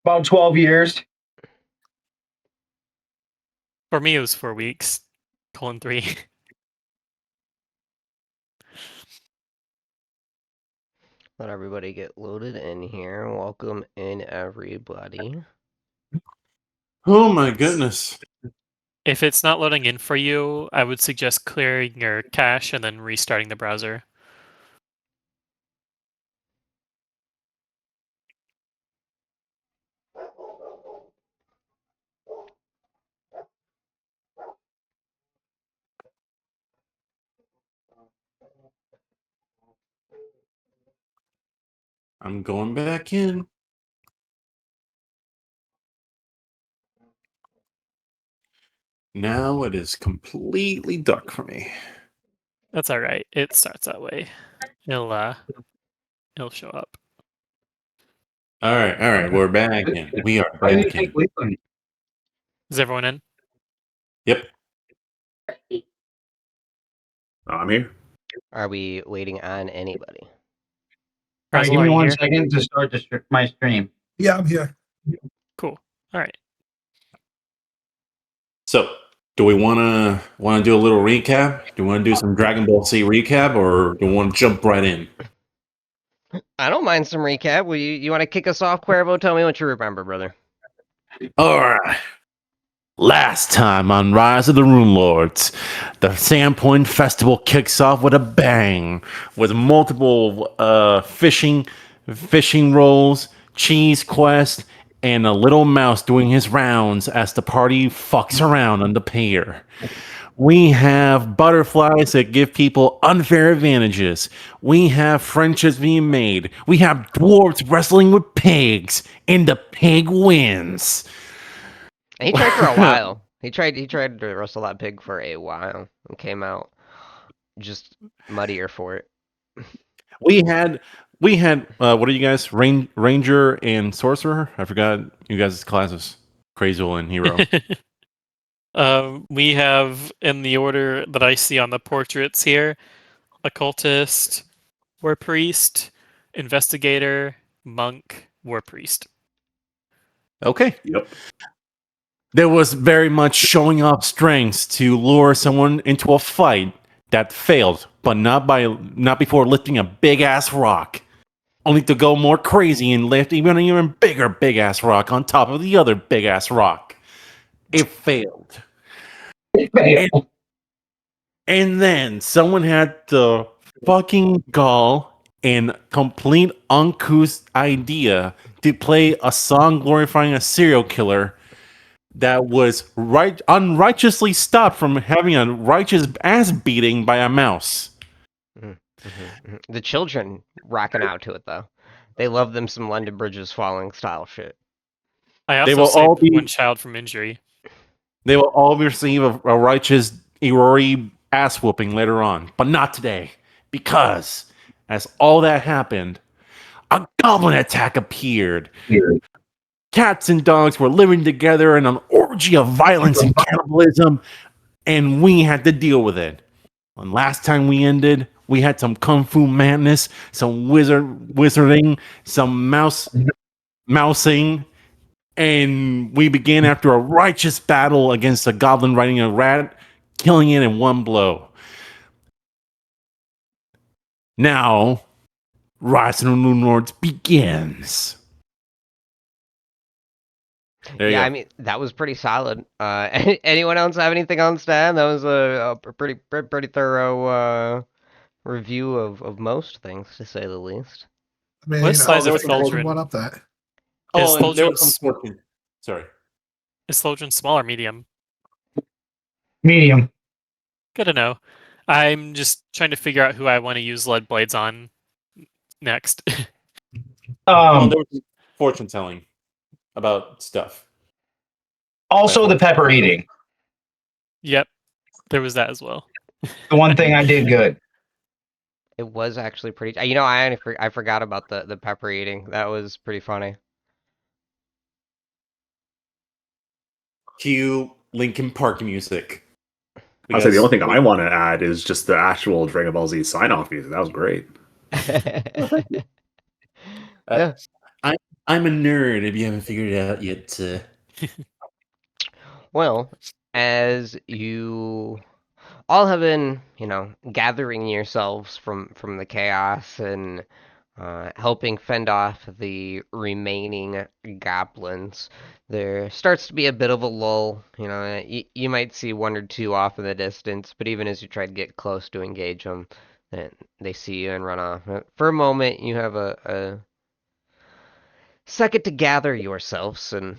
About 12 years. For me, it was 4 weeks. :3. Let everybody get loaded in here. Welcome in, everybody. Oh my goodness. If it's not loading in for you, I would suggest clearing your cache and then restarting the browser. I'm going back in. Now it is completely dark for me. That's all right. It starts that way. It'll show up. All right. We're back in. We are back in. Is everyone in? Yep. I'm here. Are we waiting on anybody? All right, Russell, give are me you 1 here? second to start my stream. Yeah, I'm here. Cool. All right. So, do we want to do a little recap? Do we want to do some Dragon Ball Z recap, or do we want to jump right in? I don't mind some recap. You want to kick us off, Cuervo? Tell me what you remember, brother. All right. Last time on Rise of the Runelords, the Sandpoint Festival kicks off with a bang, with multiple fishing rolls, cheese quest, and a little mouse doing his rounds as the party fucks around on the pier. We have butterflies that give people unfair advantages. We have friendships being made. We have dwarves wrestling with pigs, and the pig wins. And he tried for a while. He tried to wrestle that pig for a while and came out just muddier for it. We had what are you guys? Ranger and Sorcerer? I forgot you guys' classes. Crazy and Hero. We have, in the order that I see on the portraits here, Occultist, War Priest, Investigator, Monk, War Priest. Okay. Yep. There was very much showing off strengths to lure someone into a fight that failed, but not before lifting a big ass rock. Only to go more crazy and lift even bigger big ass rock on top of the other big ass rock. It failed. And then someone had the fucking gall and complete uncouth idea to play a song glorifying a serial killer that was unrighteously stopped from having a righteous ass beating by a mouse. The children rocking out to it, though. They love them some London Bridges falling style shit. I also saved one child from injury. They will all receive a righteous Irori ass whooping later on, but not today. Because, as all that happened, a goblin attack appeared. Cats and dogs were living together in an orgy of violence and cannibalism, and we had to deal with it. And last time we ended, we had some kung fu madness, some wizarding, some mousing, and we began after a righteous battle against a goblin riding a rat, killing it in one blow. Now, Rise of the Runelords begins. Yeah, I mean, that was pretty solid. Anyone else have anything on Stan? That was a pretty thorough review of most things, to say the least. I mean, What size of Thaldrin? Thaldrin? One up that. Is Sorry. Is Thaldrin small or medium? Medium. Good to know. I'm just trying to figure out who I want to use lead blades on next. There was fortune telling about stuff. Also, the pepper eating. Yep, there was that as well. The one thing I did good. It was actually pretty. I forgot about the pepper eating. That was pretty funny. Cue Linkin Park music. I'll say the only thing I want to add is just the actual Dragon Ball Z sign-off music. That was great. Yeah. I'm a nerd. If you haven't figured it out yet, Well, as you all have been, gathering yourselves from the chaos and helping fend off the remaining goblins, there starts to be a bit of a lull. You might see one or two off in the distance, but even as you try to get close to engage them, they see you and run off. For a moment, you have a second to gather yourselves, and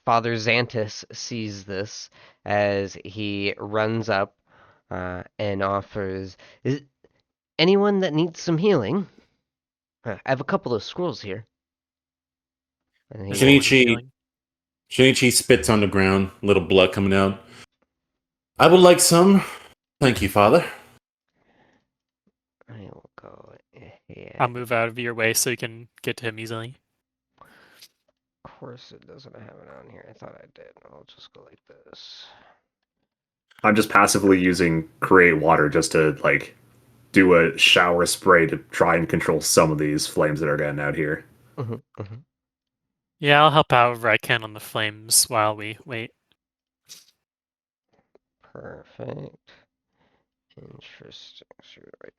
Father Xantus sees this as he runs up and offers, "Is anyone that needs some healing? I have a couple of scrolls here." And he, Shinichi Shinichi spits on the ground, little blood coming out. I would like some. Thank you, Father. I will go ahead. I'll move out of your way so you can get to him easily. Of course, it doesn't have it on here. I thought I did. I'll just go like this. I'm just passively using create water just to do a shower spray to try and control some of these flames that are getting out here. Yeah, I'll help however I can on the flames while we wait. Perfect. Interesting. So you're the right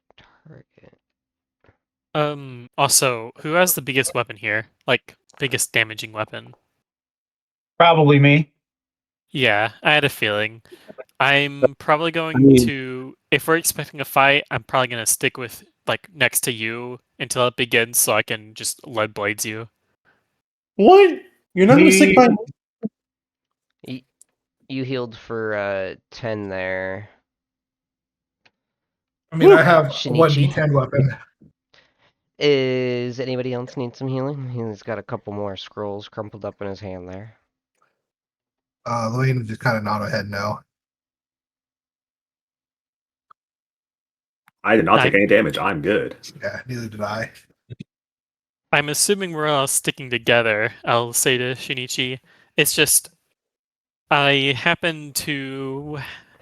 target. Also, who has the biggest weapon here? Like, biggest damaging weapon? Probably me. Yeah, I had a feeling. I'm probably going mean- to, if we're expecting a fight, I'm probably going to stick with, like, next to you until it begins so I can just lead blades you. What? You're not going to stick by You healed for 10 there. I mean, I have a Shinichi? 1d10 weapon. Is anybody else need some healing? He's got a couple more scrolls crumpled up in his hand there. Lane just kind of nod her head no. I did not take any damage. I'm good. Yeah, neither did I. I'm assuming we're all sticking together, I'll say to Shinichi. It's just, I happen to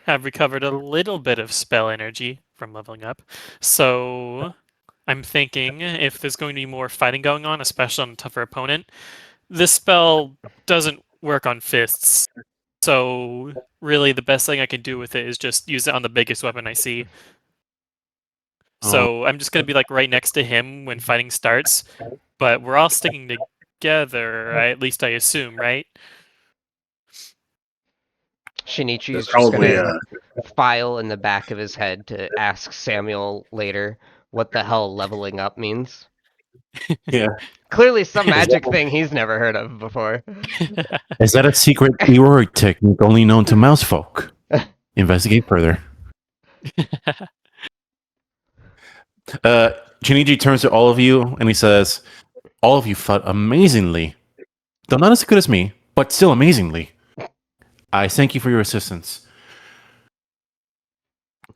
have recovered a little bit of spell energy from leveling up. So I'm thinking if there's going to be more fighting going on, especially on a tougher opponent, this spell doesn't work on fists. So really the best thing I can do with it is just use it on the biggest weapon I see. So I'm just going to be like right next to him when fighting starts, but we're all sticking together, at least I assume, right? Shinichi's There's just probably gonna file in the back of his head to ask Samuel later what the hell leveling up means. Yeah. Clearly some magic thing he's never heard of before. Is that a secret heroic technique only known to mouse folk? Investigate further. Shinichi turns to all of you and he says, all of you fought amazingly. Though not as good as me, but still amazingly. I thank you for your assistance.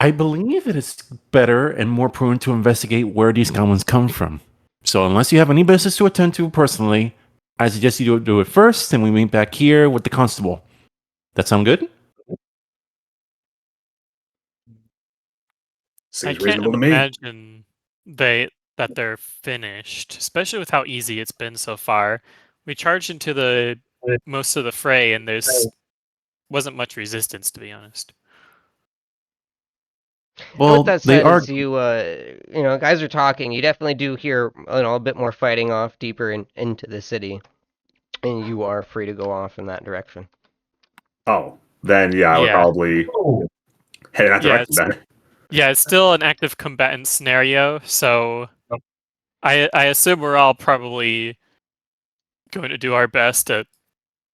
I believe it is better and more prudent to investigate where these goblins come from. So unless you have any business to attend to personally, I suggest you do it first, and we meet back here with the constable. That sound good? seems I can't reasonable to me. imagine that they're finished, especially with how easy it's been so far. We charged into the most of the fray, and there's wasn't much resistance, to be honest. And Well, with that they said, are. as you guys are talking, you definitely do hear a bit more fighting off deeper into the city, and you are free to go off in that direction. Oh, then yeah, I would Yeah. probably head in that Yeah, direction then. Yeah, it's still an active combatant scenario, so I assume we're all probably going to do our best to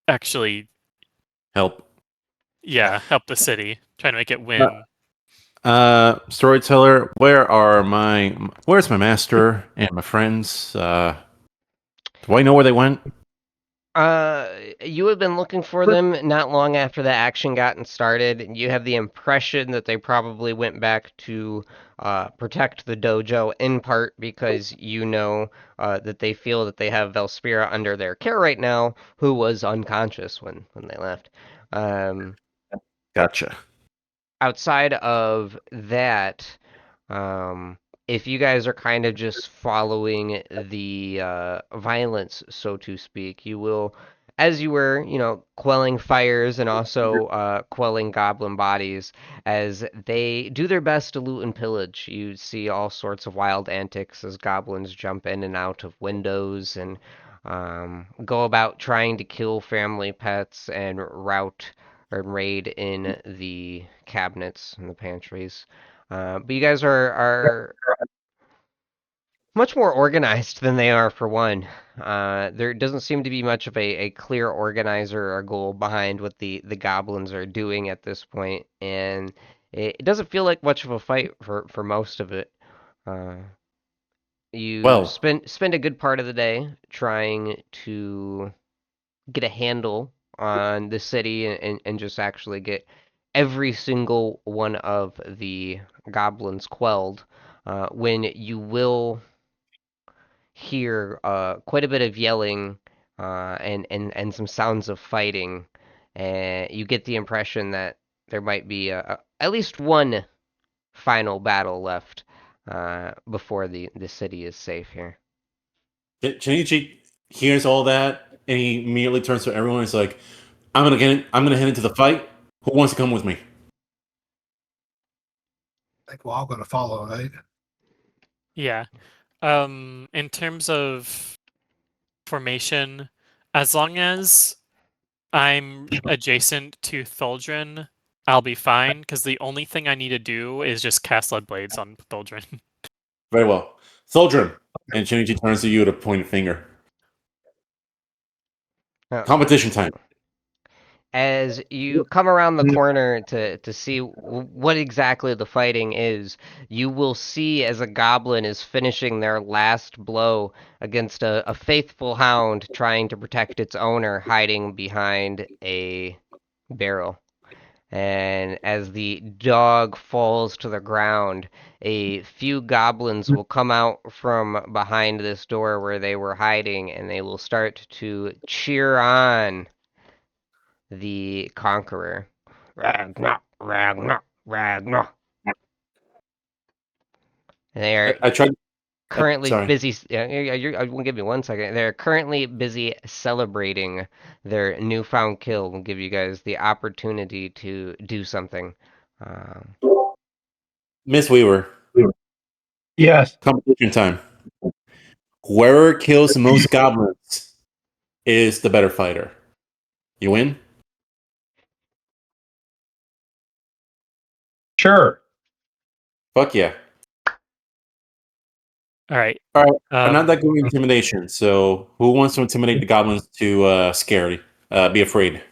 actually, Help. help the city, trying to make it win. Storyteller, where's my master and my friends? Do I know where they went? You have been looking for them not long after the action gotten started, and you have the impression that they probably went back to protect the dojo, in part because that they feel that they have Velspira under their care right now, who was unconscious when they left. Gotcha. Outside of that, if you guys are kind of just following the violence, so to speak, you will, as you were, quelling fires and also quelling goblin bodies, as they do their best to loot and pillage. You see all sorts of wild antics as goblins jump in and out of windows and go about trying to kill family pets and rout or raid in the cabinets and the pantries. But you guys are much more organized than they are for one. There doesn't seem to be much of a clear organizer or goal behind what the goblins are doing at this point, and it doesn't feel like much of a fight for most of it. Uh, you Well, spend a good part of the day trying to get a handle on the city and just actually get every single one of the goblins quelled. When you will hear quite a bit of yelling and some sounds of fighting, and you get the impression that there might be at least one final battle left before the city is safe here. Shinichi hears all that, and he immediately turns to everyone and is like, I'm gonna head into the fight. Who wants to come with me? I think we're all going to follow, right? Yeah. In terms of formation, as long as I'm adjacent to Tholdrin, I'll be fine, because the only thing I need to do is just cast Lead Blades on Tholdrin. Very well. Soldier. And Shinichi turns to you to point a finger. Competition time. As you come around the corner to see what exactly the fighting is, you will see as a goblin is finishing their last blow against a faithful hound trying to protect its owner, hiding behind a barrel. And as the dog falls to the ground, a few goblins will come out from behind this door where they were hiding, and they will start to cheer on the conqueror. Ragnar, Ragnar, Ragnar. They are I tried. currently Sorry. busy. I will give you 1 second. They're currently busy celebrating their newfound kill. We'll give you guys the opportunity to do something. Miss Weaver, Yes. competition time. Whoever kills the most goblins is the better fighter. You win? Sure. Fuck yeah. All right. All right. I'm not Um, that good with intimidation, so who wants to intimidate the goblins to be afraid?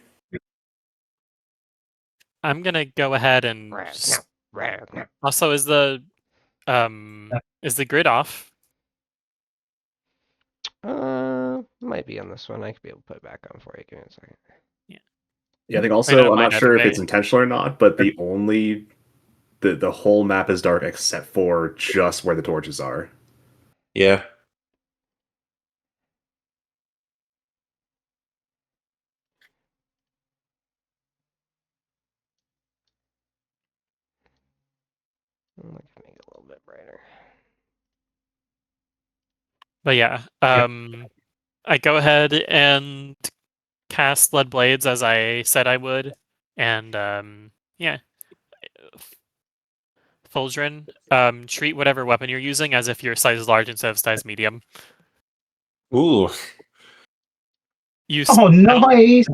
I'm gonna go ahead and Ragnar, Ragnar. also is the grid off? Might be on this one. I could be able to put it back on for you. Give me a second. Yeah, I think I also don't I'm not mind sure either if it's way. intentional or not, but the whole map is dark except for just where the torches are. Yeah. I can make it a little bit brighter. But yeah, I go ahead and cast Lead Blades as I said I would, and yeah, Fulgrin, treat whatever weapon you're using as if your size is large instead of size medium. Ooh. You Oh, nice.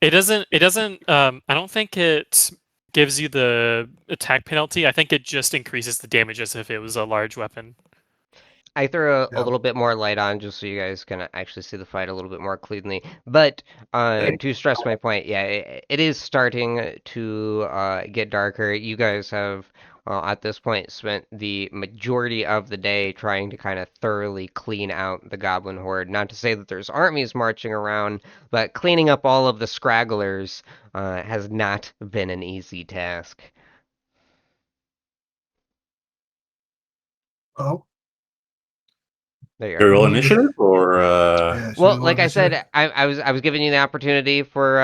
It doesn't. It doesn't. I don't think it gives you the attack penalty. I think it just increases the damage as if it was a large weapon. I throw a Yep. little bit more light on just so you guys can actually see the fight a little bit more cleanly. But to stress my point, yeah, it is starting to get darker. You guys have, at this point, spent the majority of the day trying to kind of thoroughly clean out the goblin horde. Not to say that there's armies marching around, but cleaning up all of the scragglers has not been an easy task. Oh, There you Your are. roll initiative or yeah. Well, like I said, I was giving you the opportunity for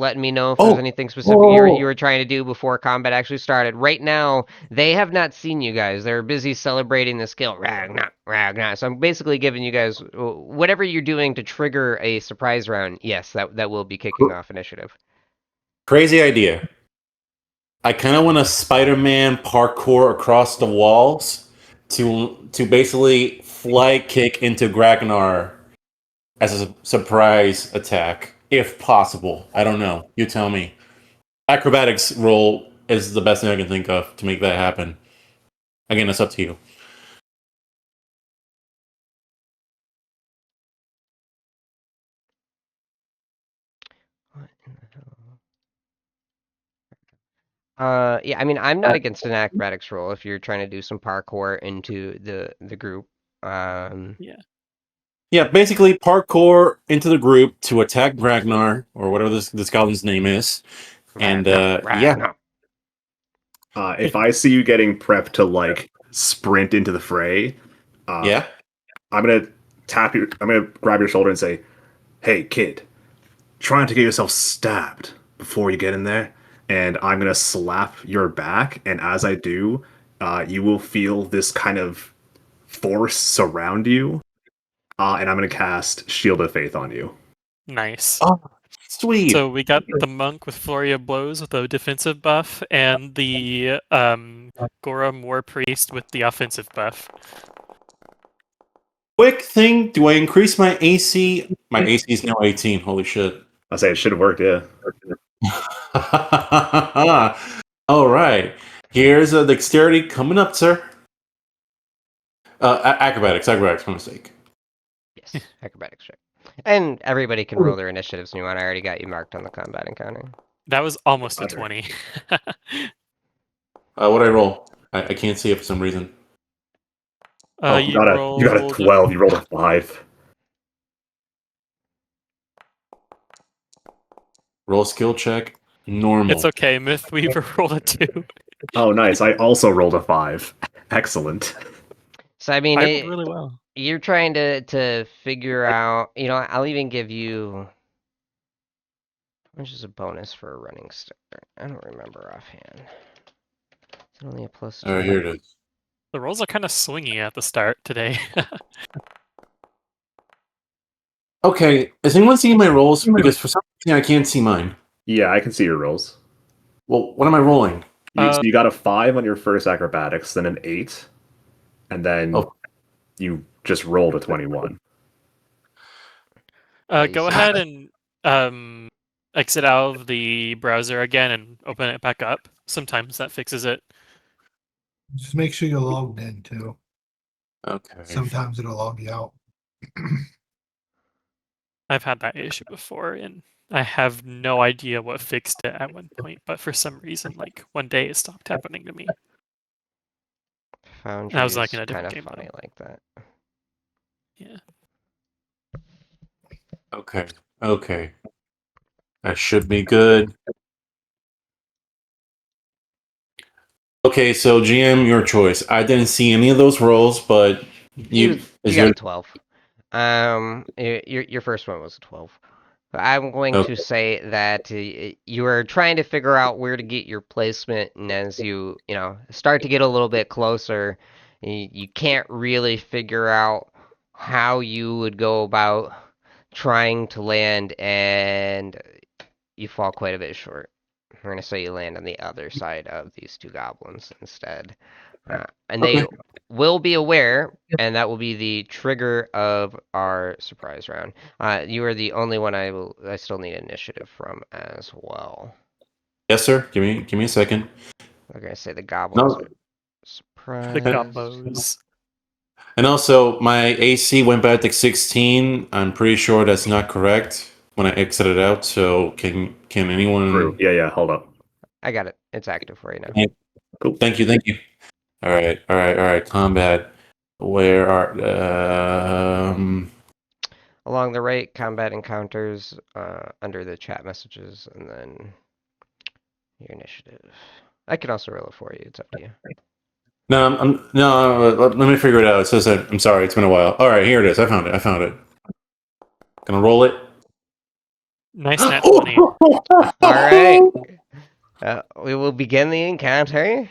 letting me know if Oh. there's anything specific you were trying to do before combat actually started. Right now, they have not seen you guys. They're busy celebrating the skill. Ragnar, Ragnar. So I'm basically giving you guys whatever you're doing to trigger a surprise round. Yes, that will be kicking off initiative. Crazy idea. I kind of want to Spider-Man parkour across the walls to basically fly kick into Gragnar as a surprise attack, if possible. I don't know. You tell me. Acrobatics roll is the best thing I can think of to make that happen. Again, it's up to you. What in the hell? Yeah, I mean, I'm not against an acrobatics roll if you're trying to do some parkour into the group. Yeah, basically parkour into the group to attack Ragnar or whatever this goblin's name is, and Ragnar. If I see you getting prepped to like sprint into the fray, yeah. I'm gonna I'm gonna grab your shoulder and say, "Hey, kid, try not to get yourself stabbed before you get in there." And I'm gonna slap your back, and as I do, you will feel this kind of force surround you, and I'm gonna cast Shield of Faith on you. Nice. Oh, sweet. So we got the monk with Flurry of Blows with a defensive buff, and the Gorum War Priest with the offensive buff. Quick thing, do I increase my AC? My AC is now 18. Holy shit. I say it should have worked, yeah. All right. Here's a dexterity coming up, sir. Acrobatics, my mistake. Yes, acrobatics check. And everybody can roll their initiatives. You want? I already got you marked on the combat encounter. That was almost a Okay. 20. What'd I roll? I can't see it for some reason. You got a 12. You rolled a 5. Roll skill check. Normal. It's okay, Mythweaver rolled a 2. Oh, nice. I also rolled a 5. Excellent. So I mean, I rolled really well. you're trying to figure out. I'll even give you. Which is a bonus for a running start. I don't remember offhand. It's only a plus 2. All right, here it is. The rolls are kind of swingy at the start today. Okay, is anyone seeing my rolls? Because for some reason I can't see mine. Yeah, I can see your rolls. Well, what am I rolling? So you got a 5 on your first acrobatics, then an 8, and then you just rolled a 21. Go ahead and exit out of the browser again and open it back up. Sometimes that fixes it. Just make sure you're logged in too. Okay. Sometimes it'll log you out. I've had that issue before, and I have no idea what fixed it at one point, but for some reason, like one day it stopped happening to me. Foundry I was like is in a kind different of game funny mode. like that. Yeah. Okay. That should be good. Okay, so GM, your choice. I didn't see any of those rolls, but You got a 12. Your first one was a 12. I'm going to say that you are trying to figure out where to get your placement, and as you start to get a little bit closer, you can't really figure out how you would go about trying to land, and you fall quite a bit short. We're going to say you land on the other side of these two goblins instead. And they will be aware, and that will be the trigger of our surprise round. You are the only one I still need initiative from as well. Yes, sir. Give me a second. I'm going to say the goblins are The surprised. gobbos. And also, my AC went back to 16. I'm pretty sure that's not correct when I exited out. So can anyone? True. Yeah. Hold up. I got it. It's active for you now. Cool. Thank you. All right. Combat. Where are Along the right, combat encounters under the chat messages, and then your initiative. I can also roll it for you. It's up to you. No, let me figure it out. It says that, I'm sorry, it's been a while. All right, here it is. I found it. Gonna roll it. Nice nat 20. All right. We will begin the encounter, With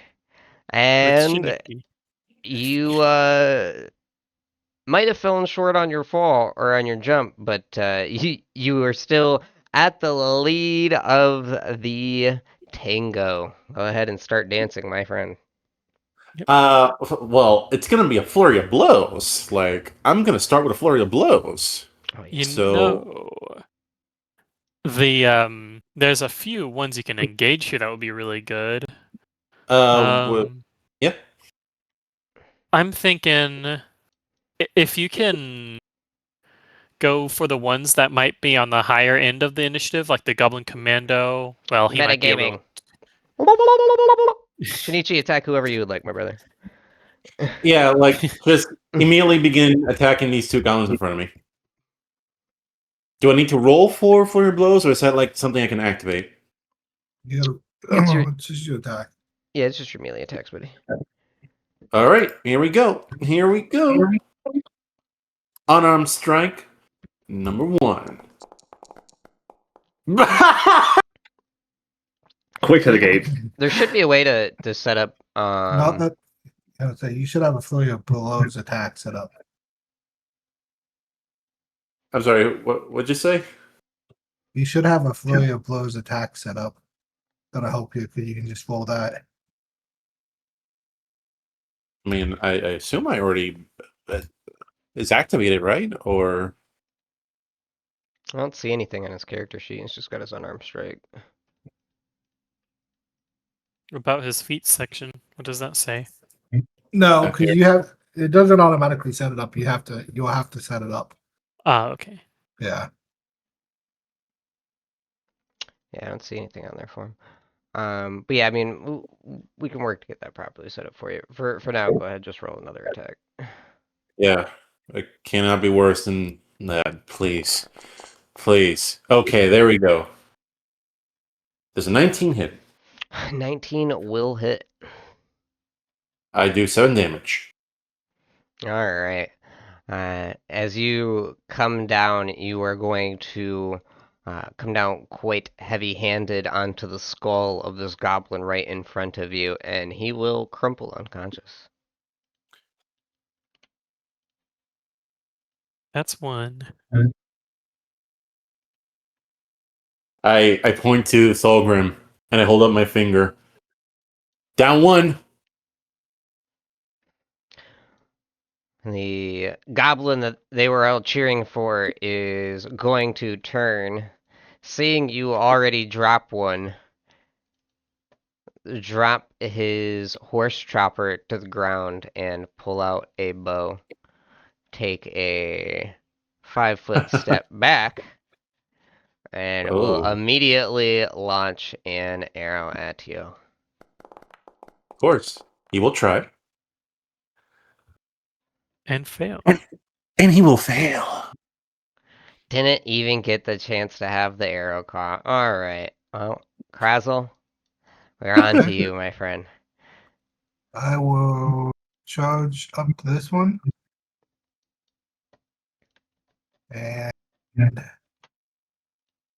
and Shinichi. you might have fallen short on your fall or on your jump, but you are still at the lead of the tango. Go ahead and start dancing, my friend. Well, it's gonna be a flurry of blows. Like, I'm gonna start with a flurry of blows. Oh, yeah. You So- know, there's a few ones you can engage here that would be really good. Yeah. I'm thinking if you can go for the ones that might be on the higher end of the initiative, like the Goblin Commando. Well, he might be a Metagaming. little. Shinichi, attack whoever you would like, my brother. Yeah, like, just immediately begin attacking these two goblins in front of me. Do I need to roll for flurry of blows, or is that like something I can activate? You It's gotta, your- it's just your attack. Yeah, it's just your melee attacks, buddy. All right, here we go. Here we go. Unarmed strike number 1. Quick to the gate. There should be a way to set up. Not that. I would say you should have a flurry of blows attack set up. I'm sorry. What'd you say? You should have a flurry of blows attack set up. That'll help you because you can just roll that. I mean, I assume I already is activated, right? Or I don't see anything on his character sheet. He's just got his unarmed strike. About his feet section. What does that say? No, Okay. because you have it doesn't automatically set it up. You'll have to set it up. Ah, okay. Yeah. Yeah, I don't see anything on there for him. But yeah, I mean, we can work to get that properly set up for you. For now, go ahead, just roll another attack. yeah, it cannot be worse than that. Please, please. Okay, there we go. There's a 19 hit. 19 will hit. I do 7 damage. All right. As you come down, you are going to come down quite heavy-handed onto the skull of this goblin right in front of you, and he will crumple unconscious. That's 1. I point to Thulgrim and I hold up my finger. Down 1. The goblin that they were all cheering for is going to turn, seeing you already drop one, drop his horse chopper to the ground and pull out a bow. Take a 5-foot step back and will Oh. immediately launch an arrow at you. Of course, he will try, And fail. and he will fail. Didn't even get the chance to have the arrow caught. Alright. Well, Krazel, we're on to you, my friend. I will charge up to this one. And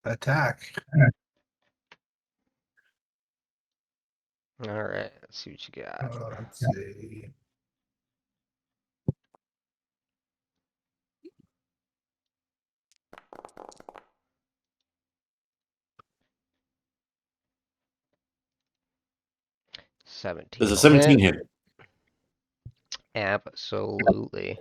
attack. Alright, let's see what you got. Let's see. Seventeen. There's a 17 hit. Absolutely.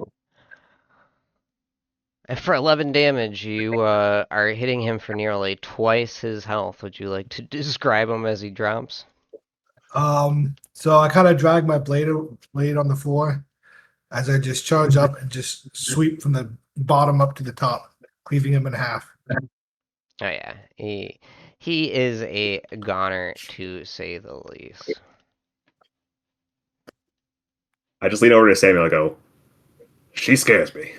And for 11 damage, you are hitting him for nearly twice his health. Would you like to describe him as he drops? So I kind of drag my blade on the floor as I just charge up and just sweep from the bottom up to the top, cleaving him in half. Oh yeah, he is a goner to say the least. I just lean over to Samuel and go, she scares me.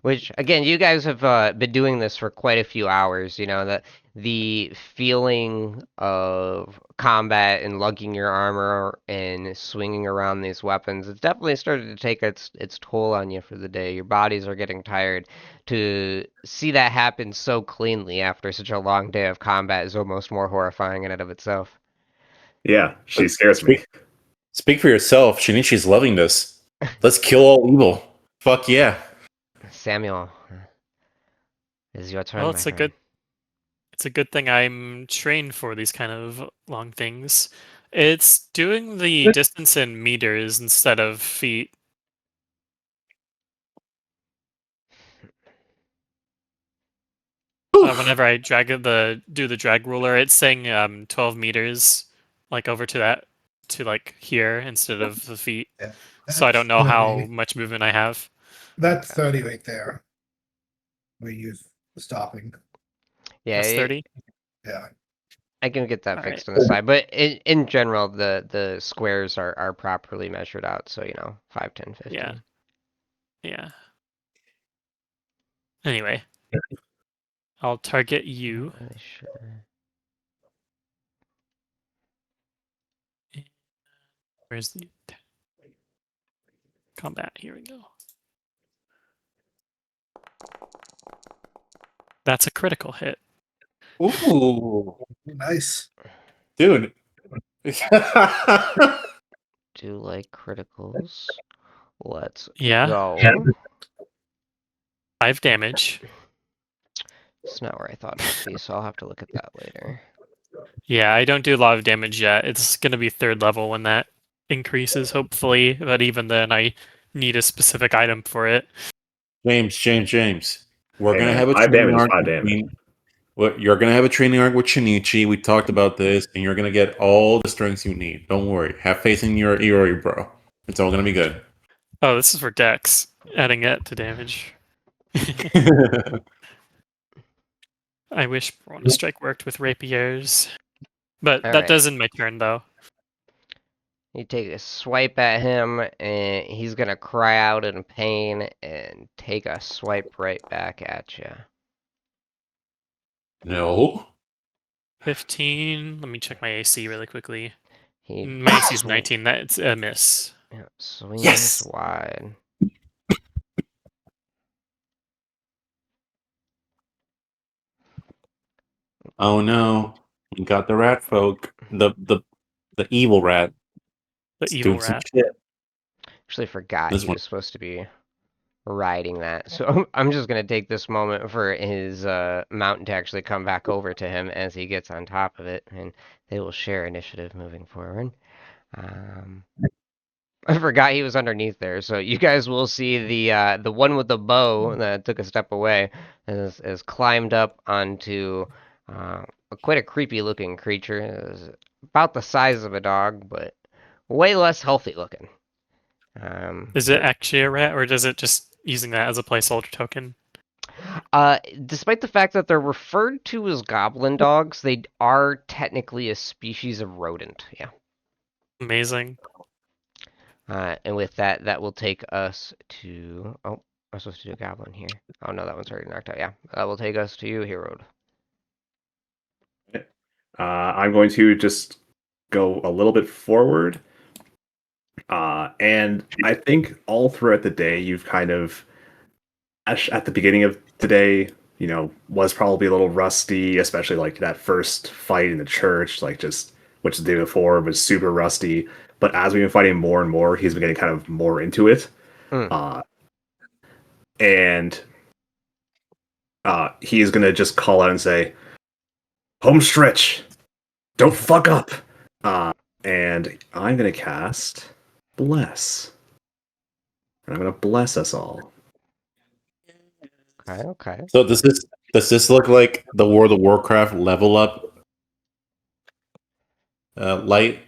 Which again, you guys have been doing this for quite a few hours. You know that the feeling of combat and lugging your armor and swinging around these weapons, it's definitely started to take its toll on you for the day. Your bodies are getting tired. To see that happen so cleanly after such a long day of combat is almost more horrifying in and of itself. Yeah, she scares me. Speak for yourself. Shinichi's loving this. Let's kill all evil. Fuck yeah. Samuel, it is your turn, Well, my friend. it's a good thing I'm trained for these kind of long things. It's doing the distance in meters instead of feet. Whenever I do the drag ruler, it's saying 12 meters, like over to like here instead of the feet. Yeah, So I don't know that's how 30. much movement I have. That's 30 right there. We use stopping. Yeah, That's 30. Yeah. I can get that All fixed right. on the side, but in general, the squares are properly measured out. So 5, 10, 15. Yeah. Yeah. Anyway, I'll target you. Not really sure. Where's the combat? Here we go. That's a critical hit. Ooh. Nice. Dude. Do like criticals. Let's Yeah. go. 5 damage. It's not where I thought it would be, so I'll have to look at that later. Yeah, I don't do a lot of damage yet. It's going to be 3rd level when that increases, hopefully. But even then, I need a specific item for it. James. We're Hey, gonna man, have a 5 training damage is arc 5 damage. between. You're gonna have a training arc with Shinichi. We talked about this, and you're gonna get all the strengths you need. Don't worry. Have faith in your Iori, bro. It's all gonna be good. Oh, this is for Dex, adding it to damage. I wish Piranha Strike worked with rapiers. But All that right. does in my turn, though. You take a swipe at him, and he's gonna cry out in pain and take a swipe right back at you. No. 15. Let me check my AC really quickly. He My AC is 19. That's a miss. swings Yes! wide. Oh no. We got the rat folk. The evil rat. The It's evil doing some rat. shit. Actually forgot This he one. was supposed to be riding that. So I'm just gonna take this moment for his mountain to actually come back over to him as he gets on top of it, and they will share initiative moving forward. I forgot he was underneath there, so you guys will see the one with the bow that took a step away has climbed up onto quite a creepy looking creature. It was about the size of a dog, but way less healthy looking. Is it actually a rat, or does it just using that as a placeholder token? Despite the fact that they're referred to as goblin dogs, they are technically a species of rodent. Yeah. Amazing. And with that, that will take us to. Oh, I'm supposed to do a goblin here. Oh no, that one's already knocked out. Yeah, that will take us to you, Hero. I'm going to just go a little bit forward. And I think all throughout the day, you've kind of, at the beginning of today, was probably a little rusty, especially like that first fight in the church, like just, which the day before was super rusty. But as we've been fighting more and more, he's been getting kind of more into it. Mm. And he's going to just call out and say, home stretch, don't fuck up. And I'm going to cast Bless. And I'm going to bless us all. Okay. So does this look like the World of Warcraft level up light?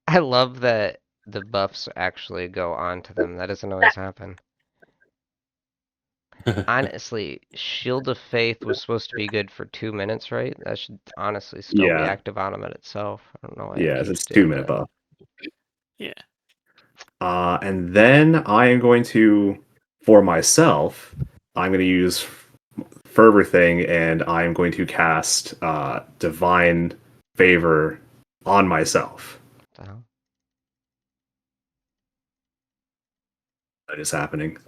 I love that the buffs actually go on to them. That doesn't always happen. Honestly, Shield of Faith was supposed to be good for 2 minutes, right? That should honestly still be Yeah. active on him itself. I don't know why Yeah, it it's keeps doing 2 minute that. buff. Yeah. And then I am going to for myself, I'm going to use Fervor thing, and I'm going to cast Divine Favor on myself. The hell? That is happening.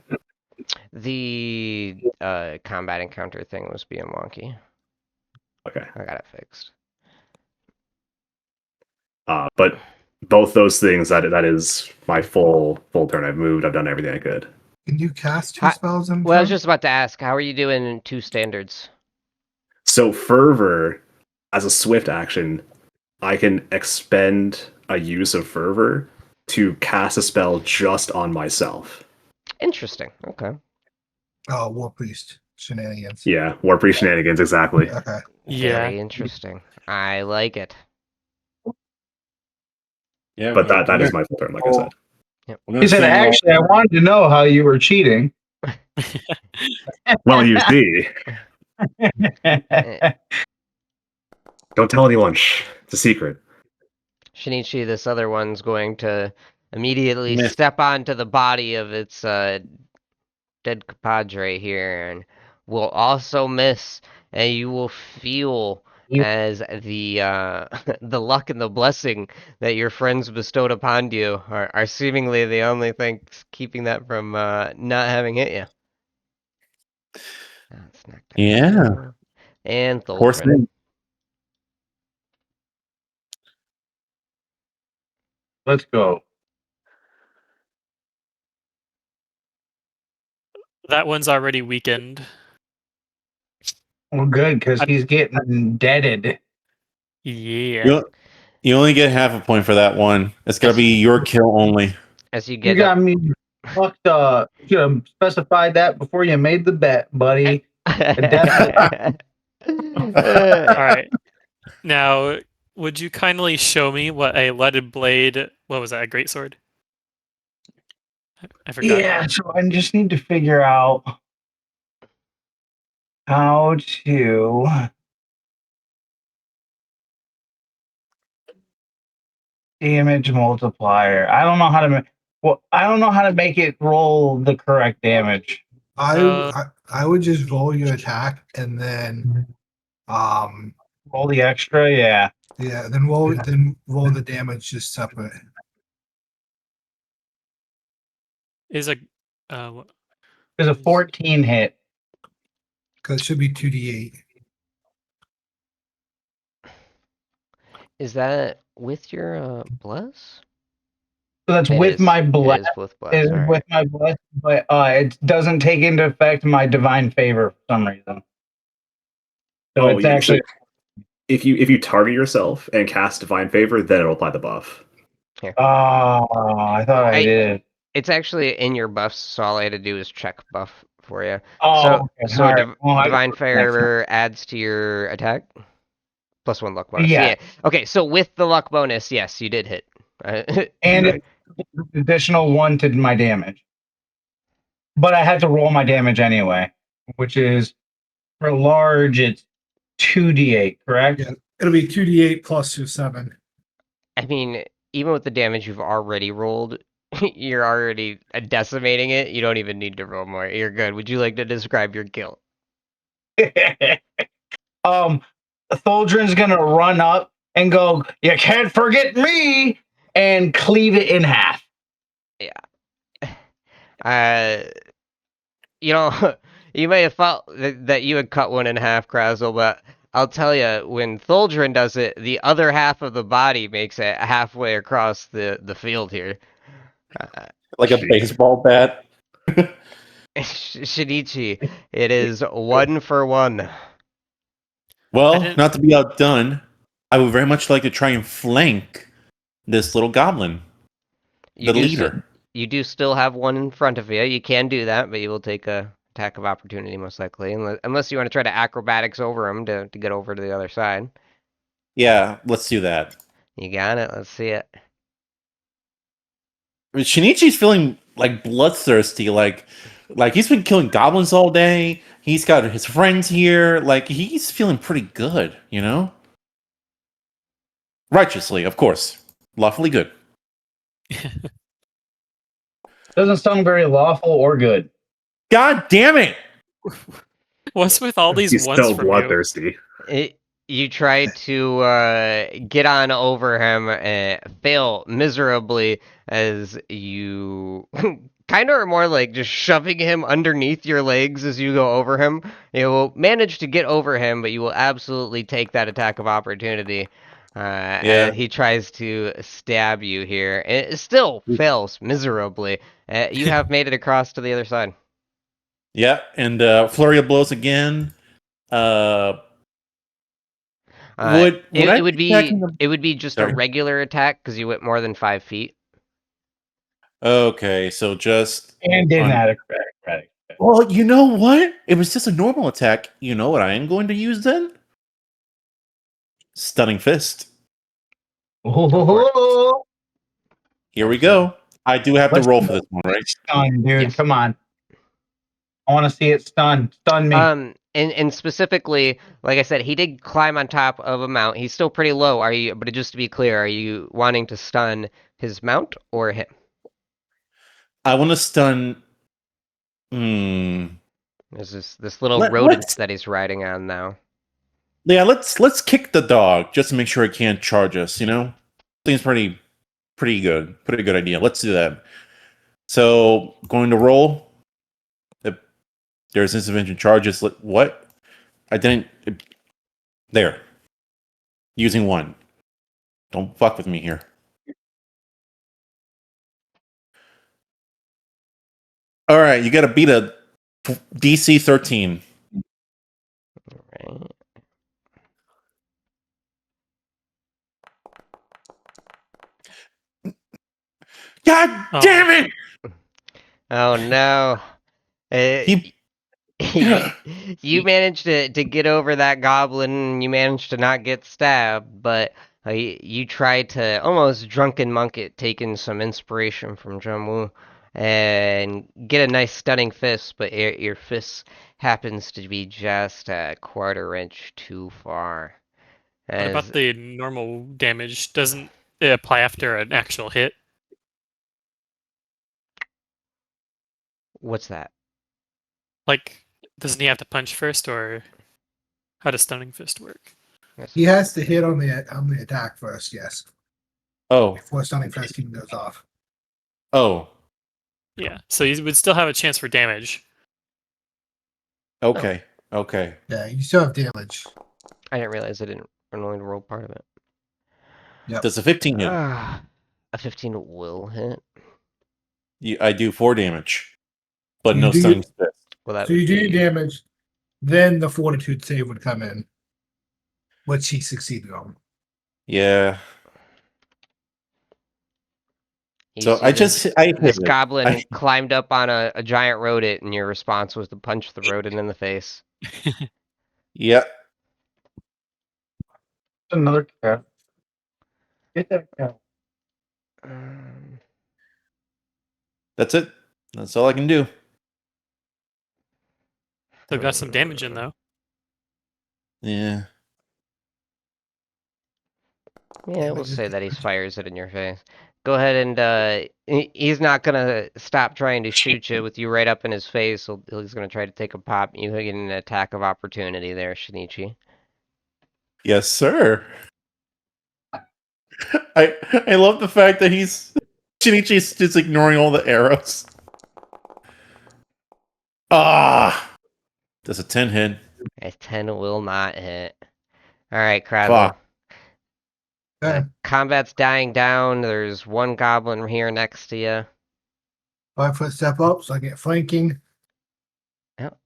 The combat encounter thing was being wonky. Okay. I got it fixed. But both those things, that is my full turn. I've moved. I've done everything I could. Can you cast two Hi- spells in Well, I was turn? just about to ask, how are you doing in 2 standards? So Fervor, as a swift action, I can expend a use of Fervor to cast a spell just on myself. Interesting. Okay. Oh, War Priest shenanigans. Yeah, War Priest shenanigans, exactly. Okay. Yeah. Very interesting. I like it. Yeah, But that is my full turn, like I said. He said, actually, I wanted to know how you were cheating. Well, you see, don't tell anyone. Shh, it's a secret. Shinichi, this other one's going to immediately Miss. step onto the body of its dead compadre here and will also miss, and you will feel as the the luck and the blessing that your friends bestowed upon you are seemingly the only things keeping that from not having hit you. That's knocked out. Yeah. And Of course, Tholdrin. Let's go. That one's already weakened. Well, good, because he's getting deaded. Yeah. You only get half a point for that one. It's gonna be your kill only. As you You get got me fucked up. You should have specified that before you made the bet, buddy. Definitely. All right. Now, would you kindly show me what a leaded blade? What was that? A greatsword? I forgot. Yeah, so I just need to figure out how to damage multiplier. I don't know how to I don't know how to make it roll the correct damage. I would just roll your attack and then Roll the extra, yeah. then roll the damage just separate. Is a what- There's a 14 hit. Because it should be 2d8. Is that with your bless? So that's It with is. my It bless. is with bless. It is All with right. my bless, but it doesn't take into effect my divine favor for some reason. So it's yeah, actually if you target yourself and cast Divine Favor, then it'll apply the buff. Here. I thought I did. It's actually in your buffs, so all I had to do is check buff for you. Oh, okay. So All right. Well, Divine Favor adds to your attack. +1 luck bonus. Yeah. Yeah. Okay, so with the luck bonus, yes, you did hit. and it's additional 1 to my damage. But I had to roll my damage anyway, which is for large, it's 2d8, correct? Yeah, it'll be 2d8 plus your 7. I mean, even with the damage you've already rolled, you're already decimating it. You don't even need to roll more. You're good. Would you like to describe your kill? Tholdrin's gonna run up and go, "You can't forget me!" and cleave it in half. You know, you may have thought that you had cut one in half, Krazel, but I'll tell you, when Tholdrin does it, the other half of the body makes it halfway across the field here. Like a baseball bat. Shinichi, it is 1 for 1. Well, not to be outdone, I would very much like to try and flank this little goblin, the leader. You do still have one in front of you. You can do that, but you will take a attack of opportunity most likely, unless you want to try to acrobatics over him to get over to the other side. Yeah, let's do that. You got it. Let's see it. I mean, Shinichi's feeling like bloodthirsty, like he's been killing goblins all day. He's got his friends here. Like he's feeling pretty good, you know? Righteously, of course. Lawfully good. Doesn't sound very lawful or good. God damn it! What's with all these He's ones still from you? bloodthirsty. You try to get on over him, fail miserably as you kind of are more like just shoving him underneath your legs as you go over him. You will manage to get over him, but you will absolutely take that attack of opportunity. Yeah. As he tries to stab you here. It still fails miserably. You have made it across to the other side. Yeah, and flurry of blows again. Would I It would be attacking be the? it would be just a Sorry. regular attack because you went more than 5 feet. Okay, so just And didn't on- add a credit. Well, you know what? It was just a normal attack. You know what I am going to use then? Stunning fist. Oh, Here we go. I do have to roll for this one, right? stun, dude. Yes. Come on. I want to see it stun. Stun me. And specifically, like I said, he did climb on top of a mount. He's still pretty low. Are you? But just to be clear, are you wanting to stun his mount or him? I want to stun. Hmm. There's this little Let's- rodent that he's riding on now. Yeah, let's kick the dog just to make sure it can't charge us. You know, seems pretty good. Pretty good idea. Let's do that. So going to roll. If there's insufficient charges. What? I didn't. There. Using one. Don't fuck with me here. All right, you got to beat a DC 13. Right. God Oh. damn it! Oh no. He- You managed to get over that goblin, and you managed to not get stabbed, but you tried to almost drunken monk it, taking some inspiration from Jumwoo, and get a nice stunning fist, but your fist happens to be just a quarter inch too far. What As about the normal damage? Doesn't it apply after an actual hit? what's that? Like, doesn't he have to punch first, or how does stunning fist work? He has to hit on the attack first, yes, Oh, before stunning fist even goes off. oh, Yeah, so he would still have a chance for damage. okay, okay. Yeah, you still have damage. I didn't realize I didn't only roll part of it. Yep. Does a 15 hit? A 15 will hit. I do 4 damage, but You no do stunning fist. Well, that So you would do your be damage, then the fortitude save would come in, which he succeeded on. Yeah. you So see I this- just I hit This it. goblin climbed up on a giant rodent, and your response was to punch the rodent in the face. Yep. Another cat. Get that cat. That's it. That's all I can do. Still got some damage in though. Yeah. Yeah, we'll say that he fires it in your face. Go ahead and he's not gonna stop trying to shoot you with you right up in his face. He's gonna try to take a pop. You get an attack of opportunity there, Shinichi. Yes, sir. I love the fact that Shinichi's just ignoring all the arrows. Ah, does a 10 hit? A 10 will not hit. All right, Krazel. Fuck. Okay. Combat's dying down. There's one goblin here next to you. 5 foot step up, so I get flanking. Yep.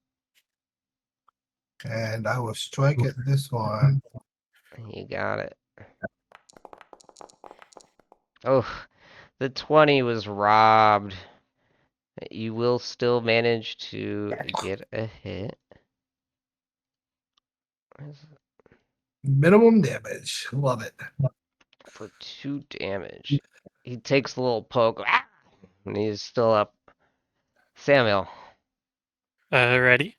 And I will strike at this one. You got it. Oh, the 20 was robbed. You will still manage to get a hit. Minimum damage. Love it. For 2 damage. He takes a little poke. Ah! And he's still up. Samuel. Ready?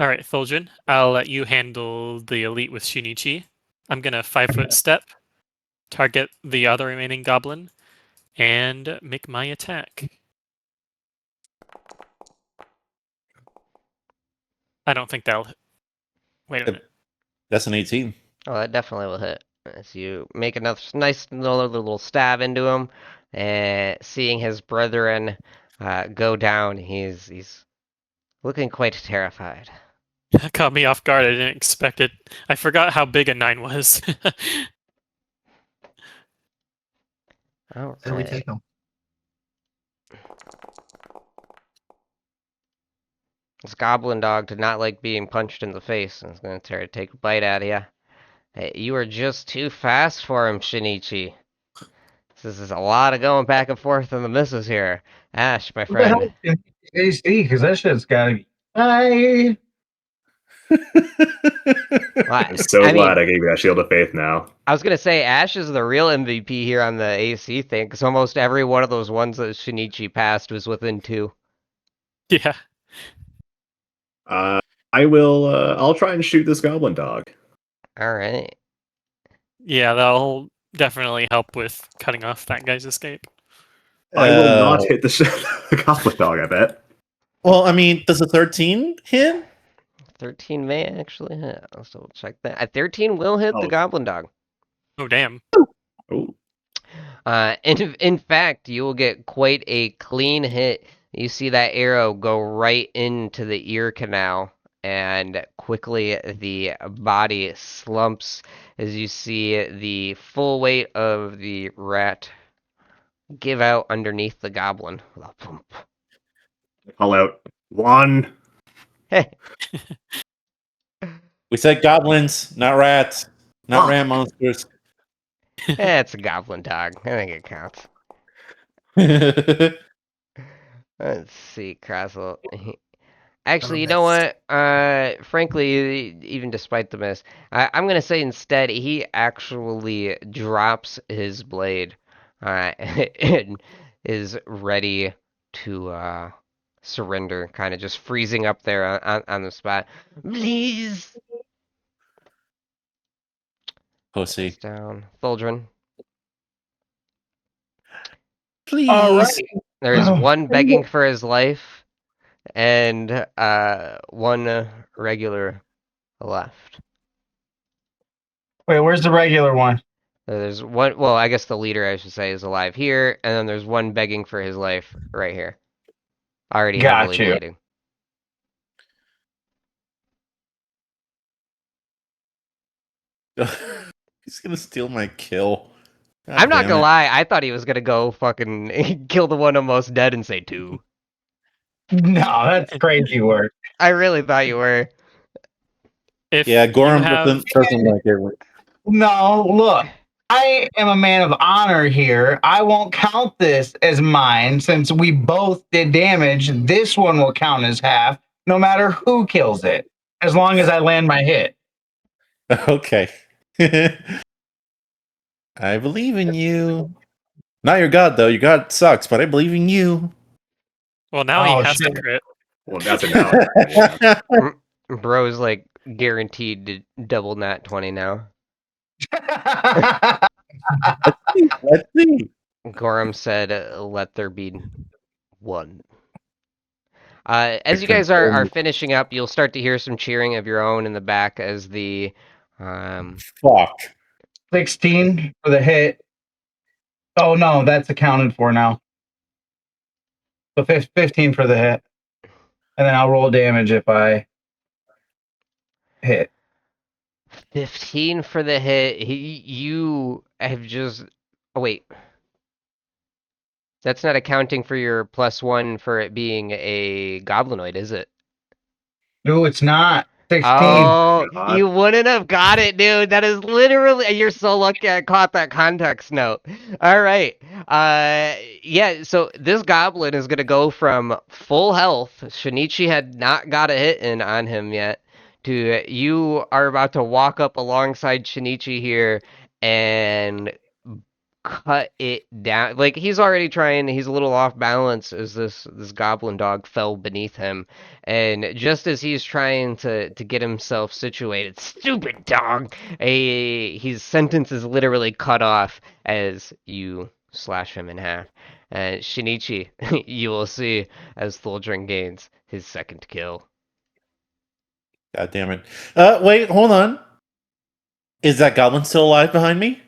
All right, Fulgin, I'll let you handle the elite with Shinichi. I'm gonna 5-foot step, target the other remaining goblin, and make my attack. I don't think that'll. Wait a minute. That's an 18. Oh, that definitely will hit. As you make another nice little stab into him, and seeing his brethren go down, he's looking quite terrified. That caught me off guard. I didn't expect it. I forgot how big a 9 was. All So we right. take them. This goblin dog did not like being punched in the face, and is going to try to take a bite out of you. Hey, you are just too fast for him, Shinichi. This is a lot of going back and forth in the misses here. Ash, my What the hell friend. is AC? Because that shit's gotta be. I I'm so I glad mean, I gave you that shield of faith now. I was gonna say Ash is the real MVP here on the AC thing, because almost every one of those ones that Shinichi passed was within 2. Yeah. I will. I'll try and shoot this goblin dog. All right. Yeah, that'll definitely help with cutting off that guy's escape. I will not hit the the goblin dog. I bet. Well, I mean, does a 13 hit? 13 may actually hit. Let's double check that. A 13 will hit the Oh. goblin dog. Oh, damn. Oh, In fact, you will get quite a clean hit. You see that arrow go right into the ear canal, and quickly the body slumps as you see the full weight of the rat give out underneath the goblin. call out 1. Hey, We said goblins, not rats, not Fuck. rat monsters. it's a goblin dog. I think it counts. Let's see, Krasl. Actually, you know what? Frankly, even despite the miss, I'm gonna say instead he actually drops his blade, and is ready to surrender, kind of just freezing up there on the spot. Please. Pussy. It's down. Tholdrin. Please. all right. There's Oh. one begging for his life, and one regular left. Wait, where's the regular one? There's one, well, I guess the leader, I should say, is alive here, and then there's one begging for his life right here. Already heavily Got you. bleeding. He's gonna steal my kill. God I'm not damn gonna it. lie, I thought he was gonna go fucking kill the one almost dead and say 2. No, that's crazy work. I really thought you were. If Yeah, you Gorham have, doesn't like it. No, look, I am a man of honor here. I won't count this as mine since we both did damage. This one will count as half, no matter who kills it, as long as I land my hit. Okay. I believe in you. Not your god, though. Your god sucks, but I believe in you. well, now Oh, he has to shit. crit. Well, that's a now. Bro's like guaranteed to double nat 20 now. Let's see. Gorham said, let there be one. As you guys are finishing up, you'll start to hear some cheering of your own in the back as the Fuck. 16 for the hit. Oh, no, that's accounted for now. So 15 for the hit. And then I'll roll damage if I hit. 15 for the hit. You have just. Oh, wait. That's not accounting for your +1 for it being a goblinoid, is it? No, it's not. 16. Oh, God. you wouldn't have got it, dude. That is literally. You're so lucky I caught that context note. All right. Yeah, so this goblin is going to go from full health. Shinichi had not got a hit in on him yet. To you are about to walk up alongside Shinichi here and cut it down. Like he's already trying, he's a little off balance as this goblin dog fell beneath him. And just as he's trying to get himself situated, stupid dog, his sentence is literally cut off as you slash him in half. And Shinichi, you will see as Tholdring gains his second kill. God damn it. Wait, hold on. Is that goblin still alive behind me?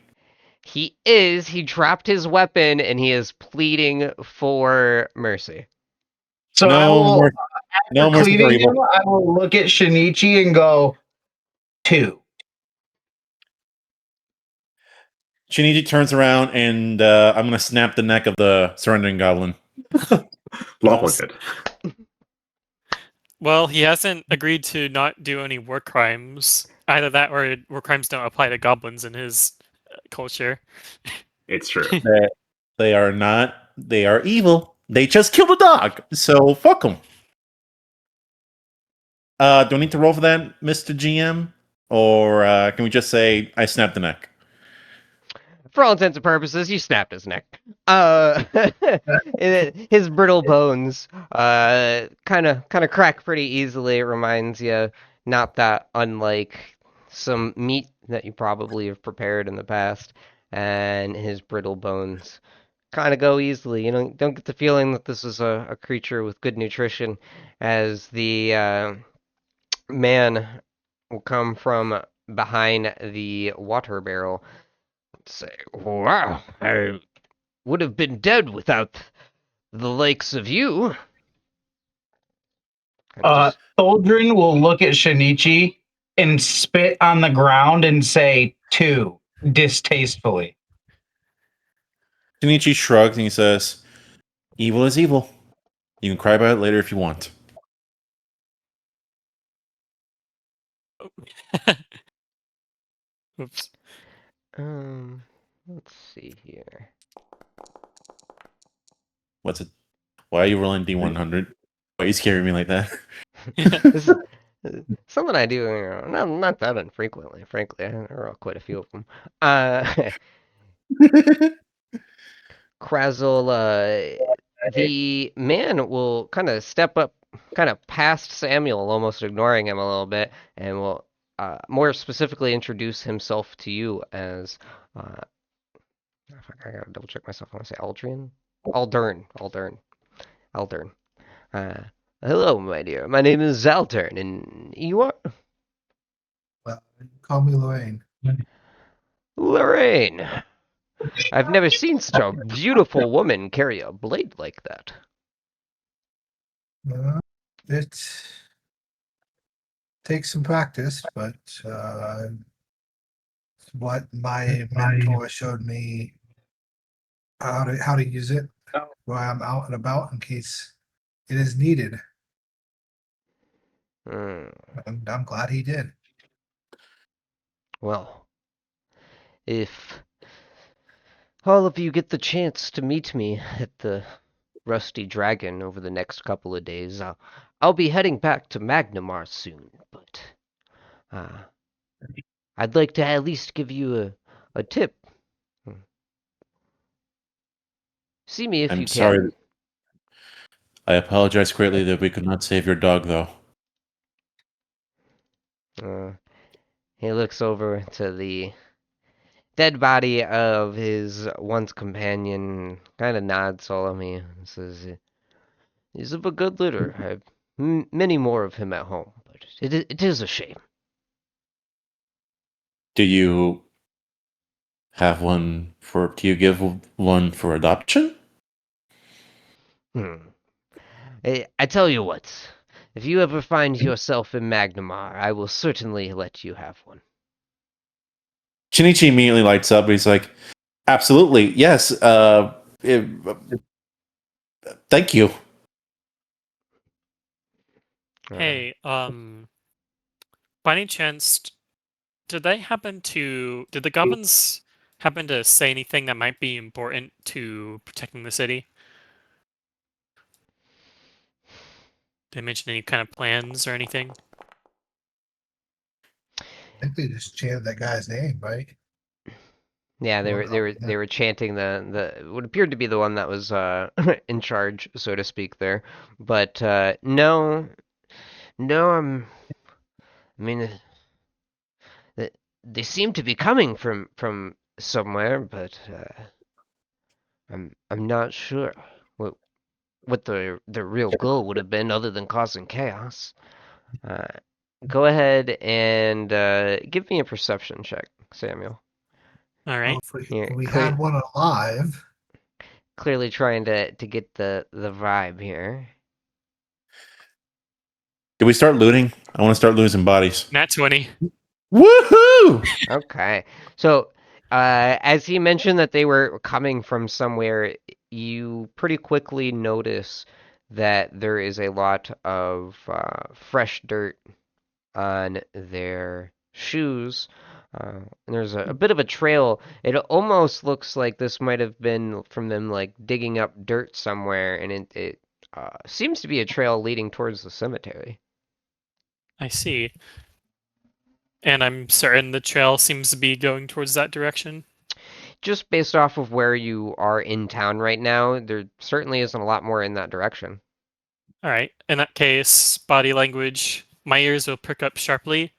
He is. He dropped his weapon and he is pleading for mercy. So I No will, more. No after more cleaving evil. him, I will look at Shinichi and go, 2. Shinichi turns around and I'm gonna snap the neck of the surrendering goblin. Lawful Nice. good. Well, he hasn't agreed to not do any war crimes. Either that or war crimes don't apply to goblins in his culture. It's true. They are not. They are evil. They just killed a dog. So fuck them. Do I need to roll for that, Mr. GM? Or can we just say I snapped the neck? For all intents and purposes, you snapped his neck. His brittle bones kind of crack pretty easily. It reminds you not that unlike some meat that you probably have prepared in the past, and his brittle bones kind of go easily. You don't get the feeling that this is a creature with good nutrition, as the man will come from behind the water barrel. Say, wow, I would have been dead without the likes of you. Tholdrin will look at Shinichi and spit on the ground and say 2 distastefully. Shinichi shrugs and he says, "Evil is evil. You can cry about it later if you want." Oops. Let's see here. What's it? Why are you rolling D100? Why are you scaring me like that? This is something I do, not that infrequently, frankly. I roll quite a few of them. Krazel, the man will kind of step up, kind of past Samuel, almost ignoring him a little bit, and will more specifically introduce himself to you as. I gotta double check myself. I want to say Aldrin? Aldern. Hello, my dear. My name is Zaldern, and you are? Well, call me Lorraine. Lorraine. I've never seen such a beautiful woman carry a blade like that. It takes some practice, but it's what my mentor showed me how to use it while I'm out and about in case it is needed. Hmm. I'm glad he did. Well, if all of you get the chance to meet me at the Rusty Dragon over the next couple of days, I'll be heading back to Magnamar soon, but I'd like to at least give you a tip. See me if I'm you sorry. can. I apologize greatly that we could not save your dog, though. He looks over to the dead body of his once companion, kind of nods solemnly, and says, "He's of a good litter. I've many more of him at home, but it is a shame." Do you have one for? Do you give one for adoption? I tell you what, if you ever find yourself in Magnamar, I will certainly let you have one. Shinichi immediately lights up. He's like, "Absolutely, yes. Thank you." Hey, by any chance, did the goblins happen to say anything that might be important to protecting the city? Did they mention any kind of plans or anything? I think they just chanted that guy's name, right? Yeah, they Or were they were they were chanting the what appeared to be the one that was in charge, so to speak, there. But no, no, I mean, they seem to be coming from somewhere, but I'm not sure what the real goal would have been other than causing chaos. go ahead and give me a perception check, Samuel. All right. Well, if Yeah, we had one alive, clearly trying to get the vibe here. Did we start looting? I want to start losing bodies. Nat 20. Woohoo! Okay. So, as he mentioned that they were coming from somewhere, you pretty quickly notice that there is a lot of fresh dirt on their shoes. And there's a bit of a trail. It almost looks like this might have been from them like digging up dirt somewhere, and it seems to be a trail leading towards the cemetery. I see. And I'm certain the trail seems to be going towards that direction. Just based off of where you are in town right now, there certainly isn't a lot more in that direction. All right. In that case, body language, my ears will prick up sharply.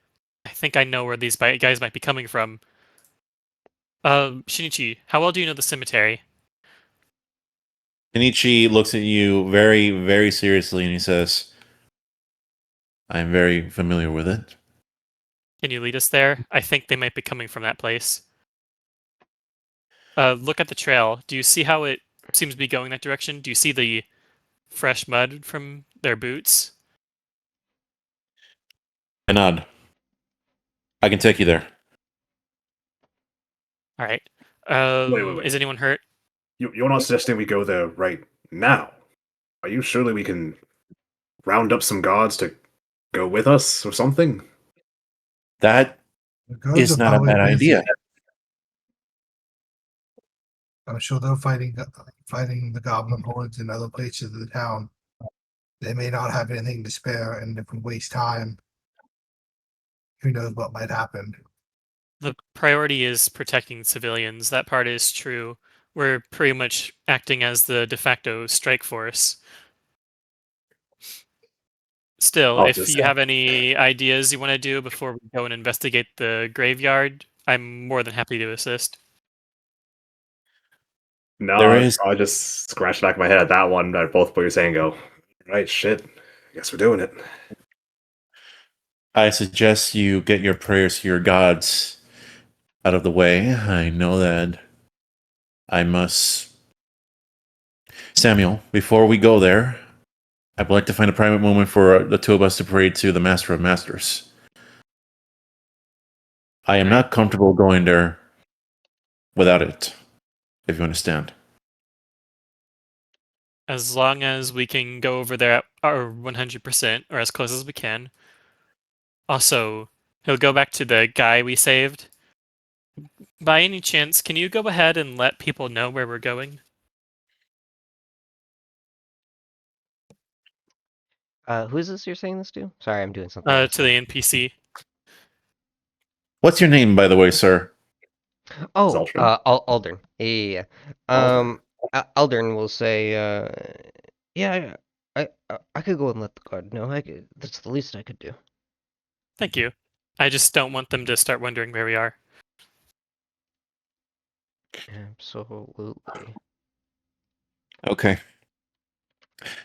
I think I know where these guys might be coming from. Shinichi, how well do you know the cemetery? Kenichi looks at you very, very seriously and he says, I'm very familiar with it. Can you lead us there? I think they might be coming from that place. Look at the trail. Do you see how it seems to be going that direction? Do you see the fresh mud from their boots? I nod. I can take you there. All right. Wait. Is anyone hurt? You're not suggesting we go there right now? Are you sure that we can round up some guards to go with us or something? That the guards is are not a probably bad busy. idea. I'm sure they're fighting the goblin hordes in other places of the town. They may not have anything to spare, and if we waste time, who knows what might happen. The priority is protecting civilians. That part is true. We're pretty much acting as the de facto strike force. Still, Oh, if just- you have any ideas you want to do before we go and investigate the graveyard, I'm more than happy to assist. No, There is- I just scratched the back of my head at that one. At both what you're saying, go right. Shit, guess we're doing it. I suggest you get your prayers to your gods out of the way. I know that I must. Samuel, before we go there, I'd like to find a private moment for the two of us to pray to the Master of Masters. I am not comfortable going there without it, if you understand. As long as we can go over there at our 100% or as close as we can. Also, he'll go back to the guy we saved. By any chance, can you go ahead and let people know where we're going? Who is this you're saying this to? Sorry, I'm doing something. To the NPC. What's your name, by the way, sir? Oh, Zoltran. Aldern. Yeah. Aldern will say, yeah, I could go and let the guard know. That's the least I could do. Thank you. I just don't want them to start wondering where we are. Absolutely. Okay.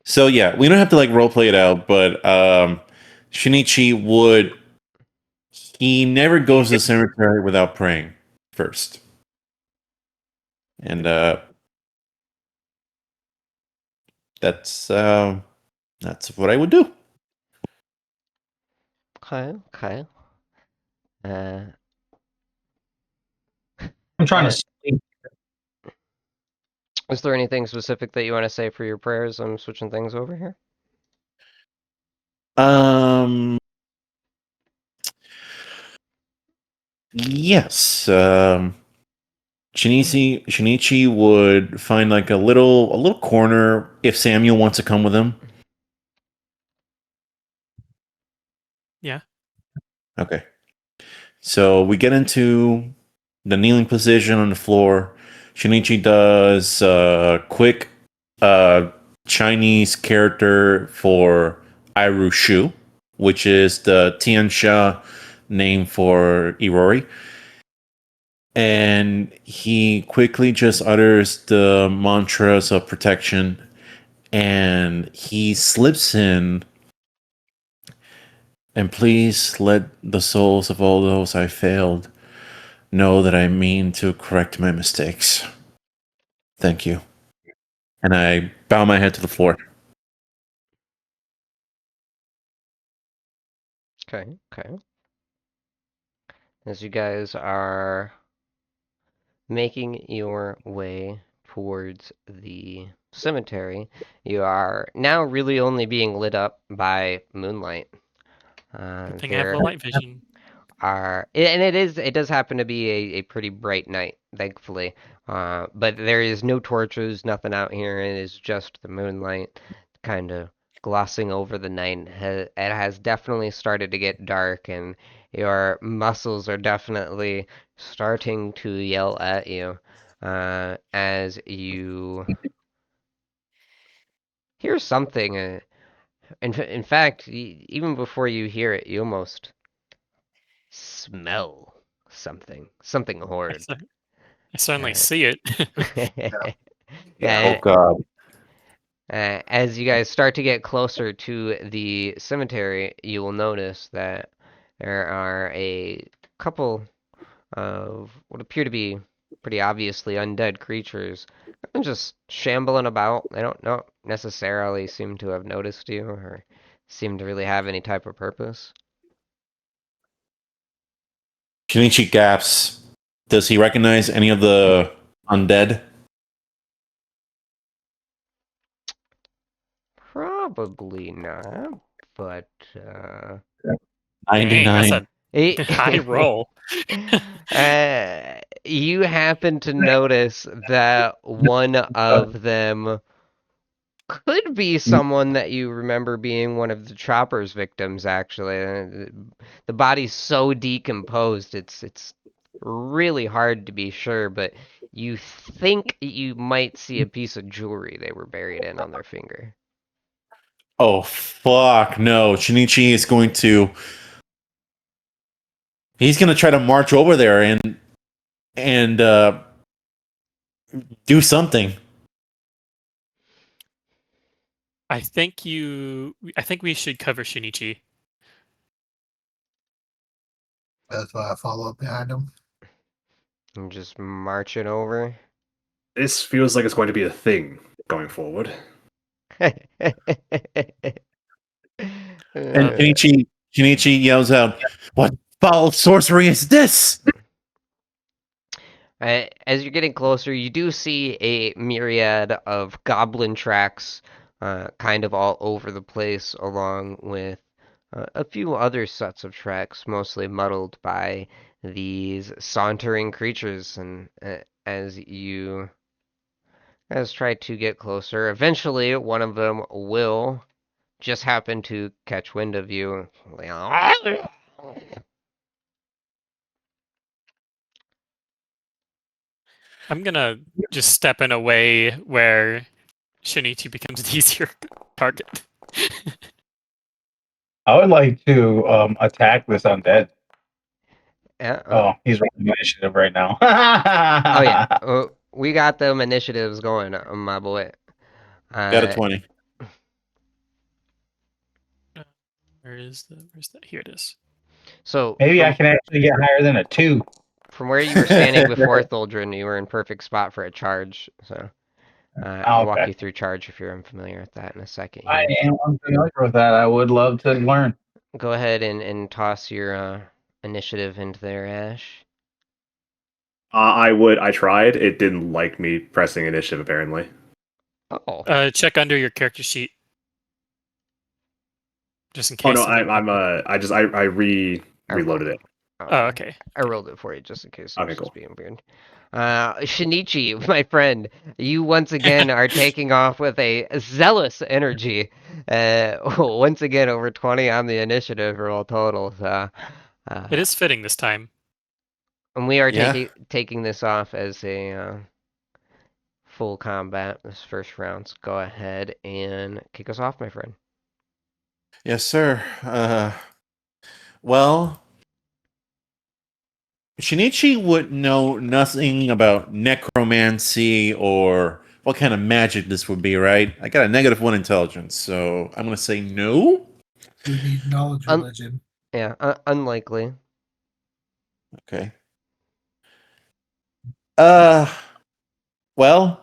So yeah, we don't have to like role play it out, but Shinichi would. He never goes to the cemetery without praying first, and that's what I would do. Okay. I'm trying to sleep. Is there anything specific that you want to say for your prayers? I'm switching things over here. Yes. Shinichi would find like a little corner if Samuel wants to come with him. Yeah. Okay. So we get into the kneeling position on the floor. Shinichi does a quick Chinese character for Irushu, which is the Tiansha name for Irori. And he quickly just utters the mantras of protection, and he slips in And please let the souls of all those I failed know that I mean to correct my mistakes. Thank you. And I bow my head to the floor. Okay, okay. As you guys are making your way towards the cemetery, you are now really only being lit up by moonlight. Good thing I have There low light vision. and it does happen to be a pretty bright night, thankfully. But there is no torches, nothing out here. It is just the moonlight kind of glossing over the night. It has definitely started to get dark, and your muscles are definitely starting to yell at you as you hear something. In fact, even before you hear it, you almost smell something I, horrid. cer- I certainly Uh, see it. Oh uh, God. as you guys start to get closer to the cemetery, you will notice that there are a couple of what appear to be pretty obviously undead creatures just shambling about. They don't necessarily seem to have noticed you or seem to really have any type of purpose. Shinichi gasps. Does he recognize any of the undead? Probably not, but Dang, that's 99. a high roll. you happen to notice that one of them could be someone that you remember being one of the chopper's victims, actually. The body's so decomposed, it's really hard to be sure, but you think you might see a piece of jewelry they were buried in on their finger. Oh fuck no. Shinichi is going to he's gonna try to march over there and do something. I think we should cover Shinichi. That's why I follow up behind him. And just marching over. This feels like it's going to be a thing going forward. And Shinichi yells out, "What foul sorcery is this?" As you're getting closer, you do see a myriad of goblin tracks kind of all over the place, along with a few other sets of tracks, mostly muddled by these sauntering creatures. And as you guys try to get closer, eventually one of them will just happen to catch wind of you. I'm gonna just step in a way where Shinichi becomes an easier target. I would like to attack this undead. Yeah, Oh, he's running initiative right now. oh yeah, we got them initiatives going, my boy. Got a 20. Where's that? Here it is. So Maybe I can actually get higher than a 2. from where you were standing before Tholdrin, you were in perfect spot for a charge. So I'll walk Okay. you through charge if you're unfamiliar with that in a second I here. am unfamiliar with that. I would love to learn. Go ahead and toss your initiative into there, Ash. I would. I tried. It didn't like me pressing initiative, apparently. Oh, Check under your character sheet, just in Oh case. no, something I reloaded it. Oh, okay. I rolled it for you just in case it Okay, was cool. just being weird. Shinichi, my friend, you once again are taking off with a zealous energy. Once again, over 20 on the initiative roll total. It is fitting this time. And we are Yeah. taking this off as a full combat this first round. So go ahead and kick us off, my friend. Yes, sir. Well, Shinichi would know nothing about necromancy or what kind of magic this would be, right? I got a -1 intelligence, so I'm gonna say no. You need knowledge Un- religion. Yeah, unlikely. Okay. Well,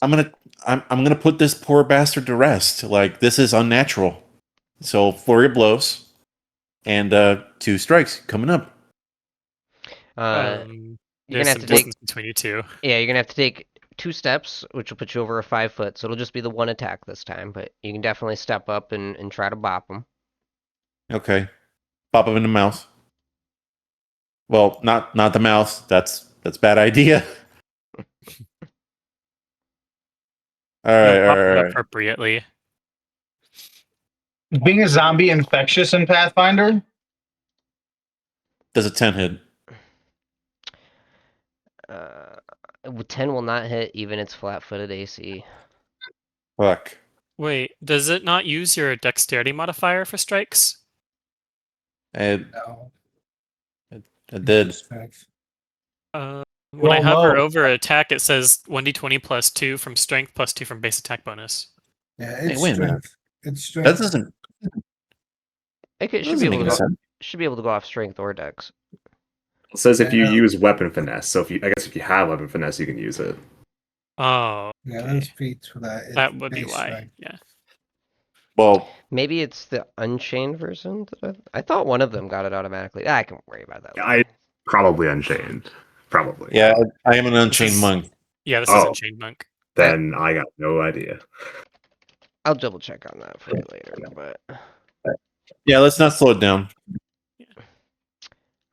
I'm gonna I'm gonna put this poor bastard to rest. Like, this is unnatural. So flurry of blows and 2 strikes coming up. You're There's gonna have some to take. distance between you two. Yeah, you're gonna have to take 2 steps, which will put you over a 5 foot. So it'll just be the 1 attack this time, but you can definitely step up and try to bop him. Okay. Pop him in the mouth. Well, not the mouth. That's bad idea. All right, No, all pop right, them all right. appropriately. Being a zombie infectious in Pathfinder? Does a 10 hit? 10 will not hit even its flat-footed AC. Fuck. Wait, does it not use your dexterity modifier for strikes? It, No. it did. Strength. When I Roll hover low. over attack, it says 1d20 plus 2 from strength plus 2 from base attack bonus. Yeah, Hey, it's wait a minute. strength. It's That strength. doesn't, It should doesn't be make able any to go. sense. Should be able to go off strength or dex. It says if you Yeah. use weapon finesse. So I guess if you have weapon finesse, you can use it. Oh, Yeah, okay. those feats for that. That it's would be base why. strength. Yeah. Well, Maybe it's the Unchained version. I thought one of them got it automatically. I can worry about that. I Later. probably unchained. Probably. yeah, I am an unchained is- monk. Yeah, this is Oh. Unchained Monk. Then I got no idea. I'll double check on that for you later. But Yeah, let's not slow it down.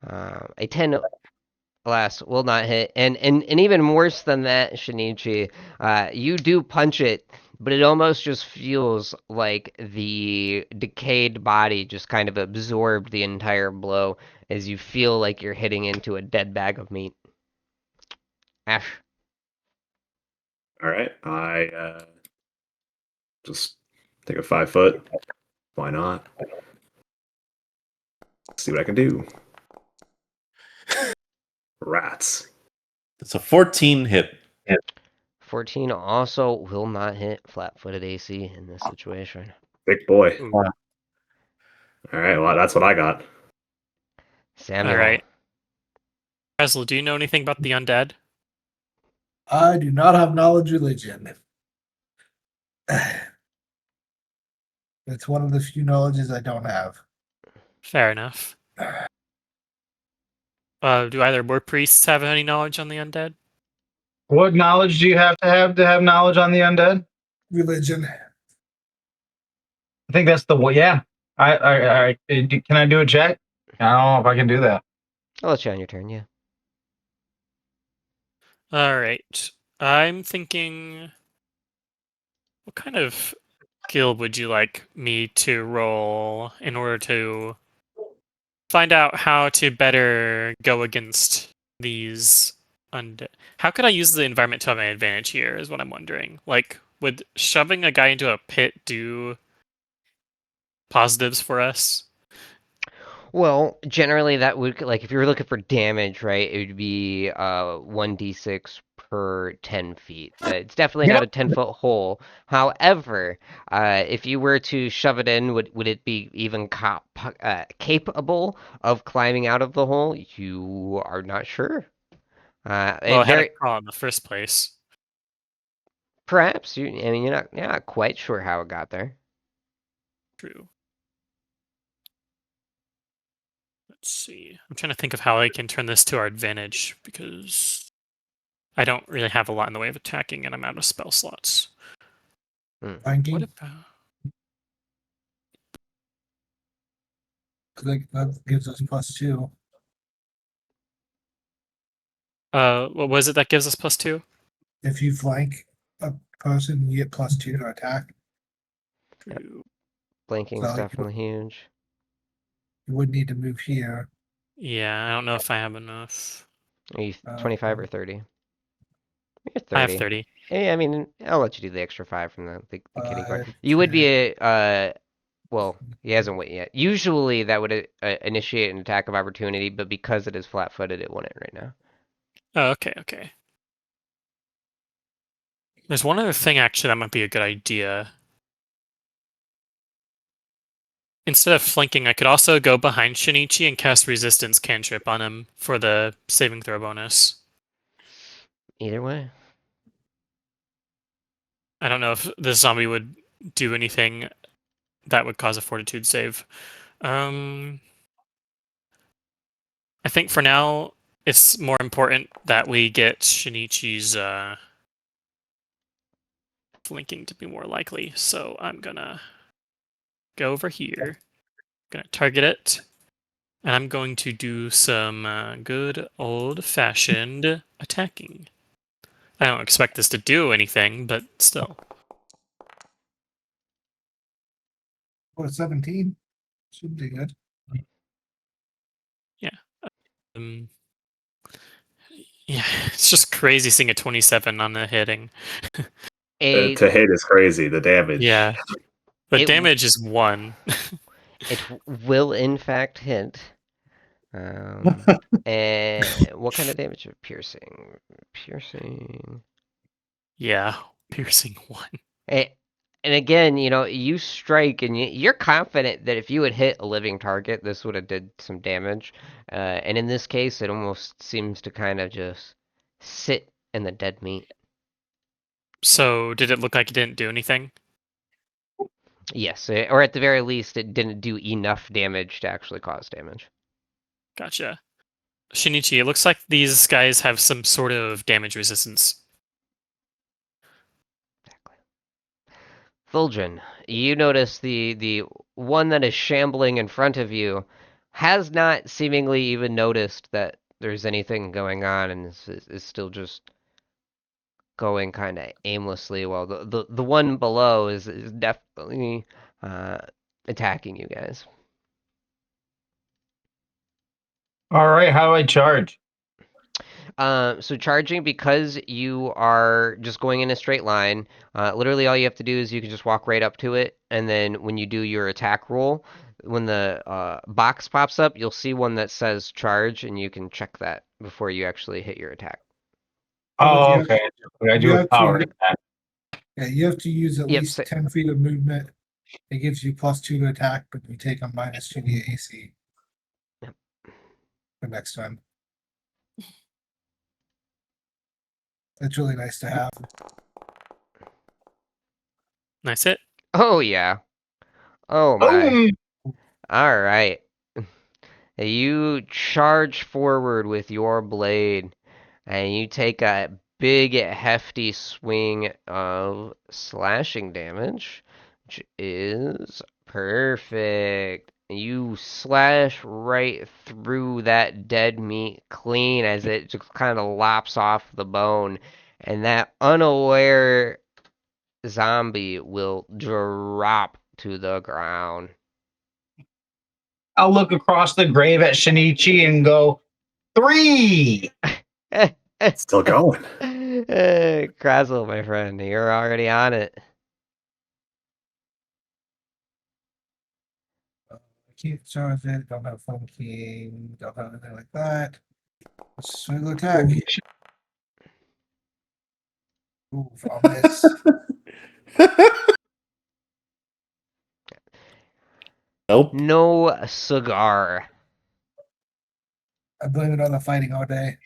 a 10, alas, will not hit. And even worse than that, Shinichi, you do punch it, but it almost just feels like the decayed body just kind of absorbed the entire blow as you feel like you're hitting into a dead bag of meat. Ash. All right. I just take a 5 foot. Why not? See what I can do. Rats. It's a 14 hit. 14 also will not hit flat-footed AC in this situation. Big boy. Ooh. Wow. All right. Well, that's what I got. Samuel. All right. Hazel, do you know anything about the undead? I do not have knowledge religion. It's one of the few knowledges I don't have. Fair enough. Do either more priests have any knowledge on the undead? What knowledge do you have to have knowledge on the undead? Religion. I think that's the way. Yeah. Can I do a check? I don't know if I can do that. I'll let you on your turn, yeah. All right. I'm thinking, what kind of skill would you like me to roll in order to find out how to better go against these undead? How could I use the environment to my advantage here is what I'm wondering. Like, would shoving a guy into a pit do positives for us? Well, generally that would, like, if you were looking for damage, right, it would be 1d6 per 10 feet. It's definitely not a 10-foot hole. However, if you were to shove it in, would it be even capable of climbing out of the hole? You are not sure. Well, I had Very, a call in the first place. perhaps I mean, you're not quite sure how it got there. True. Let's see. I'm trying to think of how I can turn this to our advantage because I don't really have a lot in the way of attacking and I'm out of spell slots. Flanking. What about... That gives us +2. What was it that gives us +2? If you flank a person, you get +2 to attack. True. Blanking's So, definitely huge. You would need to move here. Yeah, I don't know if I have enough. Are you 25 or 30? You're 30. I have 30. Yeah, I mean, I'll let you do the extra 5 from the kitty corner. 5, You would be 10. well, he hasn't went yet. Usually that would initiate an attack of opportunity, but because it is flat-footed, it wouldn't right now. Oh, okay. There's one other thing actually that might be a good idea. Instead of flanking, I could also go behind Shinichi and cast resistance cantrip on him for the saving throw bonus. Either way. I don't know if this zombie would do anything that would cause a fortitude save. I think for now, it's more important that we get Shinichi's flanking to be more likely. So I'm gonna go over here, gonna target it, and I'm going to do some good old-fashioned attacking. I don't expect this to do anything, but still. What, 17? Should be good. Um, yeah, it's just crazy seeing a 27 on the hitting. A To hit is crazy. The damage. Yeah. The It- damage is 1. It will in fact hit. And what kind of damage? Piercing. Piercing. Yeah, piercing 1. And again, you strike, and you're confident that if you had hit a living target, this would have did some damage. And in this case, it almost seems to kind of just sit in the dead meat. So, did it look like it didn't do anything? Yes, or at the very least, it didn't do enough damage to actually cause damage. Gotcha. Shinichi, it looks like these guys have some sort of damage resistance. Fulgen, you notice the one that is shambling in front of you has not seemingly even noticed that there's anything going on and is still just going kind of aimlessly, while the one below is definitely attacking you guys. All right, how do I charge? So charging, because you are just going in a straight line, literally all you have to do is you can just walk right up to it, and then when you do your attack roll, when the box pops up, you'll see one that says charge, and you can check that before you actually hit your attack. Oh, you okay. I you do a have power to- attack. Yeah, you have to use at Yep, least so- 10 feet of movement. It gives you +2 to attack, but you take a -2 to your AC. Yep. For next time. That's really nice to have. Nice hit. Oh yeah. Oh my. Boom! All right. You charge forward with your blade, and you take a big, hefty swing of slashing damage, which is perfect. You slash right through that dead meat clean as it just kind of lops off the bone, and that unaware zombie will drop to the ground. I'll look across the grave at Shinichi and go, 3! Still going. Krazel, my friend, you're already on it. Can't charge it, don't have funking, don't have anything like that. Swing attack. Ooh, I'll miss. Nope. No cigar. I blame it on the fighting all day.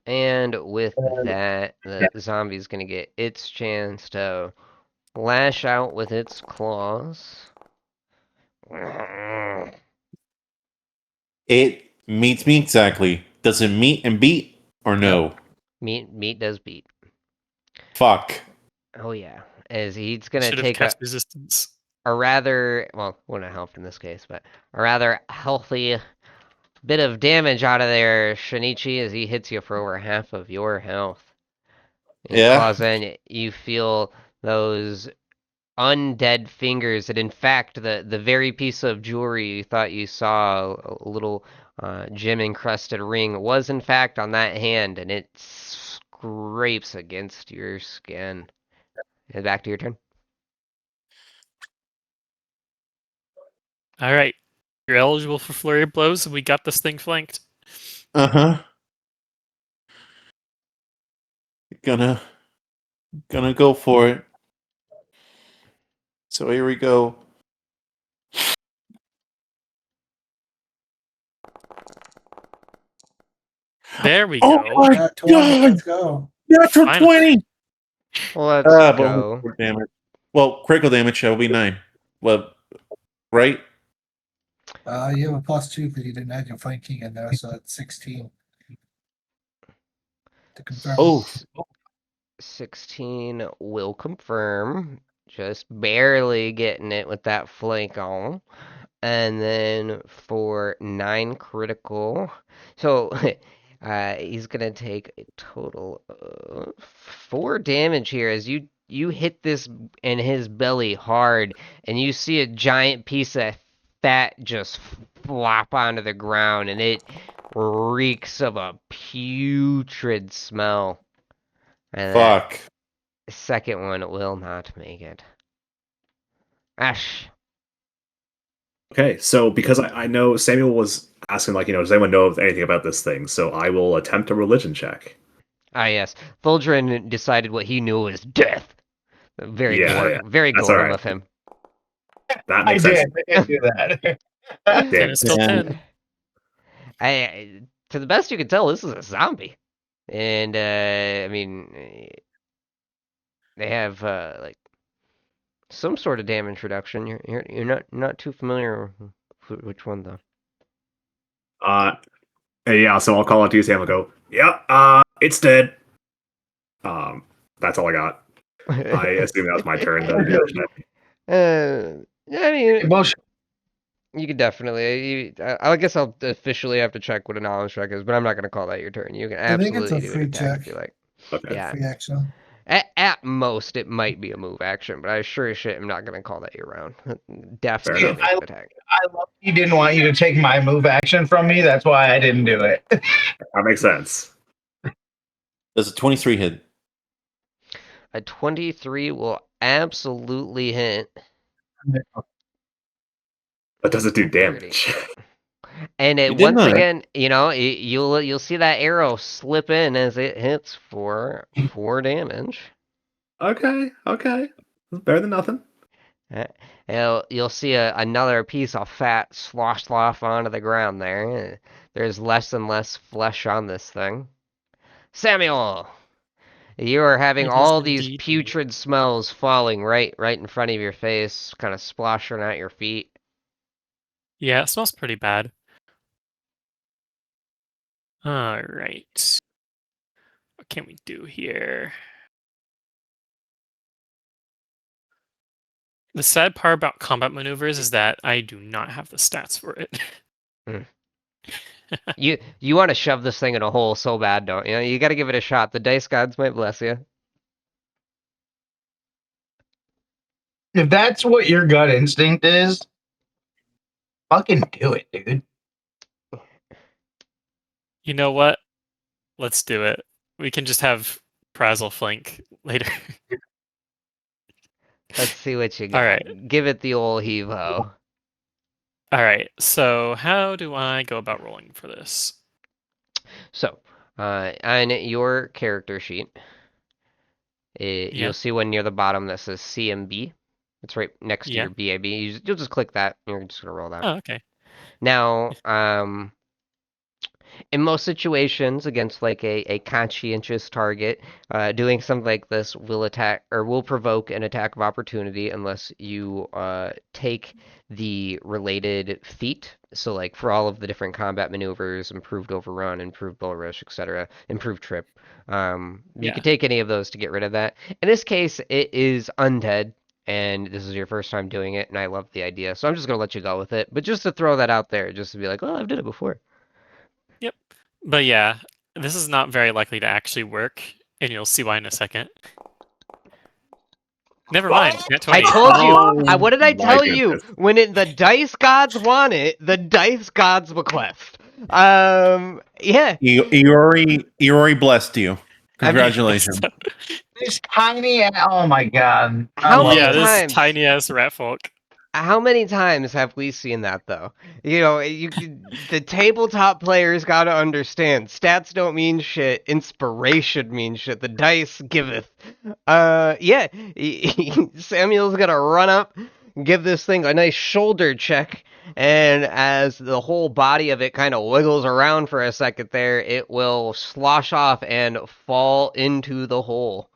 And with that, the zombie's gonna get its chance to lash out with its claws. It meets me exactly. Does it meet and beat or no? Meat does beat. Fuck. Oh yeah, as he's gonna Should have take cast resistance. a rather, well, wouldn't have helped in this case, but a rather healthy bit of damage out of there, Shinichi, as he hits you for over half of your health. And he Yeah. claws in, you feel those undead fingers that, in fact, the very piece of jewelry you thought you saw, a little gem encrusted ring, was in fact on that hand, and it scrapes against your skin. And back to your turn. All right. You're eligible for flurry of blows, and we got this thing flanked. Uh-huh. Gonna go for it. So here we go. There we Oh go. my Got 20. God. Let's go. Natural Finally. 20! Let's But go. only 4 damage. Well, critical damage will be 9. Well, right? You have a +2 because you didn't add your flanking in there, so it's 16. To confirm. Oh, 16 will confirm. Just barely getting it with that flank on. And then for 9 critical. So he's going to take a total of 4 damage here as you hit this in his belly hard. And you see a giant piece of fat just flop onto the ground. And it reeks of a putrid smell. And that fuck. second one will not make it. Ash. Okay, so because I know Samuel was asking, like, does anyone know anything about this thing? So I will attempt a religion check. Ah, yes. Fulgrin decided what he knew was death. Very Yeah, very that's Gorham alright. of him. That I makes did. sense. I did do that. Damn. 10 is still Yeah. 10. To the best you can tell, this is a zombie, and I mean, they have like some sort of damage reduction. You're not too familiar with which one though. Yeah, so I'll call it to you, Sam, and go, yeah, it's dead. That's all I got. I assume that was my turn. I mean, Well, you could definitely. I guess I'll officially have to check what a knowledge check is, but I'm not going to call that your turn. You can I think it's absolutely a do an free attack if check. you like. Okay. Yeah. Free action. At most, it might be a move action, but I sure as shit am not going to call that your round. Fair Definitely enough. make an attack. I love he didn't want you to take my move action from me. That's why I didn't do it. That makes sense. Does a 23 hit? A 23 will absolutely hit. But does it do damage? And You it did once not. again, you'll see that arrow slip in as it hits for 4 damage. Okay. Better than nothing. You'll see another piece of fat sloshed off onto the ground there. There's less and less flesh on this thing. Samuel, you are having It is all these indeed. putrid smells falling right in front of your face, kind of splashing at your feet. Yeah, it smells pretty bad. All right. What can we do here? The sad part about combat maneuvers is that I do not have the stats for it. You want to shove this thing in a hole so bad, don't you? You got to give it a shot. The dice gods might bless you. If that's what your gut instinct is, fucking do it, dude. You know what? Let's do it. We can just have Prazzle flank later. Let's see what you got. All right. Give it the old heave-ho. All right. So how do I go about rolling for this? So, on your character sheet, Yeah. you'll see one near the bottom that says CMB. It's right next to Yeah. your BAB. You'll just click that. And you're just gonna roll that. Oh, okay. Now, in most situations, against like a conscientious target, doing something like this will attack or will provoke an attack of opportunity unless you take the related feat. So, like for all of the different combat maneuvers, improved overrun, improved bull rush, etc., improved trip, you Yeah. could take any of those to get rid of that. In this case, it is undead. And this is your first time doing it, and I love the idea. So I'm just going to let you go with it. But just to throw that out there, just to be like, oh, I've did it before. Yep. But yeah, this is not very likely to actually work, and you'll see why in a second. Never mind. Nat 20. I told you. Oh, What did I my tell you? goodness. When the dice gods want it, the dice gods bequest. Yeah. Iori blessed you. I mean, Congratulations. This tiny. Oh my god. I How love many yeah, it. this times? tiny ass rat folk. How many times have we seen that though? The tabletop players got to understand. Stats don't mean shit. Inspiration means shit. The dice giveth. Yeah. Samuel's gonna run up, give this thing a nice shoulder check, And as the whole body of it kind of wiggles around for a second there, it will slosh off and fall into the hole.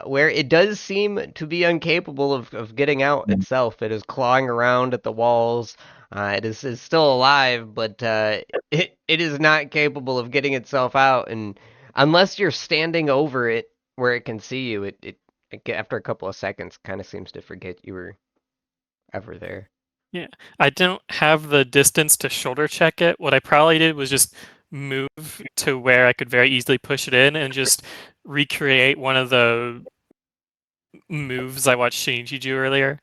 Where it does seem to be incapable of getting out itself. It is clawing around at the walls. It is still alive, but it is not capable of getting itself out. And unless you're standing over it where it can see you, after a couple of seconds kind of seems to forget you were ever there. Yeah, I don't have the distance to shoulder check it. What I probably did was just move to where I could very easily push it in and just recreate one of the moves I watched Shinichi do earlier.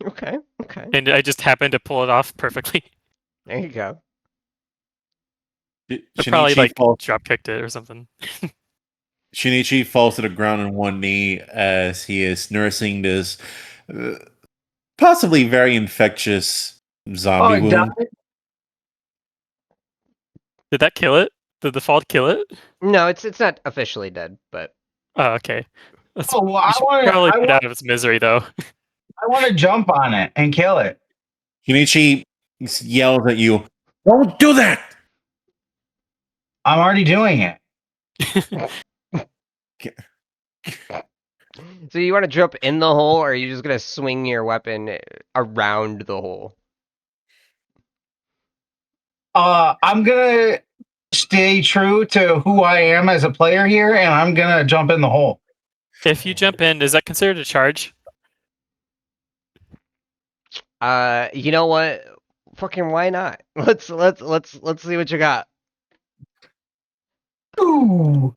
Okay, okay. And I just happened to pull it off perfectly. There you go. I probably like falls, drop kicked it or something. Shinichi falls to the ground on one knee as he is nursing this possibly very infectious zombie it wound. died? Did that kill it? Did the fall kill it? No, it's not officially dead, but Oh, okay. That's, Oh, well, I you should want probably to. get out of its misery though. I want to jump on it and kill it. Shinichi yells at you, "Don't do that!" I'm already doing it. so you want to jump in the hole, or are you just gonna swing your weapon around the hole? I'm gonna stay true to who I am as a player here, and I'm gonna jump in the hole. If you jump in, is that considered a charge? You know what? Fucking why not? Let's see what you got. Ooh.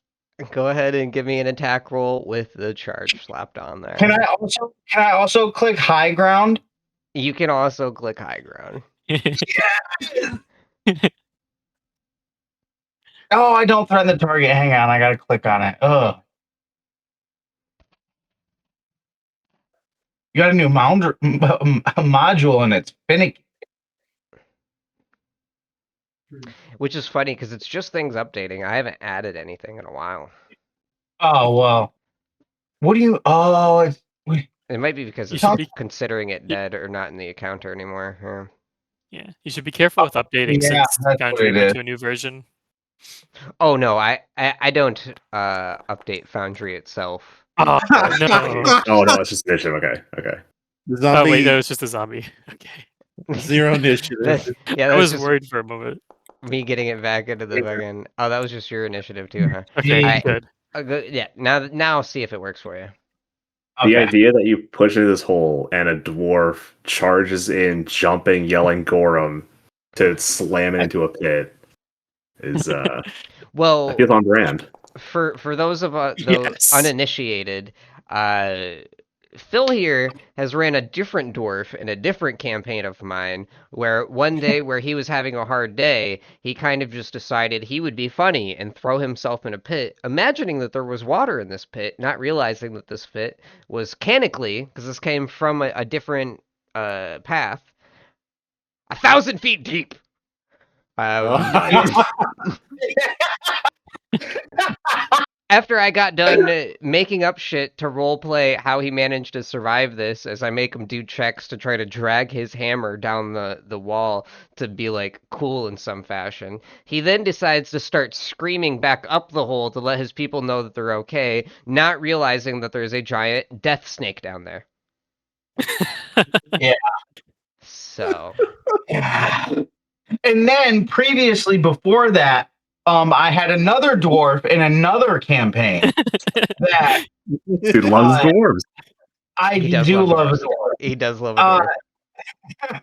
Go ahead and give me an attack roll with the charge slapped on there. Can I also click high ground? You can also click high ground. Oh, I don't threaten the target. Hang on, I gotta click on it. Ugh. You got a new module and it's finicky. Which is funny because it's just things updating. I haven't added anything in a while. Oh well. What do you? Oh, it's. It might be because You it's should be- considering it dead or not in the encounter anymore. Yeah, you should be careful with updating Yeah, since that's Foundry what it went is. to a new version. Oh no, I don't update Foundry itself. Oh no! Oh no, it's just initiative. Okay, okay. The Oh zombie wait, that was just a zombie. Okay, zero initiative. Yeah, I that was just worried for a moment. me getting it back into the fucking. Oh, that was just your initiative too, huh? Okay, Yeah. good. Yeah, now I'll see if it works for you. The Okay. idea that you push into this hole and a dwarf charges in, jumping, yelling Gorham to slam it into a pit is Well, I feel on brand. for those of those Yes. uninitiated, Phil here has ran a different dwarf in a different campaign of mine, where one day where he was having a hard day, he kind of just decided he would be funny and throw himself in a pit, imagining that there was water in this pit, not realizing that this pit was canically, because this came from a different path, 1,000 feet deep. After I got done making up shit to roleplay how he managed to survive this, as I make him do checks to try to drag his hammer down the wall to be like cool in some fashion, he then decides to start screaming back up the hole to let his people know that they're okay, not realizing that there's a giant death snake down there. Yeah. So And then previously before that, I had another dwarf in another campaign that Dude loves dwarves. I he does do love love a dwarves. dwarf. He does love a dwarf.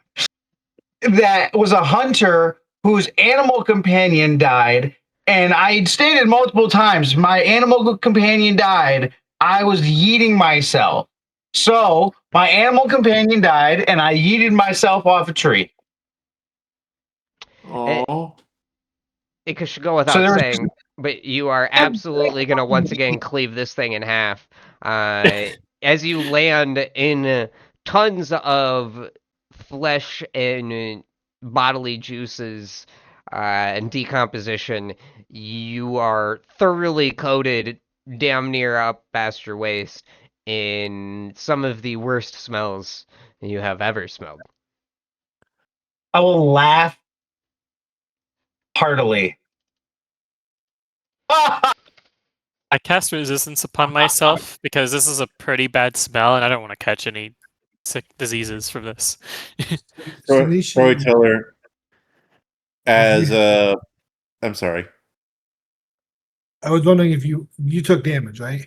That was a hunter whose animal companion died, and I stated multiple times, my animal companion died. I was yeeting myself. So my animal companion died, and I yeeted myself off a tree. Oh, It should go without So there was saying, but you are absolutely going to once again cleave this thing in half. As you land in tons of flesh and bodily juices and decomposition, you are thoroughly coated damn near up past your waist in some of the worst smells you have ever smelled. I will laugh heartily. I cast resistance upon myself because this is a pretty bad smell, and I don't want to catch any sick diseases from this. Storyteller, as I'm sorry, I was wondering if you took damage, right?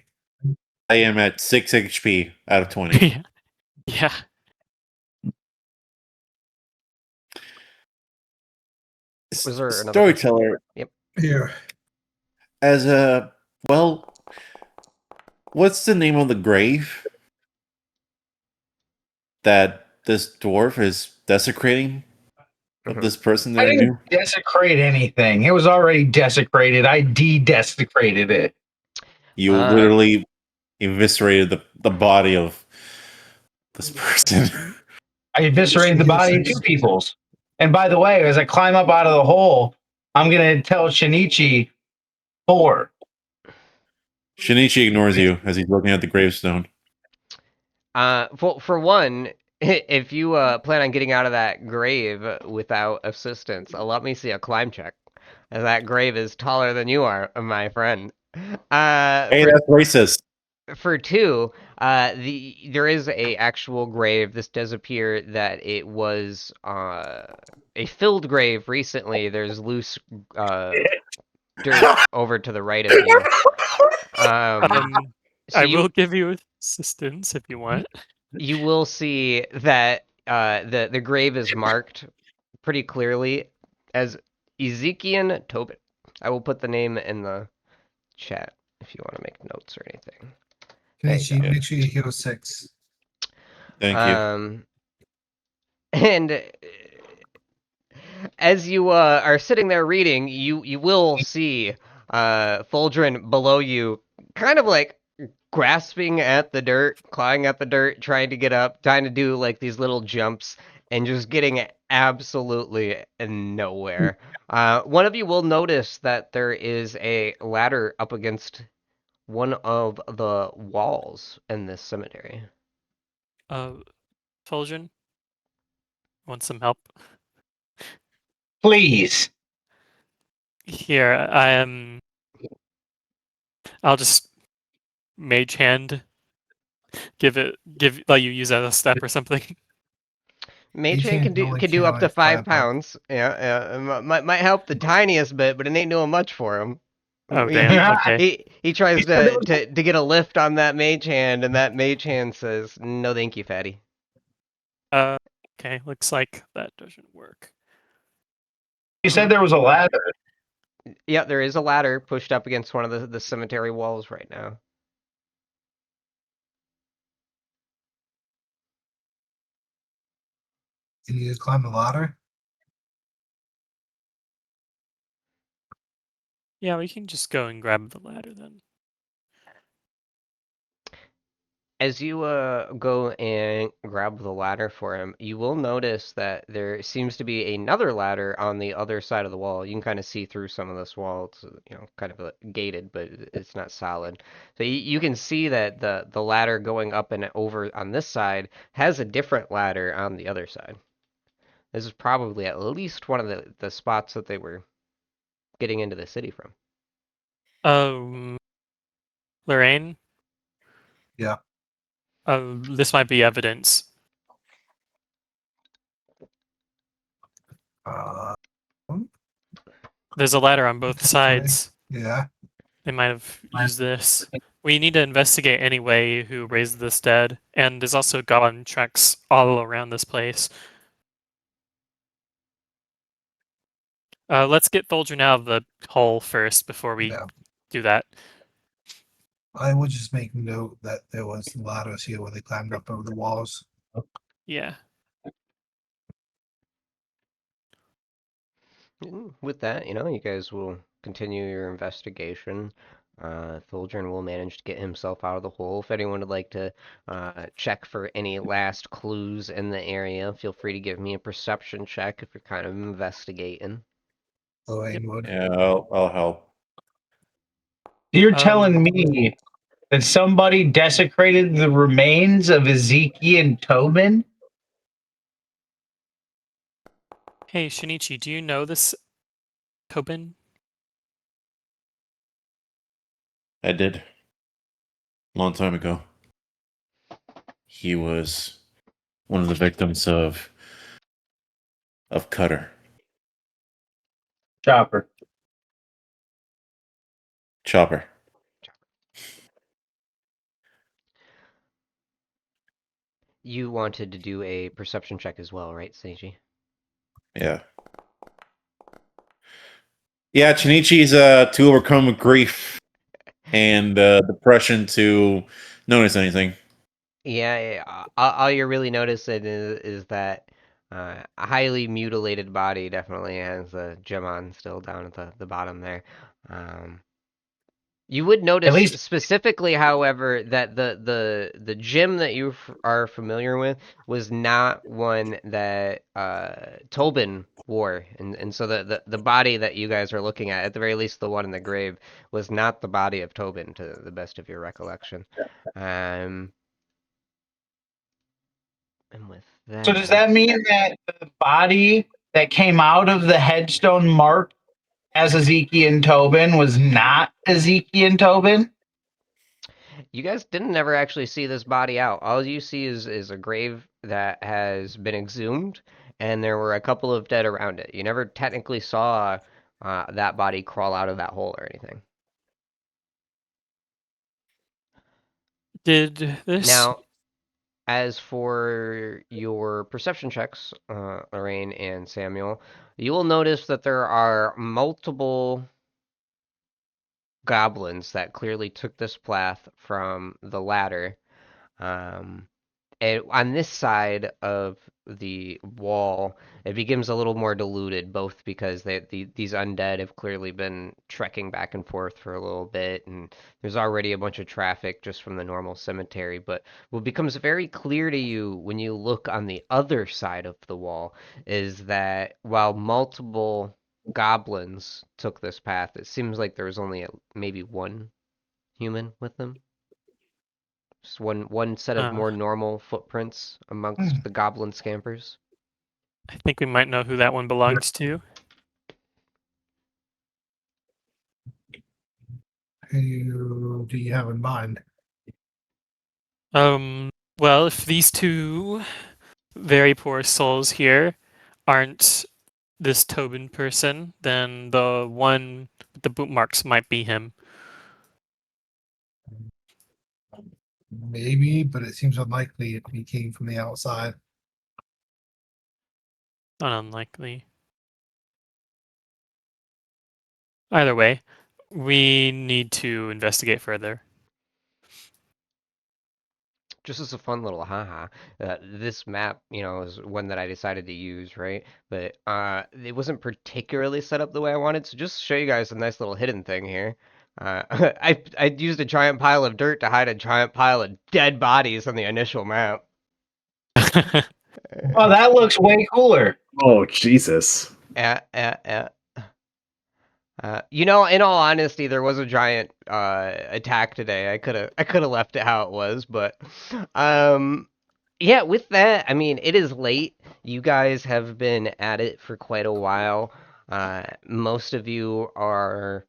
I am at 6 HP out of 20. yeah. Yeah. Was there another Storyteller, Here. as a well, what's the name of the grave that this dwarf is desecrating of this person that I I knew? didn't desecrate anything. It was already desecrated. I de-desecrated it. You literally eviscerated the body of this person. I eviscerated the body of 2 people's. And by the way, as I climb up out of the hole, I'm gonna tell Shinichi 4. Shinichi ignores you as he's looking at the gravestone. For one, if you plan on getting out of that grave without assistance, let me see a climb check. As that grave is taller than you are, my friend. Hey, that's racist. For 2, there is a actual grave. This does appear that it was a filled grave recently. There's loose dirt over to the right of you. I will give you assistance if you want. You will see that the grave is marked pretty clearly as Ezekiel Tobin. I will put the name in the chat if you want to make notes or anything. Kenichi, make sure you heal 6. Thank you. And as you are sitting there reading, you will see Fulgrin below you, kind of like grasping at the dirt, clawing at the dirt, trying to get up, trying to do like these little jumps, and just getting absolutely nowhere. One of you will notice that there is a ladder up against one of the walls in this cemetery. Fulgin, want some help? Please. Here, I'll just mage hand. Let you use that as a step or something. Mage hand can do up to 5 pounds. Yeah, might help the tiniest bit, but it ain't doing much for him. Oh damn! Okay. He tries to get a lift on that mage hand, and that mage hand says, "No, thank you, fatty." Okay. Looks like that doesn't work. You said there was a ladder. Yeah, there is a ladder pushed up against one of the cemetery walls right now. Can you just climb the ladder? Yeah, we can just go and grab the ladder then. As you go and grab the ladder for him, you will notice that there seems to be another ladder on the other side of the wall. You can kind of see through some of this wall. It's kind of gated, but it's not solid. So you can see that the ladder going up and over on this side has a different ladder on the other side. This is probably at least one of the spots that they were getting into the city from. Lorraine? Yeah. This might be evidence. There's a ladder on both sides. Yeah. They might have used this. We need to investigate anyway who raised this dead, and there's also goblin tracks all around this place. Let's get Fulgrin out of the hole first before we do that. I would just make note that there was ladders here where they climbed up over the walls. Yeah. With that, you guys will continue your investigation. Fulgrin will manage to get himself out of the hole. If anyone would like to check for any last clues in the area, feel free to give me a perception check if you're kind of investigating. Yeah, I'll help. You're telling me that somebody desecrated the remains of Ezekiel Tobin? Hey, Shinichi, do you know this Tobin? I did. Long time ago. He was one of the victims of Cutter. Chopper. Chopper. You wanted to do a perception check as well, right, Seiji? Yeah. Yeah, Chinichi's too overcome with grief and depression to notice anything. Yeah, all you're really noticing is that a highly mutilated body definitely has a gem on still down at the bottom there. Um, You would At notice least specifically, however, that the gym that you are familiar with was not one that Tobin wore, and so the body that you guys are looking at the very least the one in the grave, was not the body of Tobin, to the best of your recollection. Um, and with so. Does that, that mean that the body that came out of the headstone marked as Ezekiel Tobin was not Ezekiel Tobin? you guys didn't ever actually see this body out. All you see is a grave that has been exhumed, and there were a couple of dead around it. You never technically saw that body crawl out of that hole or anything. Did this? Now, as for your perception checks, Lorraine and Samuel, you will notice that there are multiple goblins that clearly took this path from the ladder. Um, And on this side of the wall, it becomes a little more diluted, both because these undead have clearly been trekking back and forth for a little bit, and there's already a bunch of traffic just from the normal cemetery. But what becomes very clear to you when you look on the other side of the wall is that while multiple goblins took this path, it seems like there was only maybe one human with them. Just one set of Uh, more normal footprints amongst the goblin scampers. I think we might know who that one belongs to. Who do you have in mind? Well, if these two very poor souls here aren't this Tobin person, then the one with the boot marks might be him. Maybe, but it seems unlikely if he came from the outside. Not unlikely. Either way, we need to investigate further. Just as a fun little haha, this map, is one that I decided to use, right? But it wasn't particularly set up the way I wanted, so just show you guys a nice little hidden thing here. I used a giant pile of dirt to hide a giant pile of dead bodies on the initial map. Oh, that looks way cooler. Oh Jesus! Uh, in all honesty, there was a giant attack today. I could have left it how it was, but yeah. With that, I mean, it is late. You guys have been at it for quite a while. Most of you are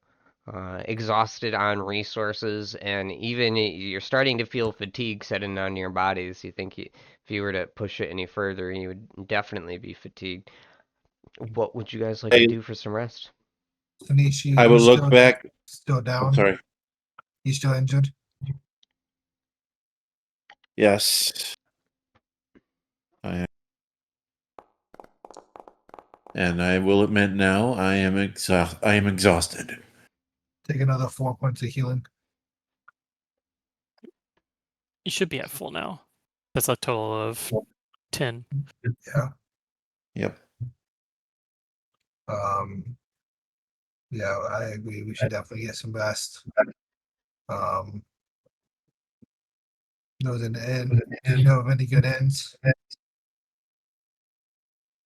exhausted on resources, and even you're starting to feel fatigue setting on your bodies. You think if you were to push it any further, you would definitely be fatigued. What would you guys like to I, do for some rest? Tanishi, I you would look back. still I'm down? sorry. You still injured? Yes. I am. And I will admit now, I am exhausted. Take another 4 points of healing. You should be at full now. That's a total of 10. Yeah. Yep. Yeah, I agree. We should definitely get some rest. Those an end. Do you know of any good ends?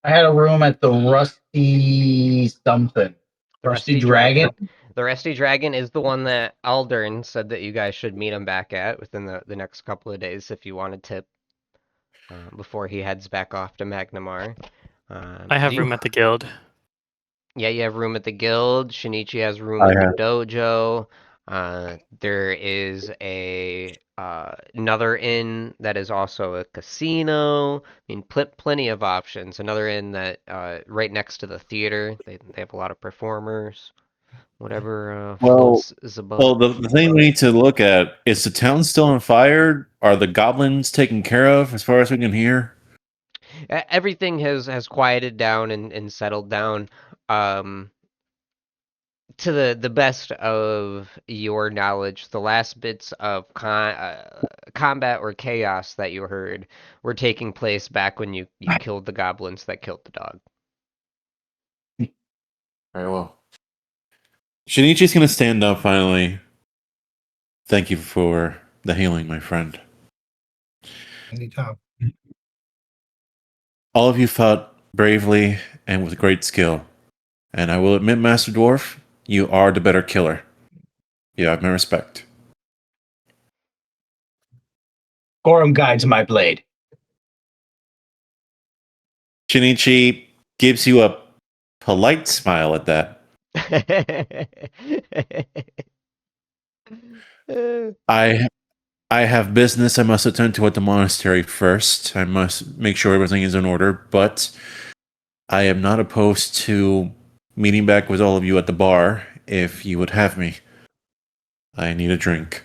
I had a room at the Rusty something. The Rusty Dragon. The Rusty Dragon is the one that Aldern said that you guys should meet him back at within the next couple of days if you want a tip before he heads back off to Magnamar. I have do you- room at the guild. Yeah, you have room at the guild. Shinichi has room I at the have- dojo. There is another inn that is also a casino. I mean, plenty of options. Another inn that right next to the theater. They have a lot of performers. Whatever Well, floats is above. Well, the thing we need to look at is the town still on fire? Are the goblins taken care of as far as we can hear? Everything has quieted down and settled down. Um, to the best of your knowledge, the last bits of combat or chaos that you heard were taking place back when you killed the goblins that killed the dog. Very well. Shinichi's gonna stand up finally. Thank you for the healing, my friend. Anytime. All of you fought bravely and with great skill. And I will admit, Master Dwarf, you are the better killer. You have my respect. Gorum guides my blade. Shinichi gives you a polite smile at that. I have business I must attend to at the monastery first. I must make sure everything is in order, but I am not opposed to meeting back with all of you at the bar if you would have me. I need a drink.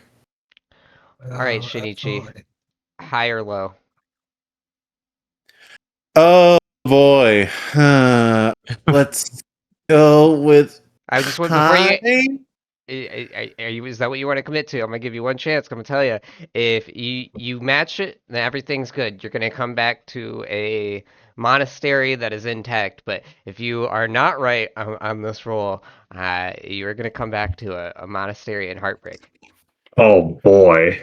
All right, Shinichi. Absolutely. High or low? Oh boy. Let's go with I just want before you. high. Are you? Is that what you want to commit to? I'm gonna give you one chance. I'm gonna tell you, if you match it, then everything's good. You're gonna come back to a monastery that is intact. But if you are not right on this roll, you're gonna come back to a monastery in heartbreak. Oh boy.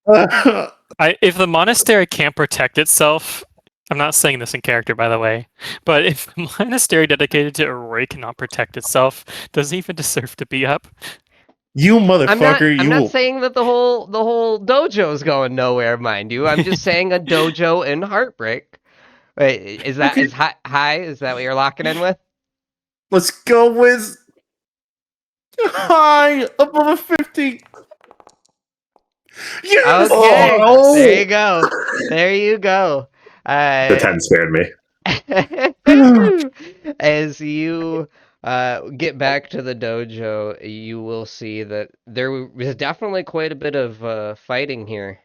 If the monastery can't protect itself, I'm not saying this in character, by the way, but if the monastery dedicated to Aurora cannot protect itself, does it even deserve to be up? You motherfucker, I'm you not saying that the whole dojo's going nowhere, mind you. I'm just saying a dojo in heartbreak. Wait, is that Okay. is high? Is that what you're locking in with? let's go with high above a 50. Yes! Okay, Oh! there you go. There you go. The 10 spared me. As you get back to the dojo, you will see that there was definitely quite a bit of fighting here.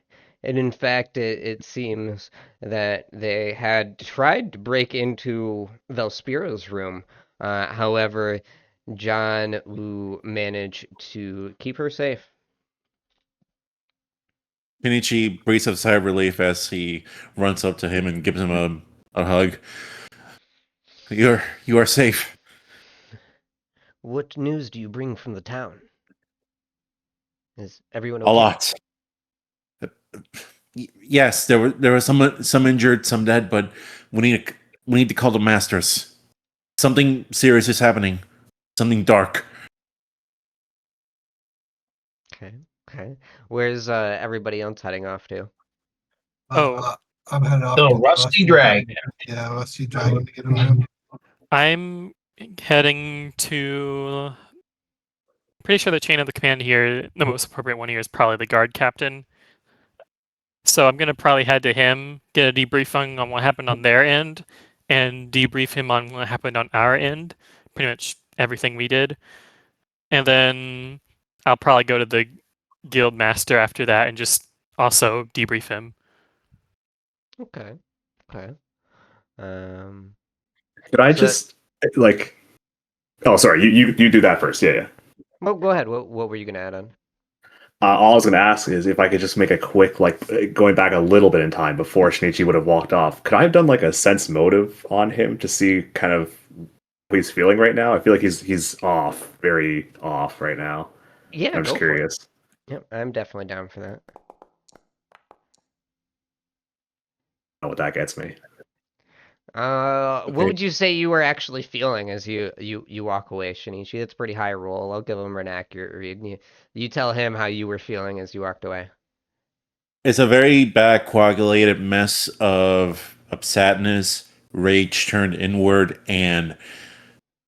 And in fact, it seems that they had tried to break into Velspira's room. However, John Wu managed to keep her safe. Kenichi breathes a sigh of relief as he runs up to him and gives him a hug. You are safe. What news do you bring from the town? Is everyone A okay? lot. Yes, there were some injured, some dead, but we need to call the masters. Something serious is happening. Something dark. Okay, okay. Where's everybody else heading off to? Oh. I'm heading off The to Rusty Dragon. Yeah, Rusty Dragon to get a room. I'm heading to. Pretty sure the chain of the command here, the most appropriate one here is probably the guard captain. So I'm gonna probably head to him, get a debriefing on what happened on their end, and debrief him on what happened on our end. Pretty much everything we did, and then I'll probably go to the guild master after that and just also debrief him. Okay, okay. Could I So- just like? Oh, sorry. You do that first. Yeah. Well, go ahead. What were you gonna add on? All I was going to ask is if I could just make a quick, going back a little bit in time before Shinichi would have walked off. Could I have done like a sense motive on him to see kind of what he's feeling right now? I feel like he's off, very off right now. Yeah, I'm just go for it. curious. Yep, I'm definitely down for that. Know what that gets me. What Okay. would you say you were actually feeling as you walk away, Shinichi? That's a pretty high roll. I'll give him an accurate read. You tell him how you were feeling as you walked away. It's a very bad coagulated mess of sadness, rage turned inward and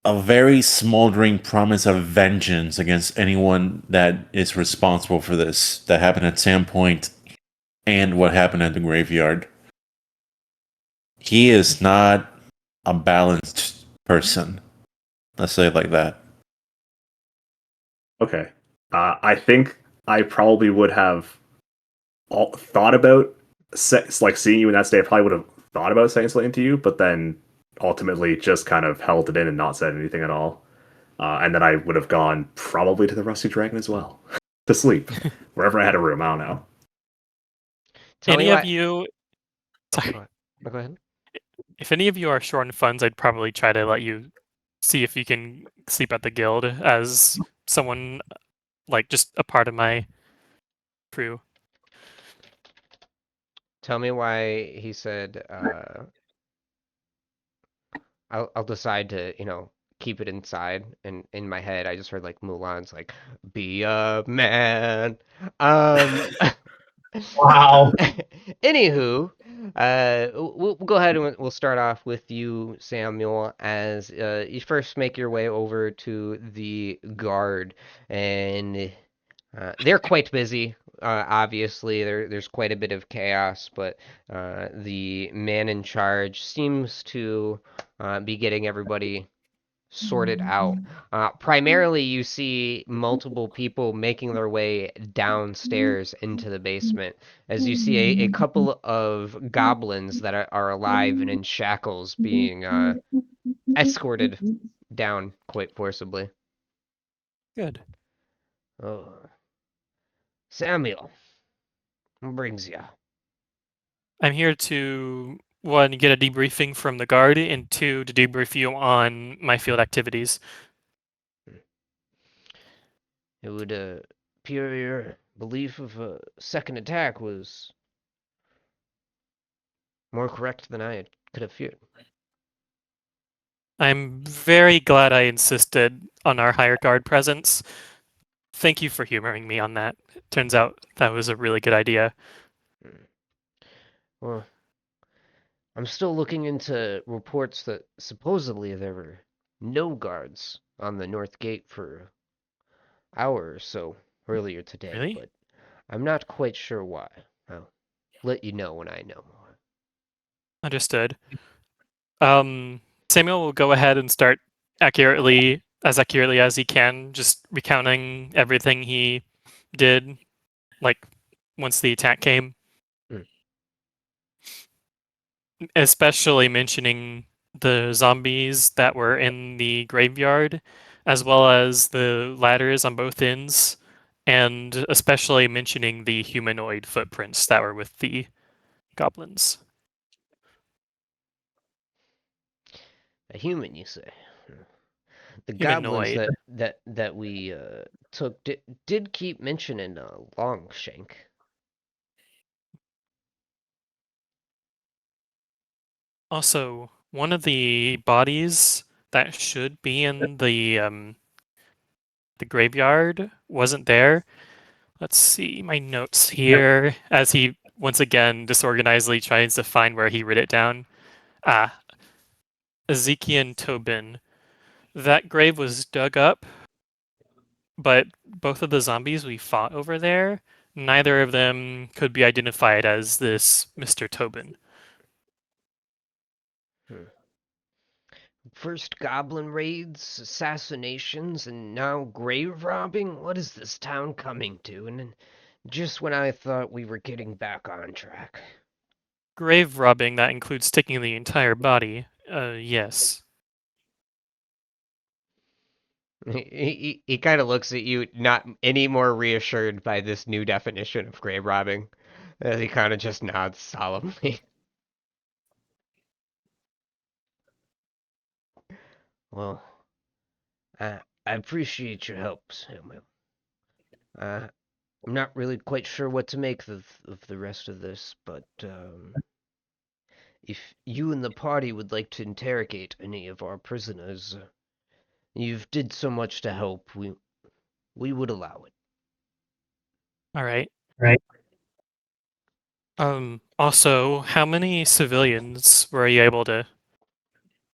a very smoldering promise of vengeance against anyone that is responsible for this that happened at Sandpoint and what happened at the graveyard. He is not a balanced person. Let's say it like that. Okay. I think I probably would have thought about like seeing you in that state. I probably would have thought about saying something to you, but then ultimately just kind of held it in and not said anything at all. And then I would have gone probably to the Rusty Dragon as well to sleep wherever I had a room. I don't know. Tell me Any of why. you? Oh, Sorry. go ahead. Go ahead. If any of you are short on funds, I'd probably try to let you see if you can sleep at the guild as someone like just a part of my crew. Tell me why he said, I'll decide to, keep it inside. And in my head, I just heard like Mulan's like, be a man. Um, Wow. Anywho, we'll go ahead and we'll start off with you, Samuel, as you first make your way over to the guard, and they're quite busy. Obviously, there's quite a bit of chaos, but the man in charge seems to be getting everybody sorted out. Primarily, you see multiple people making their way downstairs into the basement, as you see a couple of goblins that are alive and in shackles being escorted down quite forcibly. Good. Oh, Samuel, what brings you? I'm here to one get a debriefing from the guard, and two to debrief you on my field activities. It would appear your belief of a second attack was more correct than I could have feared. I'm very glad I insisted on our higher guard presence. Thank you for humoring me on that. Turns out that was a really good idea. Well, I'm still looking into reports that supposedly there were no guards on the north gate for an hour or so earlier today, Really? but I'm not quite sure why. I'll let you know when I know more. Understood. Samuel will go ahead and start accurately as he can, just recounting everything he did, like once the attack came. Mm. Especially mentioning the zombies that were in the graveyard, as well as the ladders on both ends, and especially mentioning the humanoid footprints that were with the goblins. A human, you say? The goblins Humanoid. that we took did keep mentioning Longshank. Also, one of the bodies that should be in the graveyard wasn't there. Let's see my notes here as he once again disorganizedly tries to find where he wrote it down. Ah, Ezekiel Tobin. That grave was dug up, but both of the zombies we fought over there, neither of them could be identified as this Mr. Tobin. Hmm. First goblin raids, assassinations, and now grave robbing? What is this town coming to? And just when I thought we were getting back on track. Grave robbing that includes taking the entire body. Yes. He kind of looks at you, not any more reassured by this new definition of grave robbing. He kind of just nods solemnly. Well, I appreciate your help, Samuel. I'm not really quite sure what to make of the rest of this, but if you and the party would like to interrogate any of our prisoners, you've did so much to help. We would allow it. All right. Right. Also, how many civilians were you able to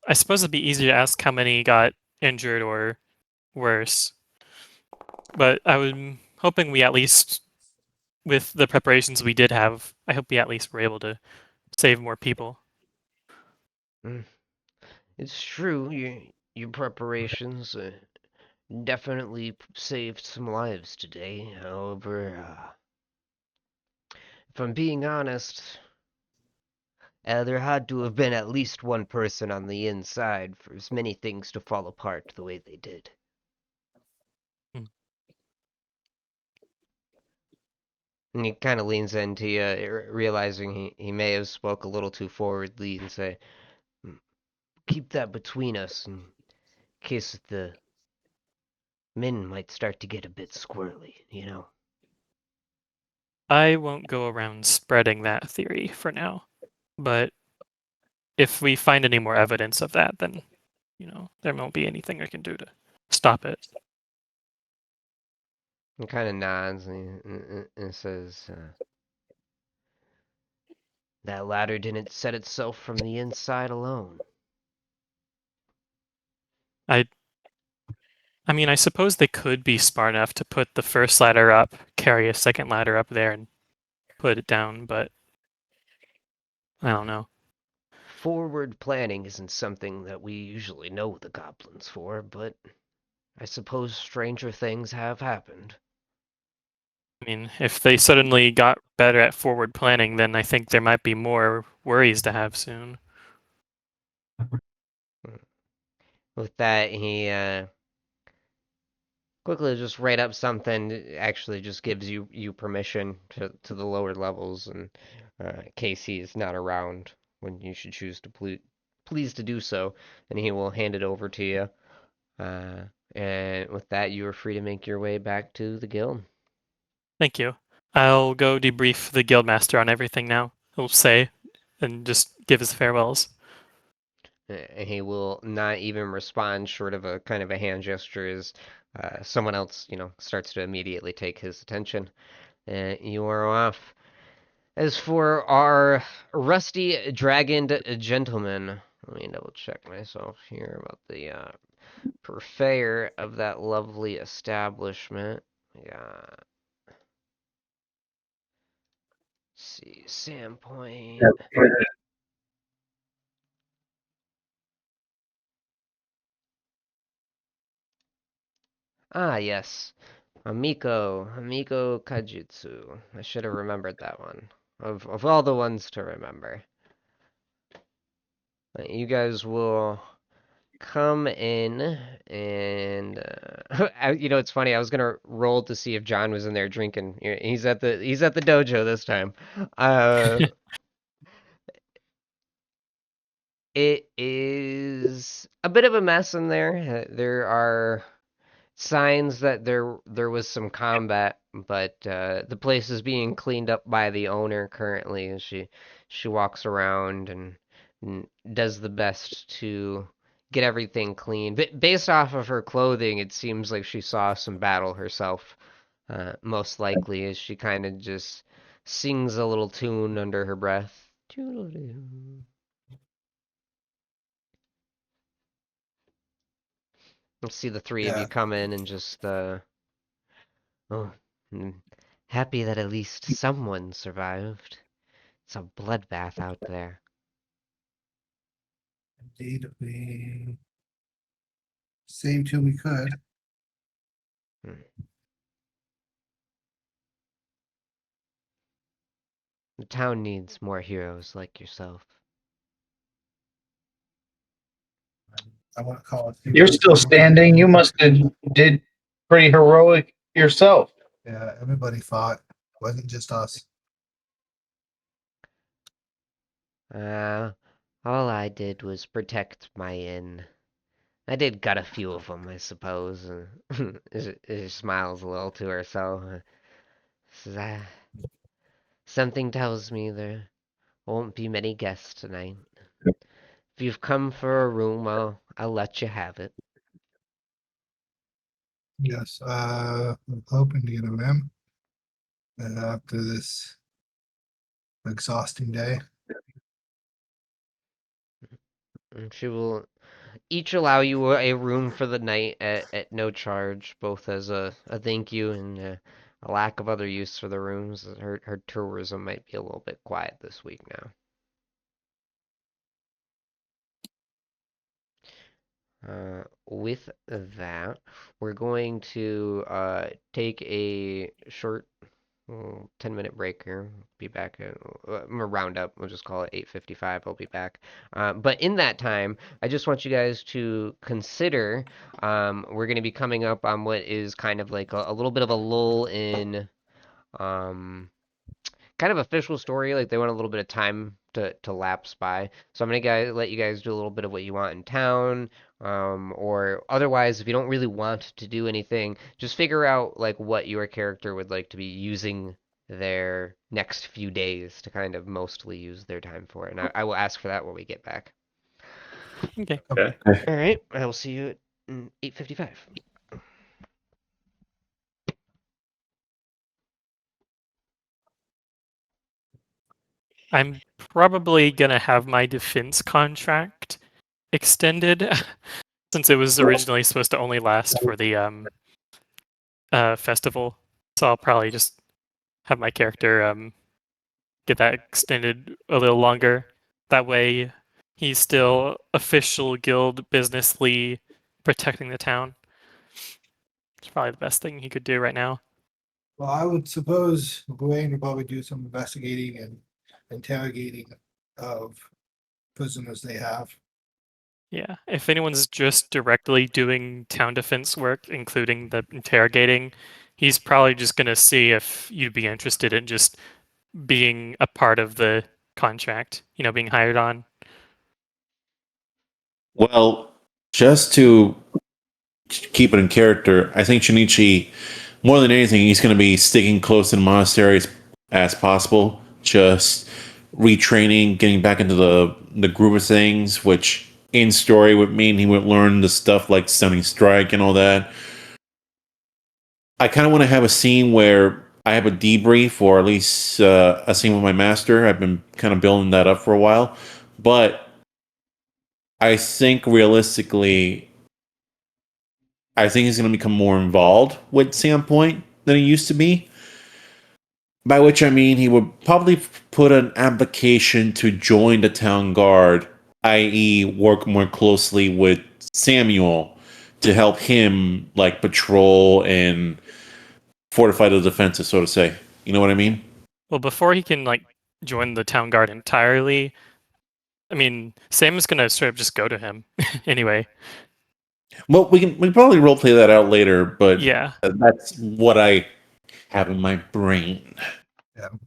I suppose it'd be easier to ask how many got injured or worse. But I'm hoping we at least, with the preparations we did have, I hope we at least were able to save more people. It's true. Your preparations definitely saved some lives today. However, if I'm being honest, there had to have been at least one person on the inside for as many things to fall apart the way they did. And he kind of leans into you, realizing he may have spoke a little too forwardly, and say, keep that between us in case the men might start to get a bit squirrely, you know? I won't go around spreading that theory for now. But if we find any more evidence of that, then, there won't be anything I can do to stop it. He kind of nods and says, that ladder didn't set itself from the inside alone. I mean, I suppose they could be smart enough to put the first ladder up, carry a second ladder up there, and put it down, but I don't know. Forward planning isn't something that we usually know the goblins for, but I suppose stranger things have happened. I mean, if they suddenly got better at forward planning, then I think there might be more worries to have soon. With that, he quickly just write up something that actually just gives you permission to the lower levels, and Casey is not around when you should choose to please to do so, and he will hand it over to you. And with that, you are free to make your way back to the guild. Thank you. I'll go debrief the guildmaster on everything now. He'll say, and just give his farewells. And he will not even respond, short of a kind of a hand gesture, as someone else, starts to immediately take his attention. You are off. As for our rusty dragoned gentleman, let me double check myself here about the purveyor of that lovely establishment. Yeah. Let's see, Sandpoint. Ah, yes. Amiko Kajutsu. I should have remembered that one. Of all the ones to remember. You guys will come in and it's funny, I was gonna roll to see if John was in there drinking. He's at the dojo this time. It is a bit of a mess in there. There are signs that there was some combat, but the place is being cleaned up by the owner currently, and she walks around and does the best to get everything clean. But based off of her clothing, it seems like she saw some battle herself, most likely, as she kind of just sings a little tune under her breath. Toodle-doo. You'll see the three of you Yeah. come in and just oh, happy that at least someone survived. It's a bloodbath out there. Indeed, we saved who we could. The town needs more heroes like yourself. I want to call it. You're still standing. You must have did pretty heroic yourself. Yeah, everybody fought. It wasn't just us. All I did was protect my inn. I did gut a few of them, I suppose. She smiles a little to herself. Something tells me there won't be many guests tonight. If you've come for a room, I'll let you have it. Yes, I'm hoping to get a room after this exhausting day. And she will each allow you a room for the night at no charge, both as a thank you and a lack of other use for the rooms. Her tourism might be a little bit quiet this week now. With that, we're going to take a short 10-minute break here. Be back at I'm gonna round up. We'll just call it 8:55. I'll be back. But in that time, I just want you guys to consider we're gonna be coming up on what is kind of like a little bit of a lull in um, kind of official story. Like they want a little bit of time to lapse by. So I'm gonna let you guys do a little bit of what you want in town. Or otherwise, if you don't really want to do anything, just figure out like what your character would like to be using their next few days to kind of mostly use their time for. And I will ask for that when we get back. Okay. Okay. All right, I will see you at 8:55. I'm probably gonna have my defense contract extended since it was originally supposed to only last for the festival. So I'll probably just have my character get that extended a little longer. That way, he's still official guild businessly protecting the town. It's probably the best thing he could do right now. Well, I would suppose Gwen would probably do some investigating and interrogating of prisoners they have. Yeah, if anyone's just directly doing town defense work, including the interrogating, he's probably just going to see if you'd be interested in just being a part of the contract, being hired on. Well, just to keep it in character, I think Shinichi, more than anything, he's going to be sticking close to the monastery as possible. Just retraining, getting back into the groove of things, which in story would mean he would learn the stuff like Stunning Strike and all that. I kind of want to have a scene where I have a debrief or at least a scene with my master. I've been kind of building that up for a while. But I think realistically, I think he's going to become more involved with Sandpoint than he used to be. By which I mean he would probably put an application to join the town guard, i.e., work more closely with Samuel to help him like patrol and fortify the defenses, so to say. You know what I mean? Well, before he can join the town guard entirely, I mean, Sam is gonna straight up just go to him anyway. Well, we can probably roleplay that out later, but Yeah, that's what I have in my brain.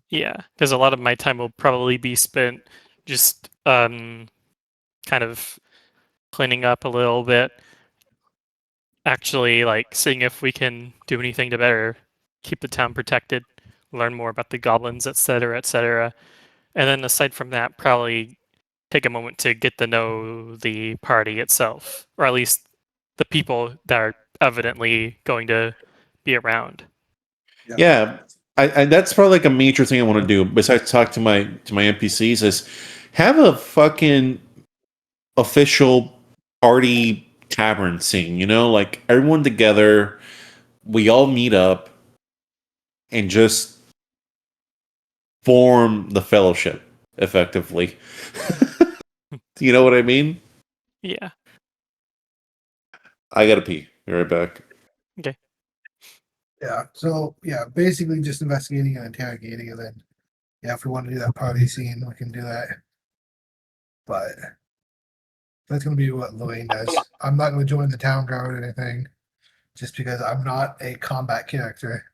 yeah, because a lot of my time will probably be spent just kind of cleaning up a little bit, actually seeing if we can do anything to better keep the town protected, learn more about the goblins, etc., etc. And then aside from that, probably take a moment to get to know the party itself, or at least the people that are evidently going to be around. Yeah, I that's probably like a major thing I want to do. Besides talk to my NPCs, is have a fucking official party tavern scene. Like everyone together, we all meet up and just form the fellowship effectively. You know what I mean? Yeah. I gotta pee. Be right back. Okay. Yeah. So yeah, basically just investigating and interrogating, and then if we want to do that party scene, we can do that. But that's gonna be what Lorraine does. I'm not gonna join the town guard or anything, just because I'm not a combat character.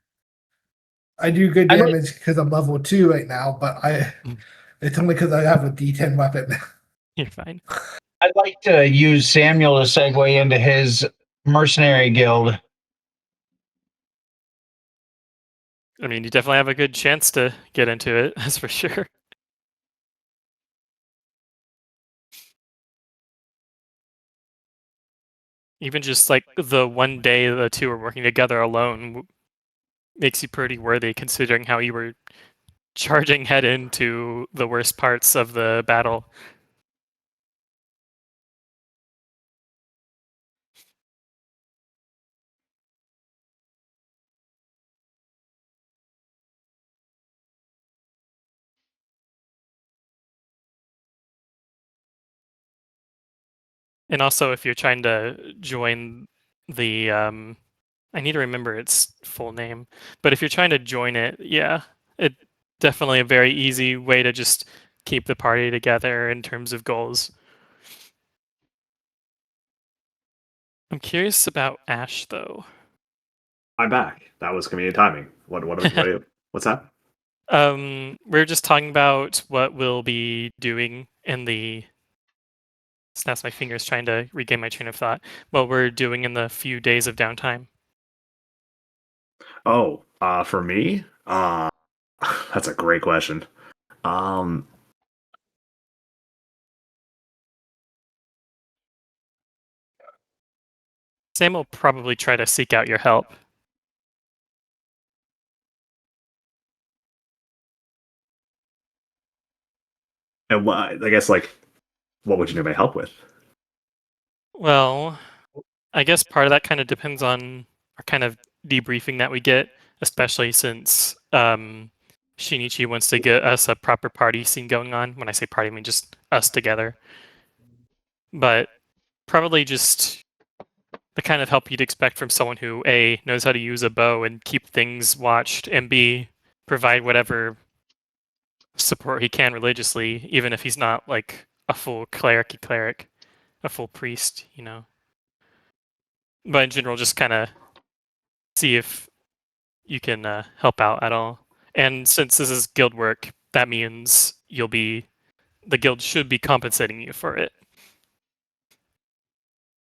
I do good damage because I'm level 2 right now, but it's only because I have a D10 weapon. You're fine. I'd like to use Samuel to segue into his mercenary guild. I mean, you definitely have a good chance to get into it, that's for sure. Even just the one day the two are working together alone makes you pretty worthy, considering how you were charging head into the worst parts of the battle. And also, if you're trying to join the, I need to remember its full name, but if you're trying to join it, yeah, it definitely a very easy way to just keep the party together in terms of goals. I'm curious about Ash though. I'm back. That was convenient timing. What's that? We're just talking about what we'll be doing in the snaps my fingers trying to regain my train of thought. What we're doing in the few days of downtime. Oh, for me, that's a great question. Um, Sam will probably try to seek out your help. and I guess like, what would you need my help with? Well, I guess part of that kind of depends on our kind of debriefing that we get, especially since Shinichi wants to get us a proper party scene going on. When I say party, I mean just us together. But probably just the kind of help you'd expect from someone who A, knows how to use a bow and keep things watched, and B, provide whatever support he can religiously, even if he's not like a full cleric, a full priest, you know. But in general, just kind of see if you can help out at all. And since this is guild work, that means the guild should be compensating you for it.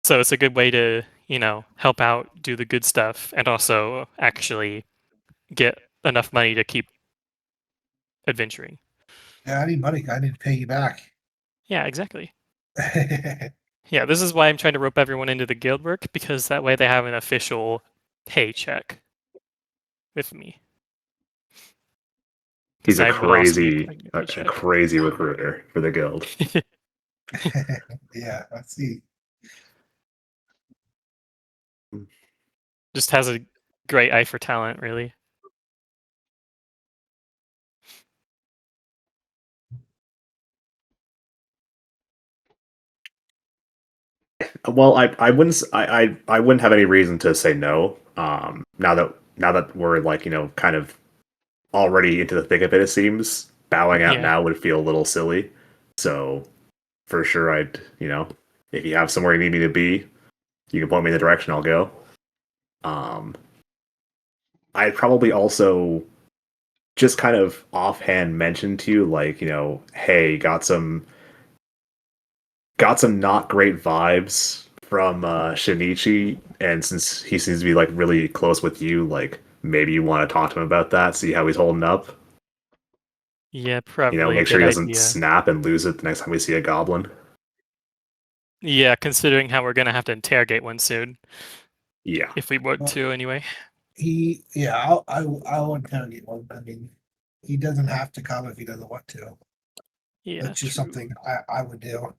So it's a good way to, help out, do the good stuff, and also actually get enough money to keep adventuring. Yeah, I need money. I need to pay you back. Yeah, exactly. Yeah, this is why I'm trying to rope everyone into the guild work, because that way they have an official paycheck with me. He's a I will also be crazy, collecting a paycheck. crazy recruiter for the guild. Yeah, I see. Just has a great eye for talent, really. Well, I wouldn't I wouldn't have any reason to say no. Now that we're like kind of already into the thick of it, it seems bowing out Yeah. now would feel a little silly. So for sure, if you have somewhere you need me to be, you can point me in the direction I'll go. I'd probably also just kind of offhand mention to you, like, hey, got some not great vibes from Shinichi, and since he seems to be like really close with you, like maybe you want to talk to him about that, see how he's holding up. Yeah, probably a Make sure good he doesn't idea. snap and lose it the next time we see a goblin. Yeah, considering how we're gonna have to interrogate one soon, Yeah. if we want Well, to, anyway. I'll interrogate one. I mean, he doesn't have to come if he doesn't want to. Yeah, That's just true. something I would do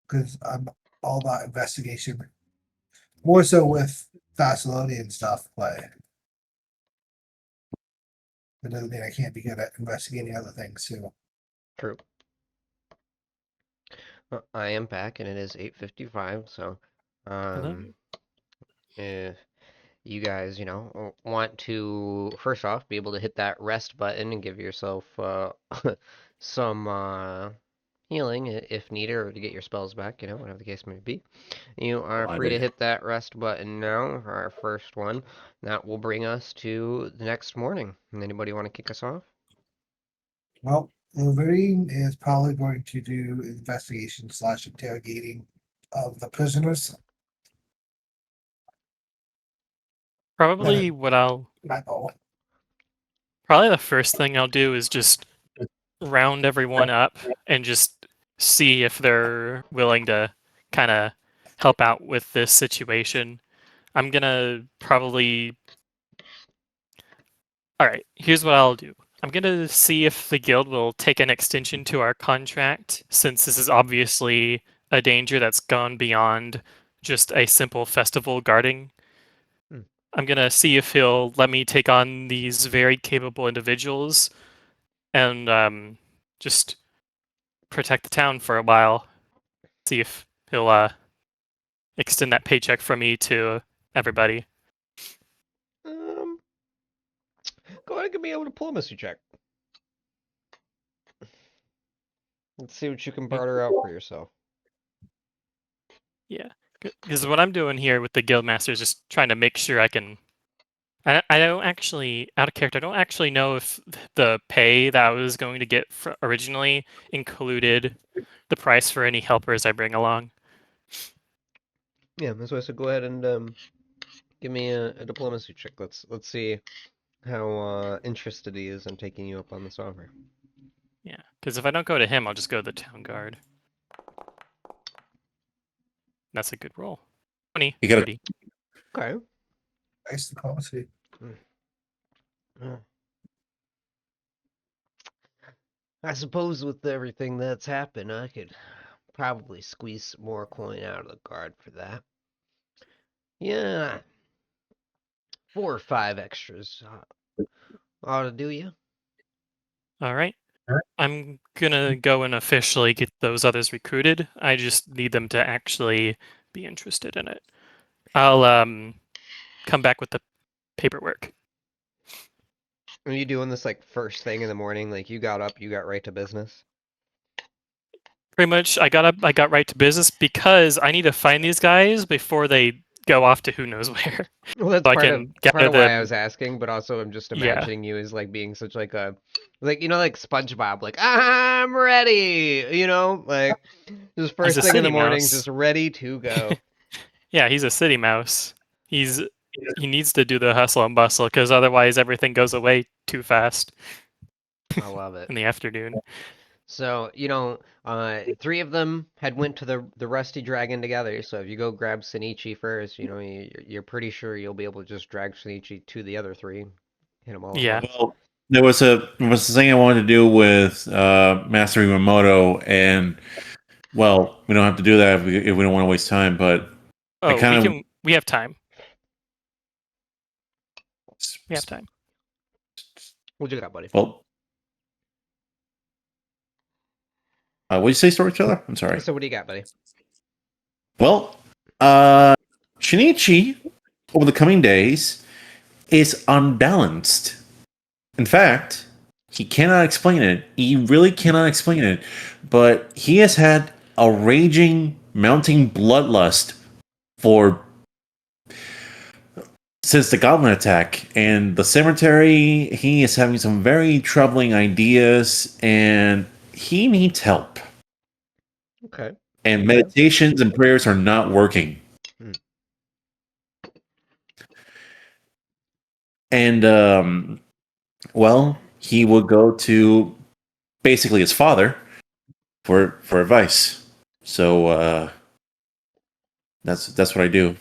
because I'm all about investigation, more so with Thessalonian stuff, but it doesn't mean I can't be good at investigating other things too. True. Well, I am back, and it is 8:55. So, Hello. if you guys, want to first off be able to hit that rest button and give yourself some healing if needed, or to get your spells back, whatever the case may be. You are free to hit that rest button now for our first one. That will bring us to the next morning. Anybody want to kick us off? Well, Wolverine is probably going to do investigation / interrogating of the prisoners. Probably probably the first thing I'll do is just round everyone up and just see if they're willing to kind of help out with this situation. I'm gonna probably. All right, here's what I'll do. I'm gonna see if the guild will take an extension to our contract, since this is obviously a danger that's gone beyond just a simple festival guarding. I'm gonna see if he'll let me take on these very capable individuals and just protect the town for a while. See if he'll extend that paycheck from me to everybody. Go ahead and give me a diplomacy check. Let's see what you can barter out for yourself. Yeah, because what I'm doing here with the guildmaster is just trying to make sure I can. I don't actually, out of character, I don't actually know if the pay that I was going to get originally included the price for any helpers I bring along. Yeah, that's why I said go ahead and give me a diplomacy check. Let's see how interested he is in taking you up on this offer. Yeah, because if I don't go to him, I'll just go to the town guard. That's a good roll. 20. You gotta- 30. Okay. Nice diplomacy. Yeah. I suppose with everything that's happened, I could probably squeeze some more coin out of the guard for that. Yeah. 4 or 5 extras ought to do you. All right. I'm gonna go and officially get those others recruited. I just need them to actually be interested in it. I'll come back with the paperwork. Are you doing this like first thing in the morning? Like you got up, you got right to business? Pretty much, I got up, I got right to business because I need to find these guys before they go off to who knows where. Well, that's So I part can of gather why the- I was asking, but also I'm just Yeah. imagining you as like being such like a like like SpongeBob, like I'm ready, like just first a thing in the city morning, mouse. just ready to go. Yeah, he's a city mouse. He needs to do the hustle and bustle because otherwise everything goes away too fast I love it. in the afternoon. So, 3 of them had went to the Rusty Dragon together. So if you go grab Shinichi first, you're pretty sure you'll be able to just drag Shinichi to the other 3, hit them all. at Yeah. once. Well, there was a thing I wanted to do with Master Iwamoto, and well, we don't have to do that if we don't want to waste time. But Oh, kinda- we have time. We have time. What you got, buddy? Well, what'd you say, Storyteller? I'm sorry. So what do you got, buddy? Well, Shinichi, over the coming days, is unbalanced. In fact, he cannot explain it. He really cannot explain it. But he has had a raging, mounting bloodlust since the goblin attack. And the cemetery, he is having some very troubling ideas, and he needs help. Okay. And meditations and prayers are not working. And well, he will go to basically his father for advice. So that's what I do.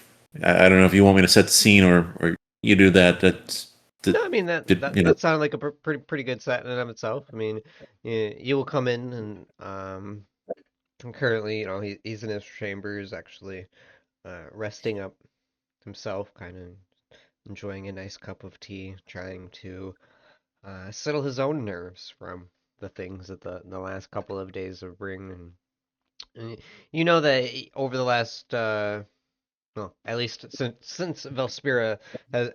I don't know if you want me to set the scene or you do that. No, I mean that you know. that sounded like a pretty good set in and of itself. I mean, you will come in and currently, he's in his chambers actually resting up himself, kind of enjoying a nice cup of tea, trying to settle his own nerves from the things that the last couple of days have bring. And you know that over the last well, at least since Velspira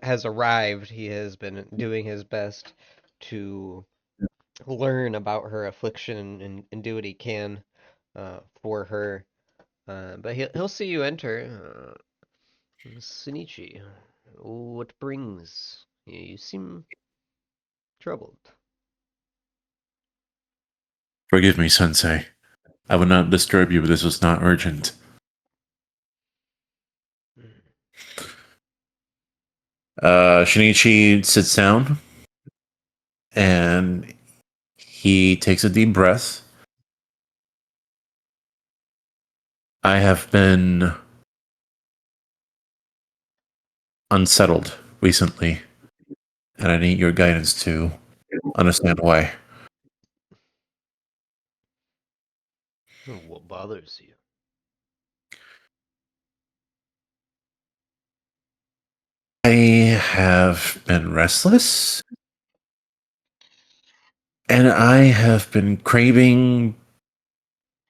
has arrived, he has been doing his best to learn about her affliction and do what he can for her. But he'll see you enter. Shinichi, what brings? You seem troubled. Forgive me, Sensei. I would not disturb you, but this was not urgent. Shinichi sits down and he takes a deep breath. I have been unsettled recently, and I need your guidance to understand why. What bothers you? I have been restless, and I have been craving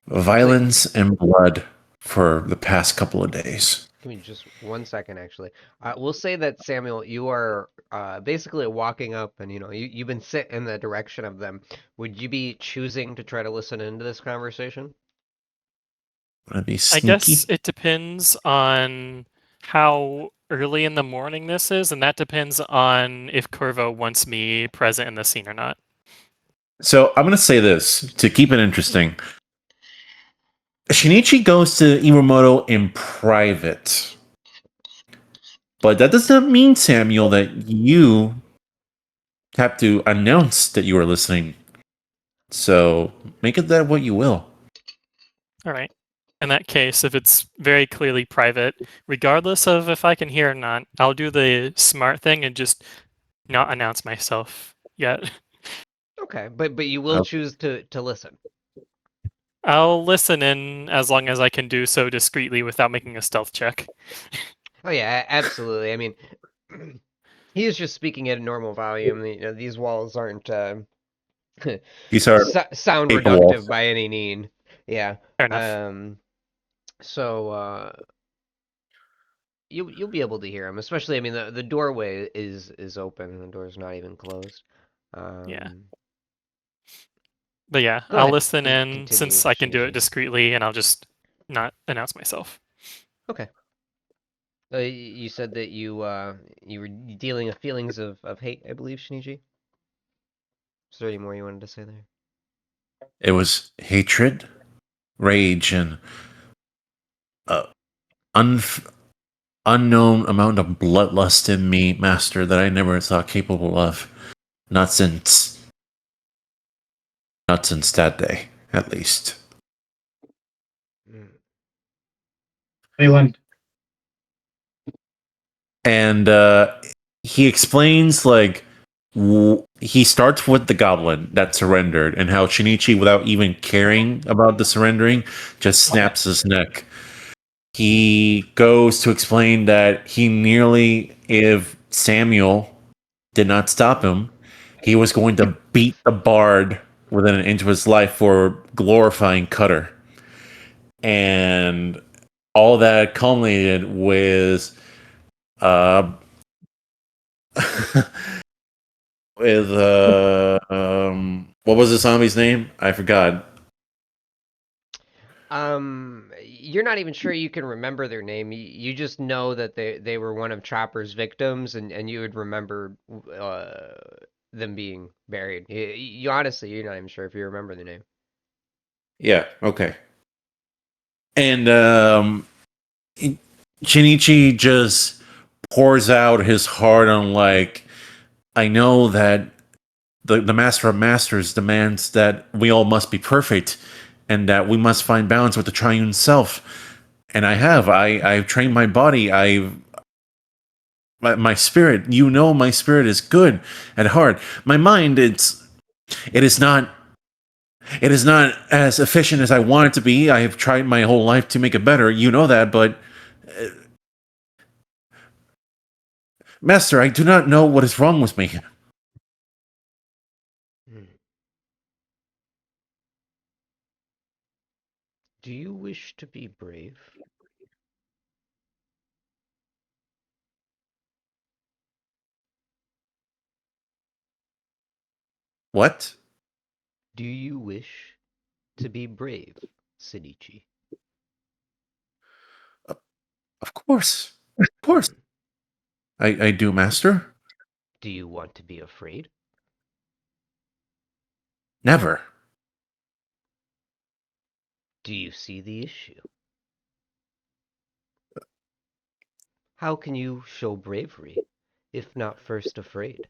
violence and blood for the past couple of days. Give me just 1 second, actually. We'll say that Samuel, you are basically walking up, and you've been sit in the direction of them. Would you be choosing to try to listen into this conversation? Want to be I sneaky? guess it depends on how early in the morning this is, and that depends on if Corvo wants me present in the scene or not. So I'm going to say this to keep it interesting. Shinichi goes to Iwamoto in private. But that does not mean, Samuel, that you have to announce that you are listening. So make it that what you will. All right. In that case, if it's very clearly private, regardless of if I can hear or not, I'll do the smart thing and just not announce myself yet. Okay, but you will choose to listen. I'll listen in as long as I can do so discreetly without making a stealth check. Oh yeah, absolutely. I mean, he is just speaking at a normal volume. These walls aren't These are sound paper reductive walls. by any need. Yeah. Fair enough. So you'll be able to hear him, especially. I mean, the doorway is open. The door's not even closed. Yeah. But yeah, Go I'll ahead. listen in Continue, since I can do Shinichi. it discreetly, and I'll just not announce myself. Okay. You said that you were dealing with feelings of hate, I believe, Shinichi. Is there any more you wanted to say there? It was hatred, rage, and unknown amount of bloodlust in me, Master, that I never thought capable of. Not since that day, at least. Leland. And he explains, like, he starts with the goblin that surrendered and how Shinichi, without even caring about the surrendering, just snaps his neck. He goes to explain that he nearly, if Samuel did not stop him, he was going to beat the bard within an inch of his life for glorifying Cutter. And all that culminated with with what was the zombie's name? I forgot. You're not even sure you can remember their name. You just know that they were one of Chopper's victims, and you would remember them being buried. You honestly, you're not even sure if you remember the name. Yeah, okay. And Shinichi just pours out his heart on, like, I know that the Master of Masters demands that we all must be perfect and that we must find balance with the triune self. And I've trained my body. My spirit, my spirit is good at heart. My mind, it is not as efficient as I want it to be. I have tried my whole life to make it better. You know that, but Master, I do not know what is wrong with me. Do you wish to be brave? What? Do you wish to be brave, Shinichi? Of course. Of course. I do, Master. Do you want to be afraid? Never. Do you see the issue? How can you show bravery if not first afraid?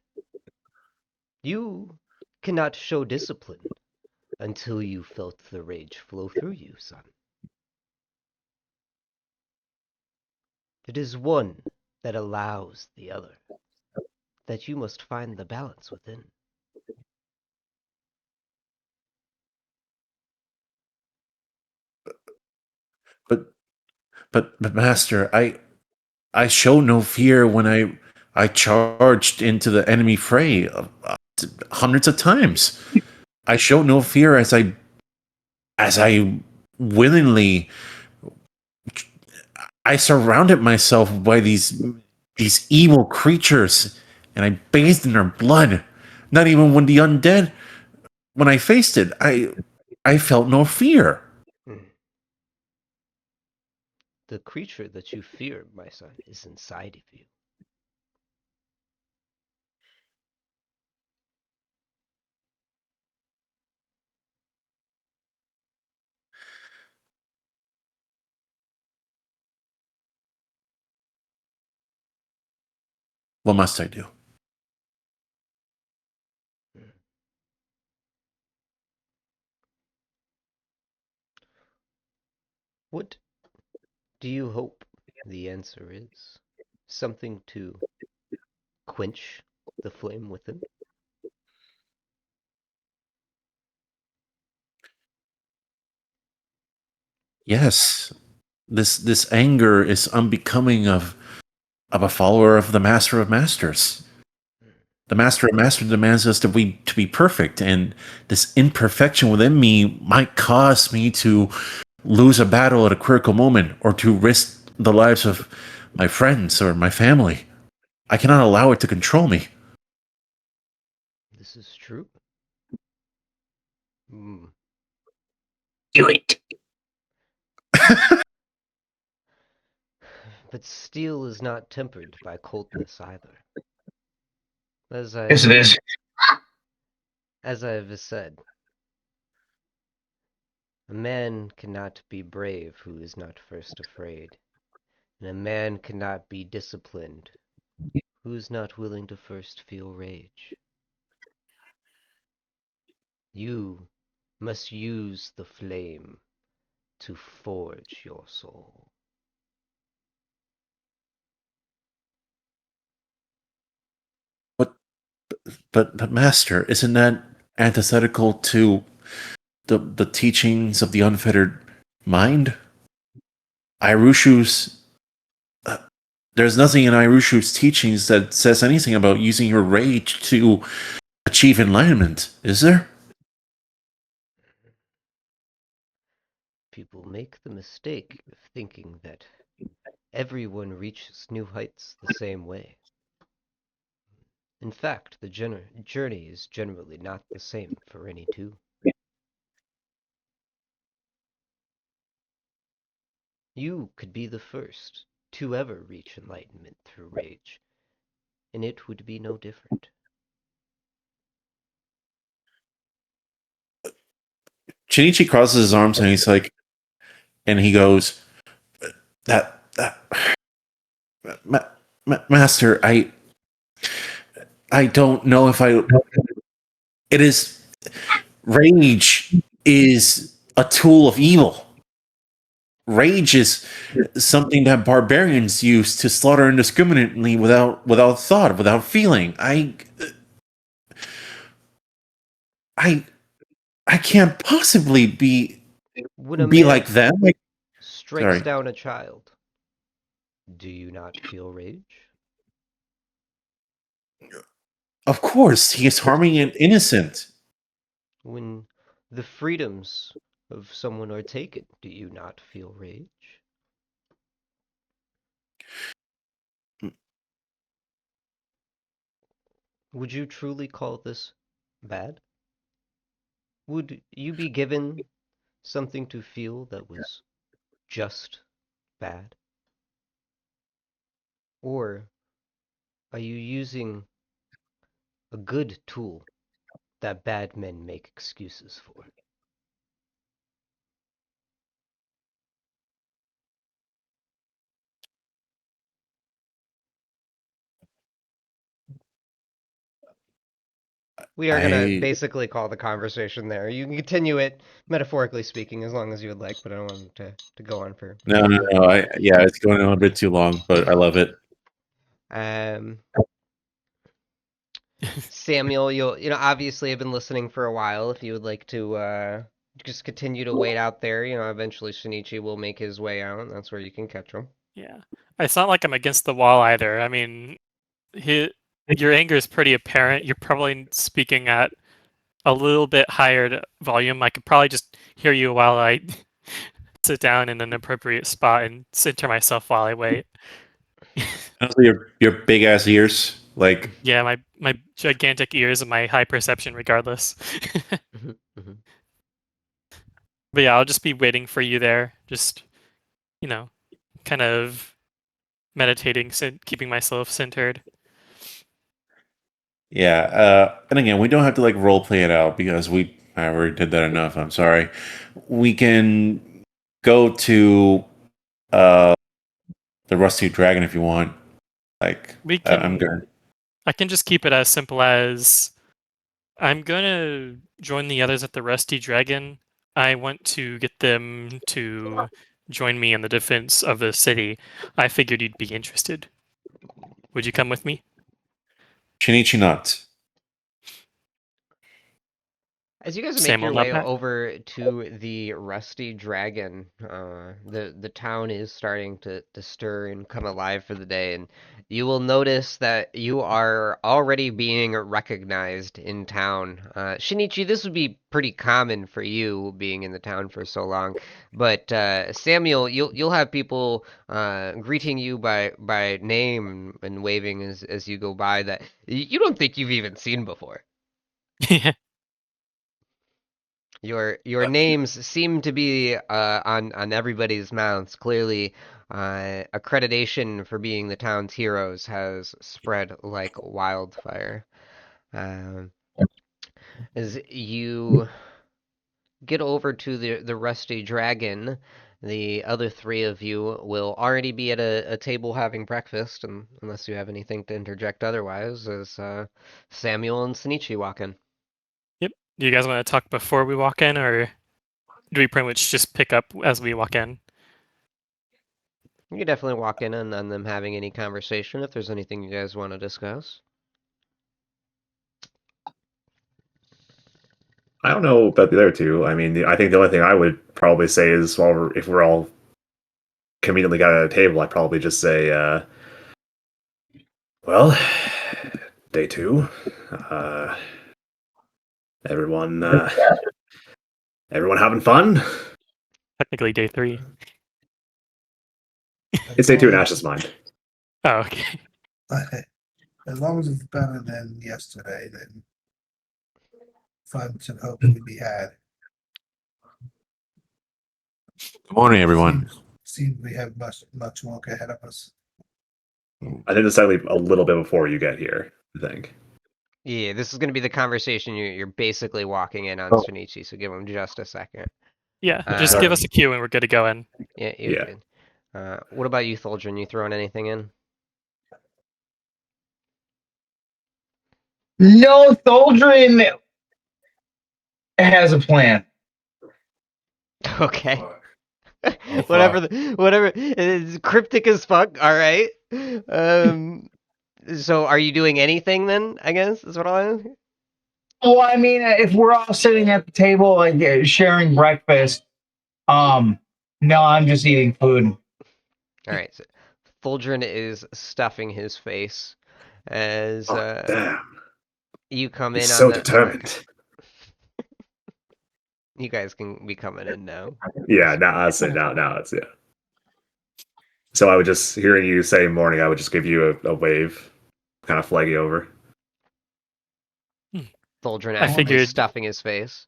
You cannot show discipline until you felt the rage flow through you, son. It is one that allows the other, that you must find the balance within. But Master, I show no fear when I charged into the enemy fray hundreds of times. I show no fear as I willingly I surrounded myself by these evil creatures, and I bathed in their blood. Not even when I faced it, I felt no fear. The creature that you fear, my son, is inside of you. What must I do? What do you hope the answer is? Something to quench the flame within? Yes, this anger is unbecoming of a follower of the Master of Masters. The Master of Masters demands us to be perfect, and this imperfection within me might cause me to lose a battle at a critical moment, or to risk the lives of my friends or my family. I cannot allow it to control me. This is true. Hmm. Do it. But steel is not tempered by coldness either. As Yes, it is. I've said, a man cannot be brave who is not first afraid, and a man cannot be disciplined who is not willing to first feel rage. You must use the flame to forge your soul. But Master, isn't that antithetical to the teachings of the unfettered mind? Irushu's there's nothing in Irushu's teachings that says anything about using your rage to achieve enlightenment, is there? People make the mistake of thinking that everyone reaches new heights the same way. In fact, the journey is generally not the same for any two. You could be the first to ever reach enlightenment through rage, and it would be no different. Shinichi crosses his arms and he's like, and he goes, that Master, I don't know if I. It is rage is a tool of evil. Rage is something that barbarians use to slaughter indiscriminately without thought, without feeling. I can't possibly When a be man like them. Like, strikes sorry. down a child, do you not feel rage? Of course, he is harming an innocent. When the freedoms of someone are taken, do you not feel rage? Would you truly call this bad? Would you be given something to feel that was just bad? Or are you using a good tool that bad men make excuses for? We are going to I basically call the conversation there. You can continue it, metaphorically speaking, as long as you would like, but I don't want to go on for no. Yeah, it's going on a bit too long, but I love it. Um, Samuel, obviously have been listening for a while. If you would like to just continue to wait out there, eventually Shinichi will make his way out. That's where you can catch him. Yeah. It's not like I'm against the wall either. I mean, your anger is pretty apparent. You're probably speaking at a little bit higher volume. I could probably just hear you while I sit down in an appropriate spot and center myself while I wait. Also, your big ass ears, like Yeah, my gigantic ears and my high perception, regardless. Mhm, mhm. But yeah, I'll just be waiting for you there. Just kind of meditating, keeping myself centered. yeah. And again, we don't have to like role play it out because I already did that enough. I'm sorry. We can go to uh the Rusty Dragon if you want. Like We I'm can. good. I can just keep it as simple as I'm gonna join the others at the Rusty Dragon. I want to get them to join me in the defense of the city. I figured you'd be interested. Would you come with me? Shinichi nuts. As you guys make Samuel your not way back? over to the Rusty Dragon, the town is starting to stir and come alive for the day, and you will notice that you are already being recognized in town. Shinichi, this would be pretty common for you being in the town for so long, but Samuel, you'll have people greeting you by name and waving as you go by that you don't think you've even seen before. Yeah. Your names seem to be on everybody's mouths. Clearly, accreditation for being the town's heroes has spread like wildfire. Um, as you get over to the Rusty Dragon, the other three of you will already be at a table having breakfast, and unless you have anything to interject otherwise, as Samuel and Sinichi walk in. Yep. Do you guys want to talk before we walk in, or do we pretty much just pick up as we walk in? You can definitely walk in on them having any conversation if there's anything you guys want to discuss. I don't know about the other two. I mean, I think the only thing I would probably say is, if we're all conveniently got at a table, I'd probably just say, well, day two. Uh, everyone, everyone having fun? Technically day 3. It's day two in Ash's mind. Oh, okay. As long as it's better than yesterday, then fun should hopefully be had. Good morning, everyone. Seems we have much work ahead of us. I think it's definitely a little bit before you get here, I think. Yeah, this is going to be the conversation you're basically walking in on Oh. Shinichi, so give him just a second. Yeah, just give us a cue and we're good to go in. Yeah, you're Yeah. good. What about you, Tholdrin? You throwing anything in? No, Tholdrin has a plan. Okay. fuck. Whatever. It's cryptic as fuck. All right. So are you doing anything then? I guess is what I'll ask. Well, I mean, if we're all sitting at the table like sharing breakfast, no, I'm just eating food. All right. So Tholdrin is stuffing his face as Damn. you come He's in so on the. determined. You guys can be coming in now. Yeah, now it's yeah. So I would just hearing you say morning, I would just give you a wave, kind of flag you over. Tholdrin I actively figured- stuffing his face.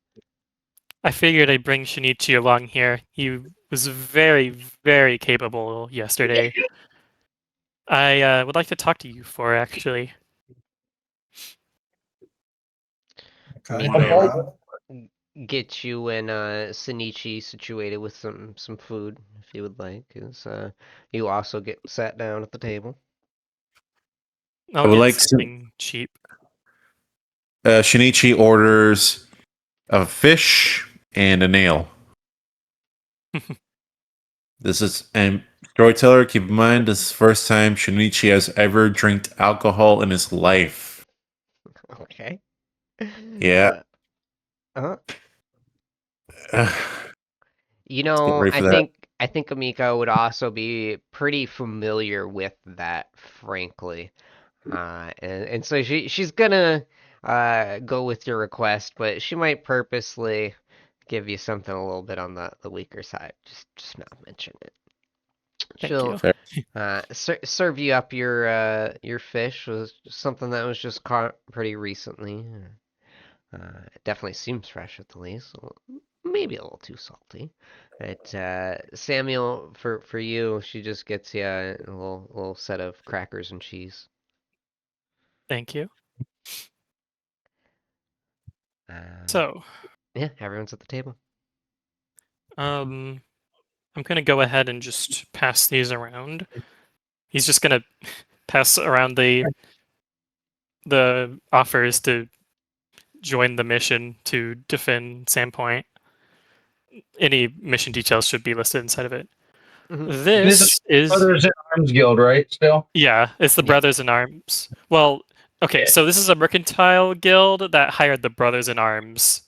I figured I'd bring Shinichi along here. He was very, very capable yesterday. I would like to talk to you for actually. Okay. Meanwhile, get you and Sinichi situated with some food if you would like. Is you also get sat down at the table. I'll would get like to- something cheap. Shinichi orders a fish and a nail. This is and storyteller. Keep in mind, this is the first time Shinichi has ever drank alcohol in his life. Okay. Yeah. Uh, you know, ready for that. I think Amika would also be pretty familiar with that, frankly. And so she's gonna go with your request, but she might purposely give you something a little bit on the weaker side. Just not mention it. Thank She'll you. serve you up your fish. Was something that was just caught pretty recently. It definitely seems fresh at the least. Maybe a little too salty. But Samuel, for you, she just gets you a little set of crackers and cheese. Thank you. Uh, So, yeah, everyone's at the table. I'm gonna go ahead and just pass these around. He's just gonna pass around the offers to join the mission to defend Sandpoint. Any mission details should be listed inside of it. Mhm. This is This is Brothers in Arms Guild, right? Still. yeah, it's the Yeah. Brothers in Arms. Well, okay, so this is a mercantile guild that hired the Brothers in Arms,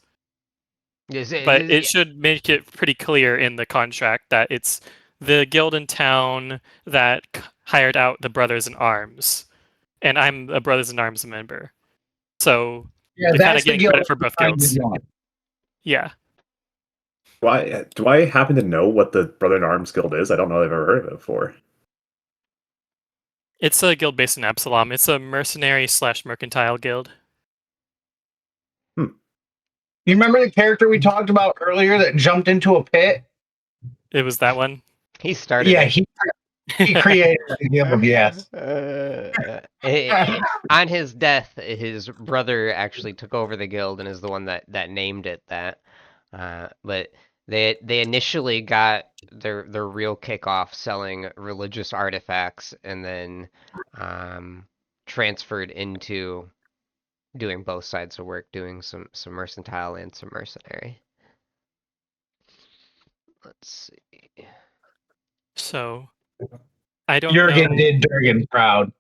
Yes, but it yeah. should make it pretty clear in the contract that it's the guild in town that hired out the Brothers in Arms, and I'm a Brothers in Arms member. So Yeah, they're kind that's of the getting guild. credit for both I guilds. did not. Yeah. Do I happen to know what the Brother in Arms Guild is? I don't know if I've ever heard of it before. It's a guild based in Absalom. It's a mercenary / mercantile guild. You remember the character we talked about earlier that jumped into a pit? It was that one. He started Yeah, it. he created the guild. Yes. On his death, his brother actually took over the guild and is the one that named it that. But they initially got their real kickoff selling religious artifacts, and then transferred into doing both sides of work, doing some mercantile and some mercenary. Let's see. So I don't Jurgen know. did Durgan proud.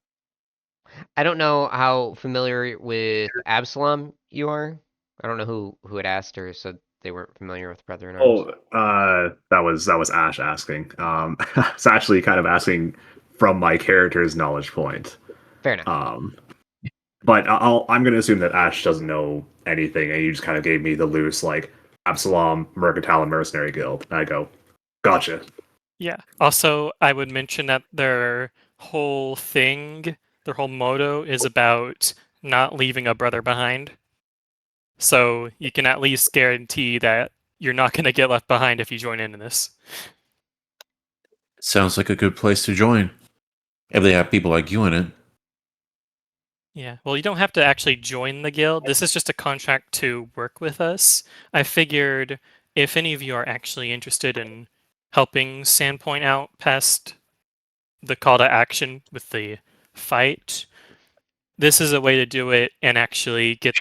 I don't know how familiar with Absalom you are. I don't know who had asked her, so they weren't familiar with Brother in Arms. That was Ash asking. It's actually kind of asking from my character's knowledge point. Fair enough. But I'm going to assume that Ash doesn't know anything, and you just kind of gave me the loose like Absalom, Mercantile, and Mercenary Guild. And I go, gotcha. Yeah. Also, I would mention that their whole thing, their whole motto is about not leaving a brother behind. So you can at least guarantee that you're not going to get left behind if you join in this. Sounds like a good place to join. If they have people like you in it. Yeah. Well, you don't have to actually join the guild. This is just a contract to work with us. I figured if any of you are actually interested in helping Sandpoint out past the call to action with the fight, this is a way to do it and actually get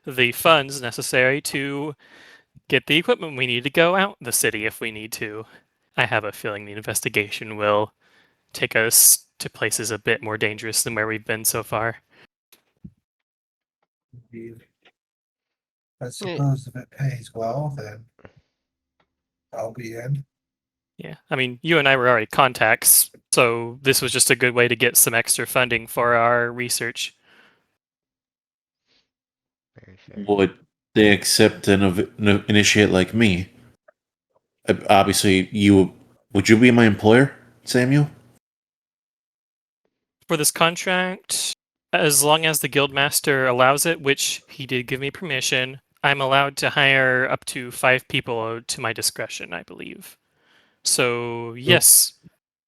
the funds necessary to get the equipment we need to go out the city if we need to. I have a feeling the investigation will take us to places a bit more dangerous than where we've been so far. I suppose if it pays well, then I'll be in. Yeah, I mean, you and I were already contacts, so this was just a good way to get some extra funding for our research. Very fair. Would they accept an initiate like me? Obviously, would you be my employer, Samuel? For this contract, as long as the guildmaster allows it, which he did give me permission, I'm allowed to hire up to 5 people to my discretion, I believe. So, yes,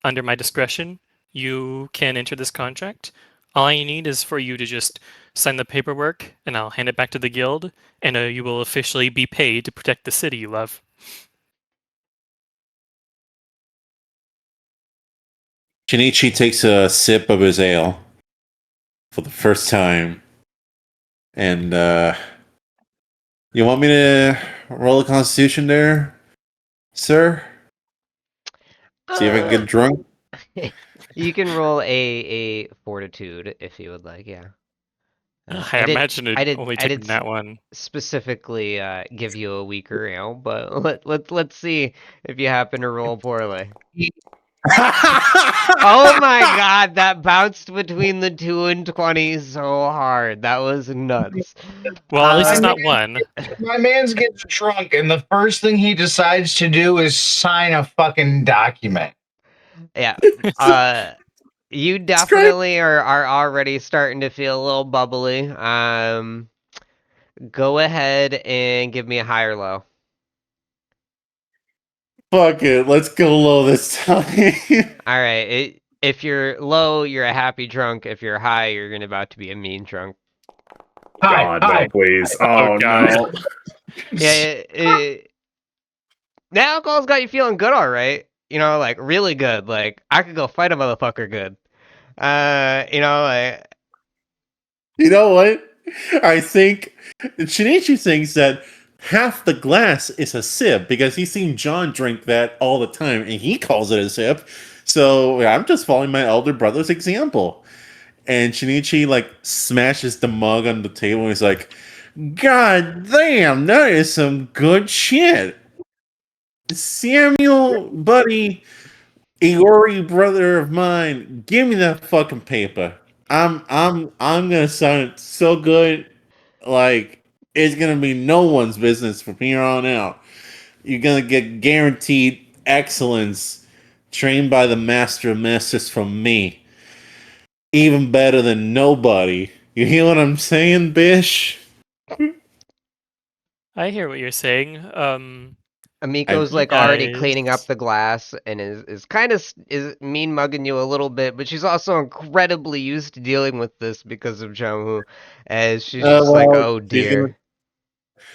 under my discretion, you can enter this contract. All I need is for you to just sign the paperwork, and I'll hand it back to the guild, and you will officially be paid to protect the city you love. Shinichi takes a sip of his ale for the first time. And, you want me to roll a constitution there, sir? See if I can get drunk? You can roll a fortitude if you would like, yeah. I imagine it only I taking did that one. specifically give you a weaker ale, but let's see if you happen to roll poorly. Oh my god, that bounced between the 2 and 20 so hard. That was nuts. Well, at least it's Uh, not one. My man's gets drunk, and the first thing he decides to do is sign a fucking document. Yeah. You great. definitely are already starting to feel a little bubbly. Go ahead and give me a high or low. Fuck it. Let's go low this time. All right. If you're low, you're a happy drunk. If you're high, you're gonna about to be a mean drunk. Hi, God, hi. no, please. Oh, Oh, God. no. Yeah. The alcohol's got you feeling good, all right. You know, like really good. Like I could go fight a motherfucker good. You know, like You know what? I think Shinichi thinks that half the glass is a sip because he's seen John drink that all the time and he calls it a sip. So I'm just following my elder brother's example. And Shinichi like smashes the mug on the table and he's like, God damn, that is some good shit. Samuel, buddy, Iori brother of mine, give me that fucking paper. I'm gonna sign it so good, like it's gonna be no one's business from here on out. You're gonna get guaranteed excellence, trained by the master of masters from me. Even better than nobody. You hear what I'm saying, Bish? I hear what you're saying. Amiko's You like already guys. cleaning up the glass and is kind of is mean mugging you a little bit, but she's also incredibly used to dealing with this because of Jungwoo, as she's just like, Well, oh dear.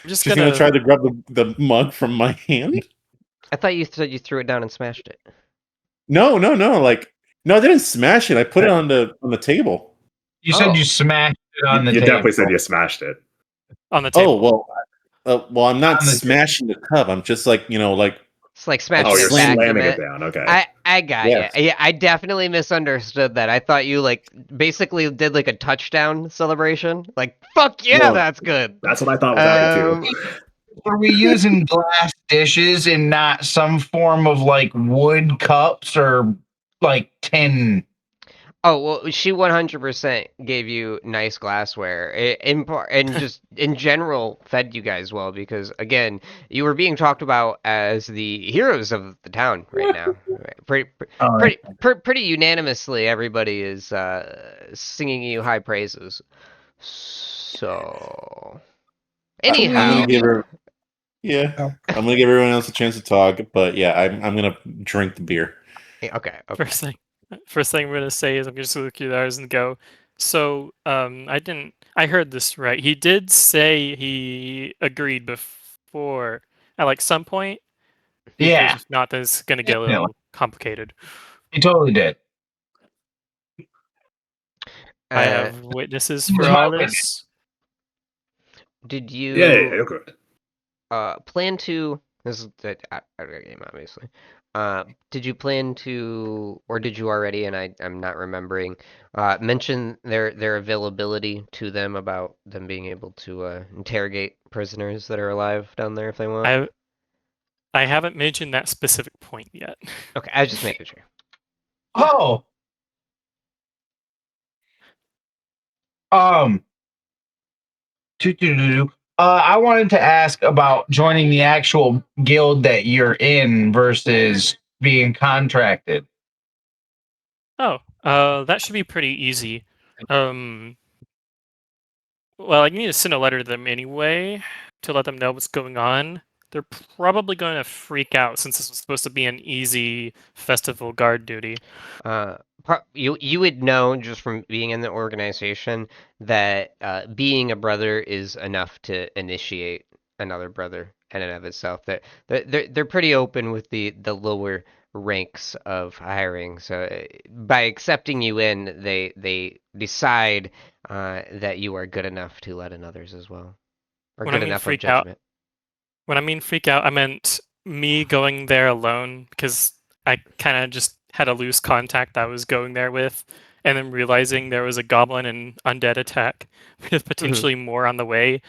I'm just she's gonna gonna. try to grab the mug from my hand. I thought you said you threw it down and smashed it. No, no, no. Like, no, I didn't smash it. I put it on the table. You said Oh. you smashed it on the You table. definitely said you smashed it. On the Oh table. well, I'm not On the table. smashing the cup. I'm just like like It's like smashing Oh, it you're back. You slamming it meant. down. Okay. I got Yes. you. Yeah, I definitely misunderstood that. I thought you like basically did like a touchdown celebration. Like fuck yeah, Well, that's good. That's what I thought was happening too. Are we using glass dishes and not some form of like wood cups or like tin? Oh well, she 100% gave you nice glassware. And just in general fed you guys well because again, you were being talked about as the heroes of the town right now. Right. All right. Pretty unanimously, everybody is singing you high praises. So I'm anyhow, gonna give her. Yeah, Oh. I'm gonna give everyone else a chance to talk. But yeah, I'm gonna drink the beer. okay. First thing I'm gonna say is I'm just gonna look at ours and go. So, I heard this right. He did say he agreed before at like some point. Yeah, Because if not, then it's gonna get a definitely. little complicated. He totally did. I Uh, have witnesses Here's for my all witness. this. did Yeah, you you're good. plan to? This is out of the game, obviously. Did you plan to, or did you already? And I'm not remembering. Mention their availability to them about them being able to interrogate prisoners that are alive down there if they want. I haven't mentioned that specific point yet. Okay, I was just making sure. Oh. Um. I wanted to ask about joining the actual guild that you're in versus being contracted. Oh, that should be pretty easy. Well, I need to send a letter to them anyway to let them know what's going on. They're probably going to freak out since this was supposed to be an easy festival guard duty. You would know just from being in the organization that being a brother is enough to initiate another brother in and of itself. That they're pretty open with the lower ranks of hiring. So by accepting you in, they decide that you are good enough to let in others as well, or When I good mean enough of freak out, judgment. I meant me going there alone because I kind of just had a loose contact I was going there with, and then realizing there was a goblin and undead attack with potentially more on the way.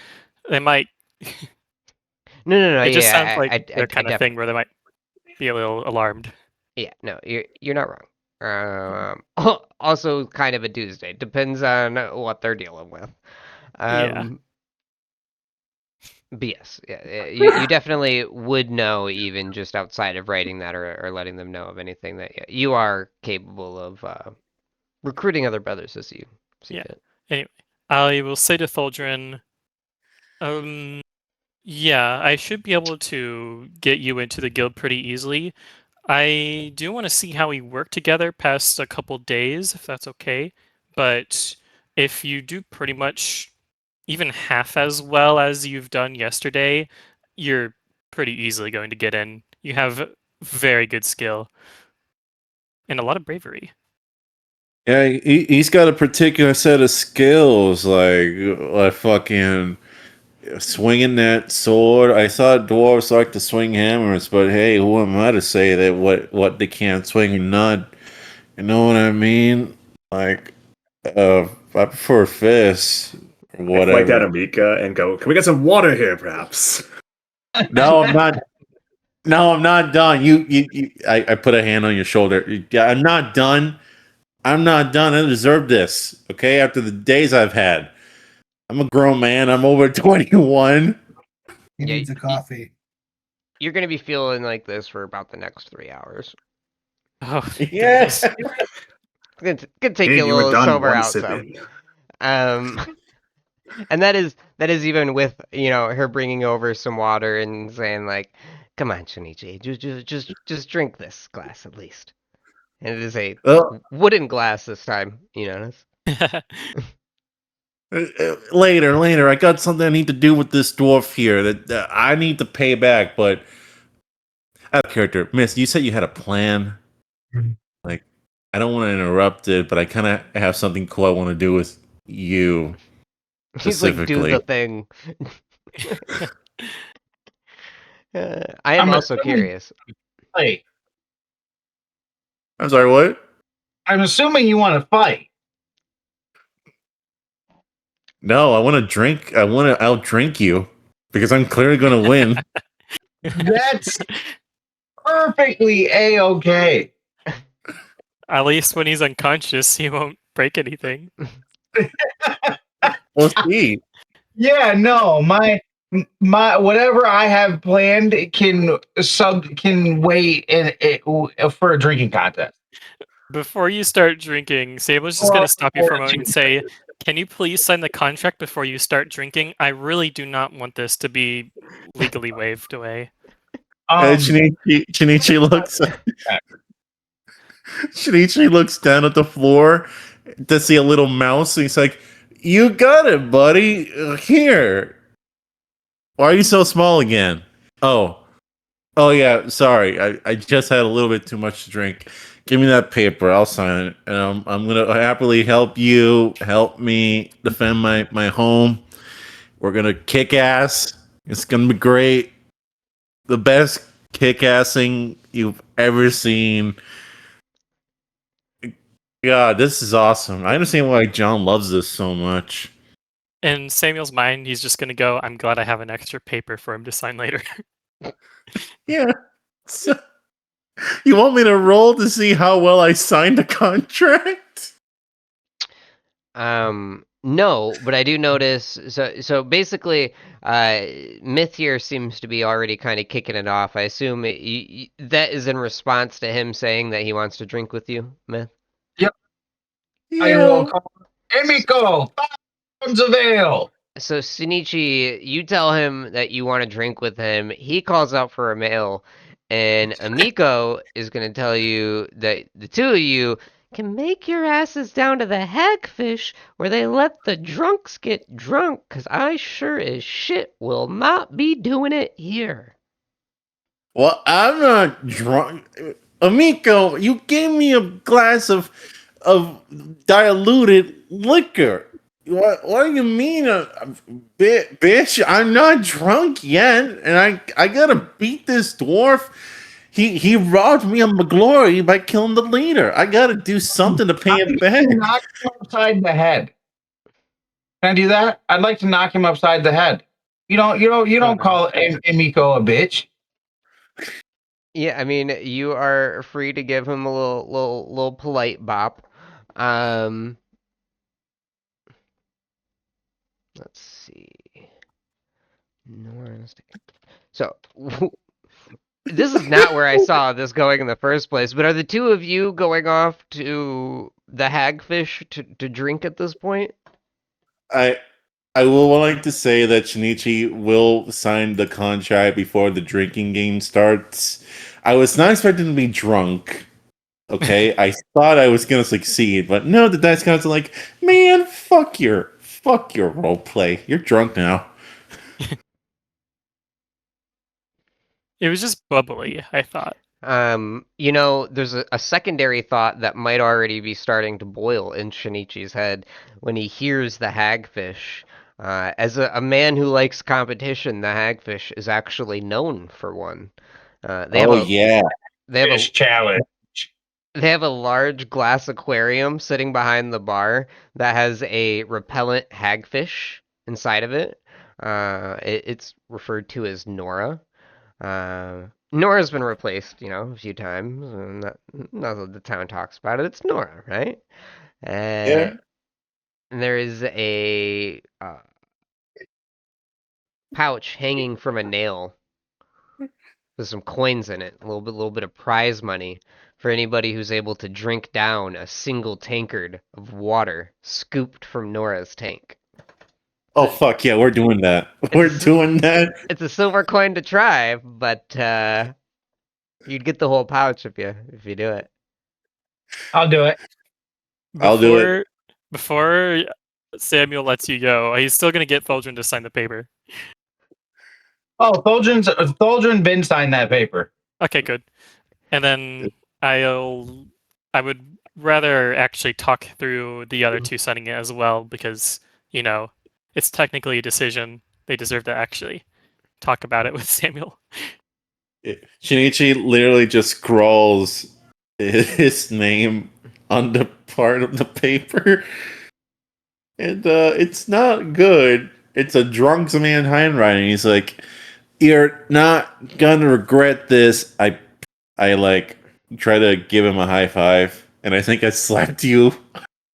They might. No. It just sounds Yeah, like I the kind of thing where they might be a little alarmed. Yeah, no, you're not wrong. Also, kind of a Tuesday. Depends on what they're dealing with. Yeah. But yes, yeah, you definitely would know even just outside of writing that or letting them know of anything that you are capable of recruiting other brothers as you see Yeah. fit. Anyway, I will say to Tholdrin, yeah, I should be able to get you into the guild pretty easily. I do want to see how we work together past a couple days, if that's okay. But if you do pretty much even half as well as you've done yesterday, you're pretty easily going to get in. You have very good skill and a lot of bravery. Yeah, he's got a particular set of skills, like fucking swinging that sword. I thought dwarves like to swing hammers, but hey, who am I to say that what they can't swing or not? You know what I mean? Like, I prefer fists or I flank down whatever. Amika and go, "Can we get some water here, perhaps?" No, I'm not. No, I'm not done. I put a hand on your shoulder. Yeah, I'm not done. I'm not done. I deserve this. Okay, after the days I've had. I'm a grown man. I'm over 21. He Yeah, needs a coffee. you're gonna be feeling like this for about the next 3 hours. Oh, Yeah. goodness. It's gonna take And you a you were little done sober one out sip some. in. And that is even with her bringing over some water and saying like, "Come on, Shinichi, just drink this glass at least." And it is a Well, wooden glass this time, you notice. later. I got something I need to do with this dwarf here that I need to pay back. But out of character, Miss, you said you had a plan. Mhm. Like, I don't want to interrupt it, but I kind of have something cool I want to do with you He's like, "Do the specifically. thing." I am I'm also assuming, curious. fight. I'm sorry, what? I'm assuming you want to fight. No, I want to drink. I want to outdrink you because I'm clearly going to win. That's perfectly a-okay. At least when he's unconscious, he won't break anything. We'll see. Yeah, no, my whatever I have planned can wait for a drinking contest. Before you start drinking, Sable's just going to stop you for a moment and say, "Can you please sign the contract before you start drinking? I really do not want this to be legally waived away." Shinichi looks. Shinichi looks down at the floor to see a little mouse, and he's like, "You got it, buddy. Here. Why are you so small again? Oh, yeah. Sorry, I just had a little bit too much to drink. Give me that paper. I'll sign it, and I'm gonna happily help you. Help me defend my home. We're gonna kick ass. It's gonna be great. The best kick assing you've ever seen." God, this is awesome. I understand why John loves this so much. In Samuel's mind, he's just going to go, "I'm glad I have an extra paper for him to sign later." Yeah. So, you want me to roll to see how well I signed the contract? No, but I do notice. So basically, Myth here seems to be already kind of kicking it off. I assume that is in response to him saying that he wants to drink with you, Myth. I will Yeah. call Emiko, 5 pounds of ale. So Shinichi, you tell him that you want to drink with him. He calls out for a meal, and Amiko is going to tell you that the two of you can make your asses down to the hagfish where they let the drunks get drunk, because I sure as shit will not be doing it here. Well, I'm not drunk. Amico, you gave me a glass of diluted liquor. What do you mean, bitch? I'm not drunk yet, and I gotta beat this dwarf. He robbed me of my glory by killing the leader. I gotta do something to pay him back. Knock him upside the head. Can I do that? I'd like to knock him upside the head. You don't call Emiko a bitch. Yeah, I mean, you are free to give him a little polite bop. Um, let's see. Norris. So, this is not where I saw this going in the first place, but are the two of you going off to the hagfish to drink at this point? I I will like to say that Shinichi will sign the contract before the drinking game starts. I was not expecting to be drunk. Okay, I thought I was gonna succeed, but no, the dice gods are like, man, fuck your role play. You're drunk now. It was just bubbly, I thought. There's a secondary thought that might already be starting to boil in Shinichi's head when he hears the hagfish. As a man who likes competition, the hagfish is actually known for one. They have Oh a yeah. they have a Fish challenge. they have a large glass aquarium sitting behind the bar that has a repellent hagfish inside of it. It's referred to as Nora. Nora's been replaced, a few times. And not that the town talks about it. It's Nora, right? Yeah. And there is a pouch hanging from a nail with some coins in it, a little bit of prize money for anybody who's able to drink down a single tankard of water scooped from Nora's tank. Oh fuck yeah, we're doing that. We're doing that. It's a silver coin to try, but you'd get the whole pouch if you do it. I'll do it. I'll do it. Before Samuel lets you go, he's still gonna get Fulgrin to sign the paper. Oh, Fulgrin Ben signed that paper. Okay, good. And then I would rather actually talk through the other two signing it as well because, it's technically a decision. They deserve to actually talk about it with Samuel. Shinichi literally just scrawls his name on the part of the paper. And it's not good. It's a drunk man handwriting. He's like, "You're not gonna regret this." I like try to give him a high five, and I think I slapped you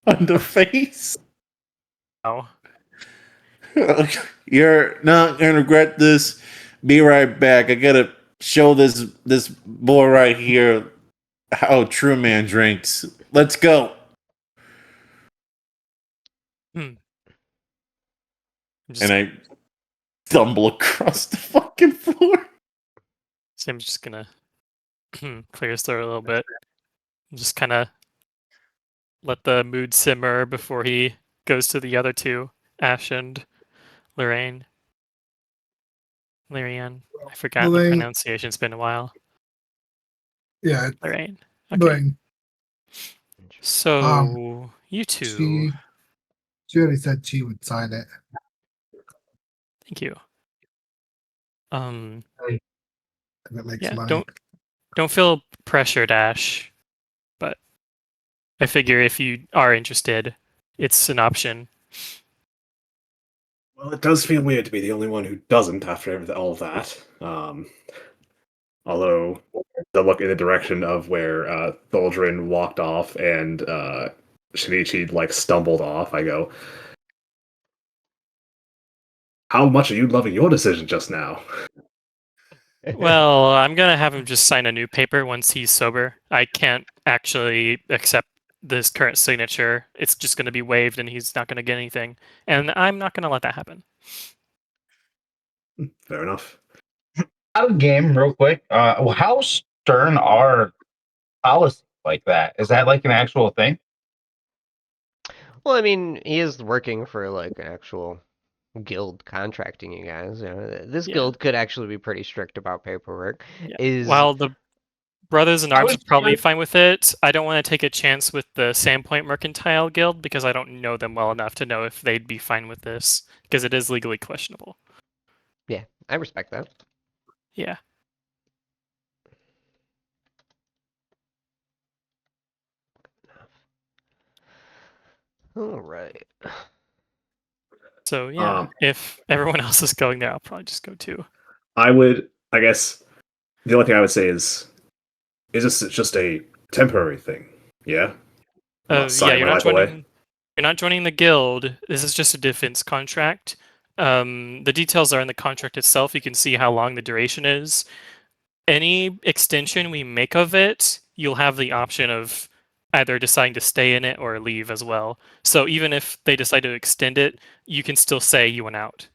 on the face. Oh. You're not gonna regret this. Be right back. I gotta show this boy right here how a true man drinks. Let's go. And I stumble across the fucking floor. Sam's just gonna clear his throat a little bit. Just kind of let the mood simmer before he goes to the other two, Ash and Lorraine. Larian. I forgot the Lorraine. pronunciation. It's been a while. Yeah, Lorraine. Okay. Lorraine. So you two. She already said she would sign it. Thank you. If it makes Yeah. money. Don't feel pressured, Ash. But I figure if you are interested, it's an option. Well, it does feel weird to be the only one who doesn't after all of that. Although the look in the direction of where Tholdrin walked off and Shinichi like stumbled off, I go, "How much are you loving your decision just now?" Well, I'm gonna have him just sign a new paper once he's sober. I can't actually accept this current signature. It's just gonna be waived, and he's not gonna get anything. And I'm not gonna let that happen. Fair enough. Out of game, real quick. How stern are policies like that? Is that like an actual thing? Well, I mean, he is working for like an actual guild contracting you guys. This Yeah. guild could actually be pretty strict about paperwork. Yeah. While the Brothers in Arms are probably fine with it, I don't want to take a chance with the Sandpoint Mercantile Guild because I don't know them well enough to know if they'd be fine with this because it is legally questionable. Yeah, I respect that. Yeah. All right. So yeah, if everyone else is going there, I'll probably just go too. I guess the only thing I would say is is this just a temporary thing? Yeah. I'm not Yeah, signing you're my not life away. joining. You're not joining the guild. This is just a defense contract. The details are in the contract itself. You can see how long the duration is. Any extension we make of it, you'll have the option of either deciding to stay in it or leave as well. So even if they decide to extend it, you can still say you went out.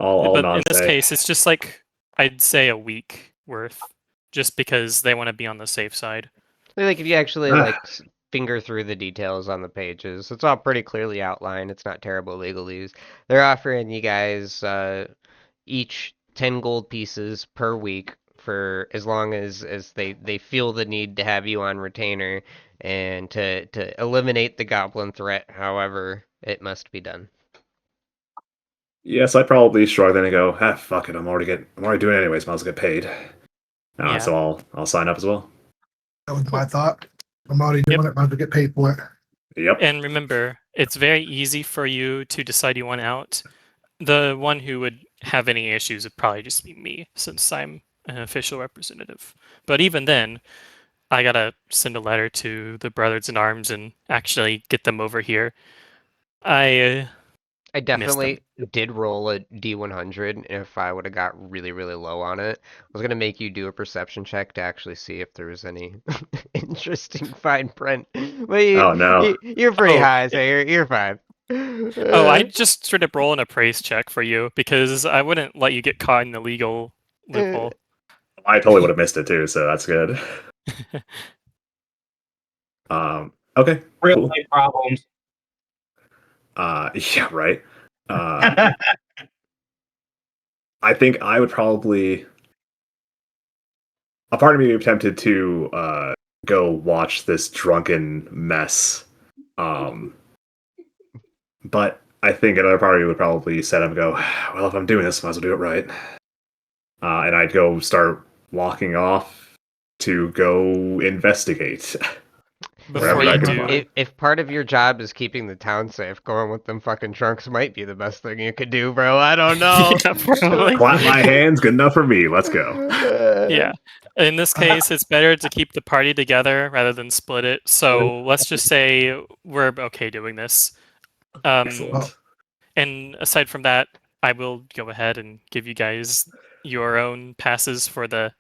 I'll But nod in this say. case, it's just like I'd say a week worth, just because they want to be on the safe side. Like if you actually finger through the details on the pages, it's all pretty clearly outlined. It's not terrible legalese. They're offering you guys each 10 gold pieces per week for as long as they feel the need to have you on retainer and to eliminate the goblin threat, however it must be done. Yes, I'd probably shrug then and go, fuck it, I'm already doing it anyways, might as well get paid. Yeah. So I'll sign up as well. That was my thought. I'm already doing it. Might as well get paid for it. Yep. And remember, it's very easy for you to decide you want out. The one who would have any issues would probably just be me, since I'm an official representative. But even then, I gotta send a letter to the Brothers in Arms and actually get them over here. I I missed them. definitely did roll a D100, and if I would have got really, really low on it, I was going to make you do a perception check to actually see if there was any interesting fine print. But Oh, no. you're pretty Oh, high, so you're fine. Oh, I just straight up roll an appraise check for you because I wouldn't let you get caught in the legal loophole. I totally would have missed it too, so that's good. Okay. Real Cool. life problems. Yeah, right. I think I would probably. A part of me would be tempted to go watch this drunken mess. But I think another part of me would probably set up and go, well, if I'm doing this, might as well do it right. And I'd go start walking off to go investigate. Before Wherever you I can do, find. If part of your job is keeping the town safe, going with them fucking trunks might be the best thing you could do, bro. I don't know. Yeah, probably. Clap my hands, good enough for me. Let's go. Yeah. In this case, it's better to keep the party together rather than split it. So let's just say we're okay doing this. Excellent. And aside from that, I will go ahead and give you guys your own passes for the.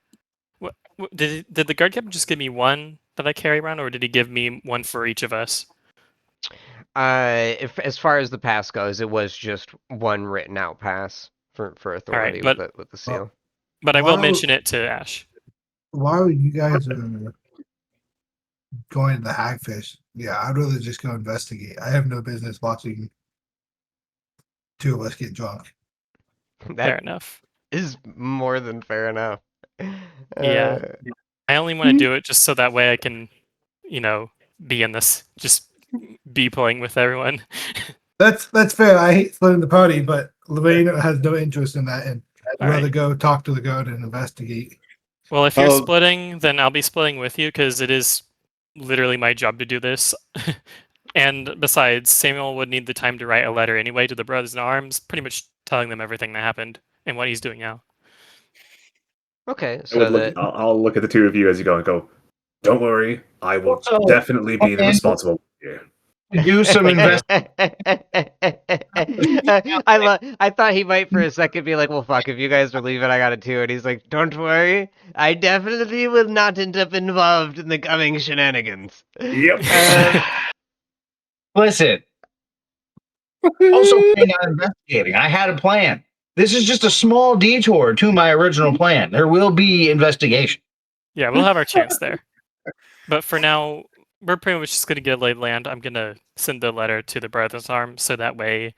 Did the guard captain just give me one that I carry around, or did he give me one for each of us? If as far as the pass goes, it was just one written out pass for authority but- with the seal. But I will Wow. mention it to Ash. While you guys are going to the hagfish, yeah, I'd rather just go investigate. I have no business watching two of us get drunk. Fair That enough. is more than fair enough. Yeah. I only want to do it just so that way I can, be in this, just be playing with everyone. That's fair. I hate splitting the party, but Lorraine has no interest in that, and I'd All rather right. go talk to the guard and investigate. Well, if you're Oh. splitting, then I'll be splitting with you because it is literally my job to do this. And besides, Samuel would need the time to write a letter anyway to the Brothers in Arms, pretty much telling them everything that happened and what he's doing now. Okay, so I'll look at the two of you as you go and go, don't worry, I will Also, definitely be the and- responsible one here. Do some investigation. I thought he might for a second be like, well, fuck, if you guys are leaving, I gotta too. And he's like, don't worry, I definitely will not end up involved in the coming shenanigans. Yep. Listen. Also, I'm not investigating. I had a plan. This is just a small detour to my original plan. There will be investigation. Yeah, we'll have our chance there. But for now, we're pretty much just going to get a lay of land. I'm going to send the letter to the Brothers in Arms so that way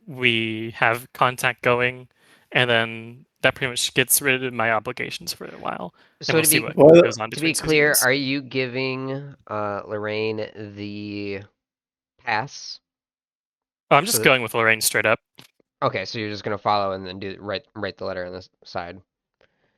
we have contact going. And then that pretty much gets rid of my obligations for a while. So And we'll to see be what goes on to be between clear, seasons. are you giving Lorraine the pass? Oh, I'm just so- going with Lorraine straight up. Okay, so you're just gonna follow and then write the letter on the side.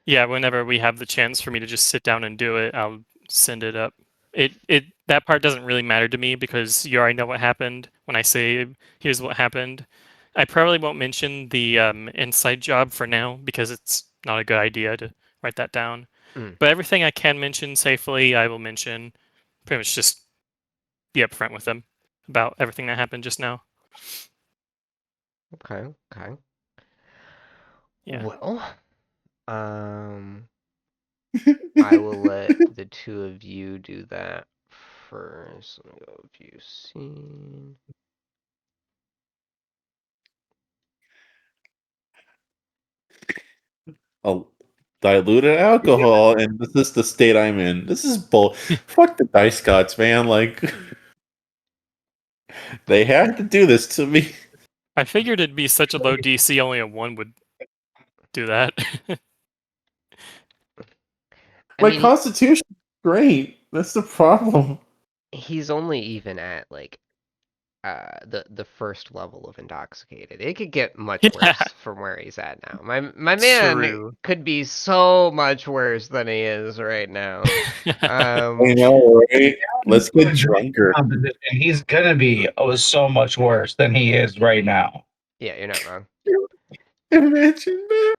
Yeah, whenever we have the chance for me to just sit down and do it, I'll send it up. That part doesn't really matter to me because you already know what happened. When I say here's what happened, I probably won't mention the inside job for now because it's not a good idea to write that down. Mm. But everything I can mention safely, I will mention. Pretty much just be upfront with them about everything that happened just now. Okay. Okay. Yeah. Well, I will let the two of you do that first. Let me go view scene. A diluted alcohol, and this is the state I'm in. This is bull. Fuck the dice gods, man. Like, they had to do this to me. I figured it'd be such a low DC, only a 1 would do that. I My mean, constitution great. That's the problem. he's only even at like the first level of intoxicated. It could get much Yeah. worse from where he's at now. My man True. could be so much worse than he is right now. I know, right? Let's get drunker. Composition, he's gonna be so much worse than he is right now. Yeah, you're not wrong. Imagine that.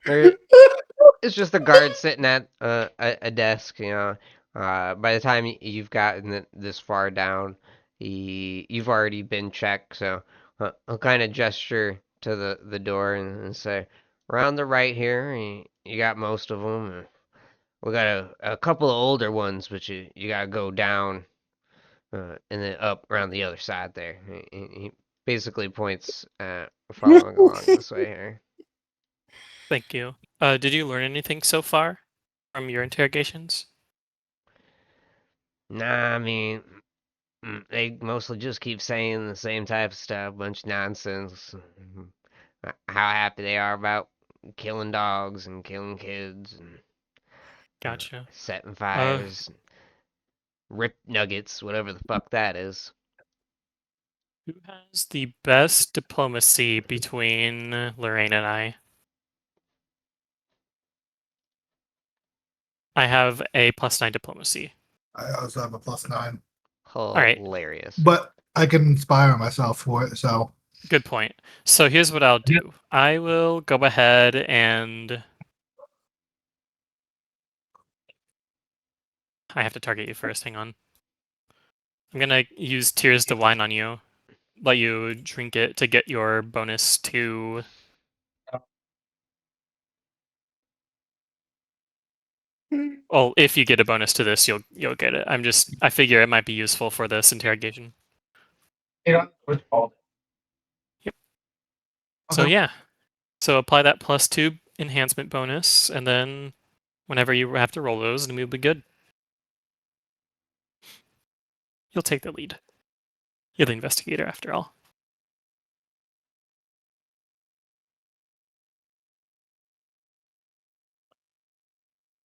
There, it's just a guard sitting at a desk. By the time you've gotten this far down, you've already been checked. So I'll kind of gesture to the door and say, "Around the right here, you got most of them. We got a couple of older ones, but you gotta go down and then up around the other side there." He basically points at following along this way here. Thank you. Did you learn anything so far from your interrogations? Nah, I mean, they mostly just keep saying the same type of stuff, bunch of nonsense. How happy they are about killing dogs and killing kids and Gotcha. setting Uh, fires, rip nuggets, whatever the fuck that is. who has the best diplomacy between Lorraine and I? I have a +9 diplomacy. I also have a +9, right. Hilarious. but I can inspire myself for it. So Good point. So here's what I'll do. I will go ahead and I have to target you first. Hang on. I'm gonna use Tears to Wine on you. Let you drink it to get your bonus to. Well, if you get a bonus to this, you'll get it. I figure it might be useful for this interrogation. Yep. So Okay. yeah. So apply that +2 enhancement bonus, and then whenever you have to roll those, then we'll be good. You'll take the lead. You're the investigator after all.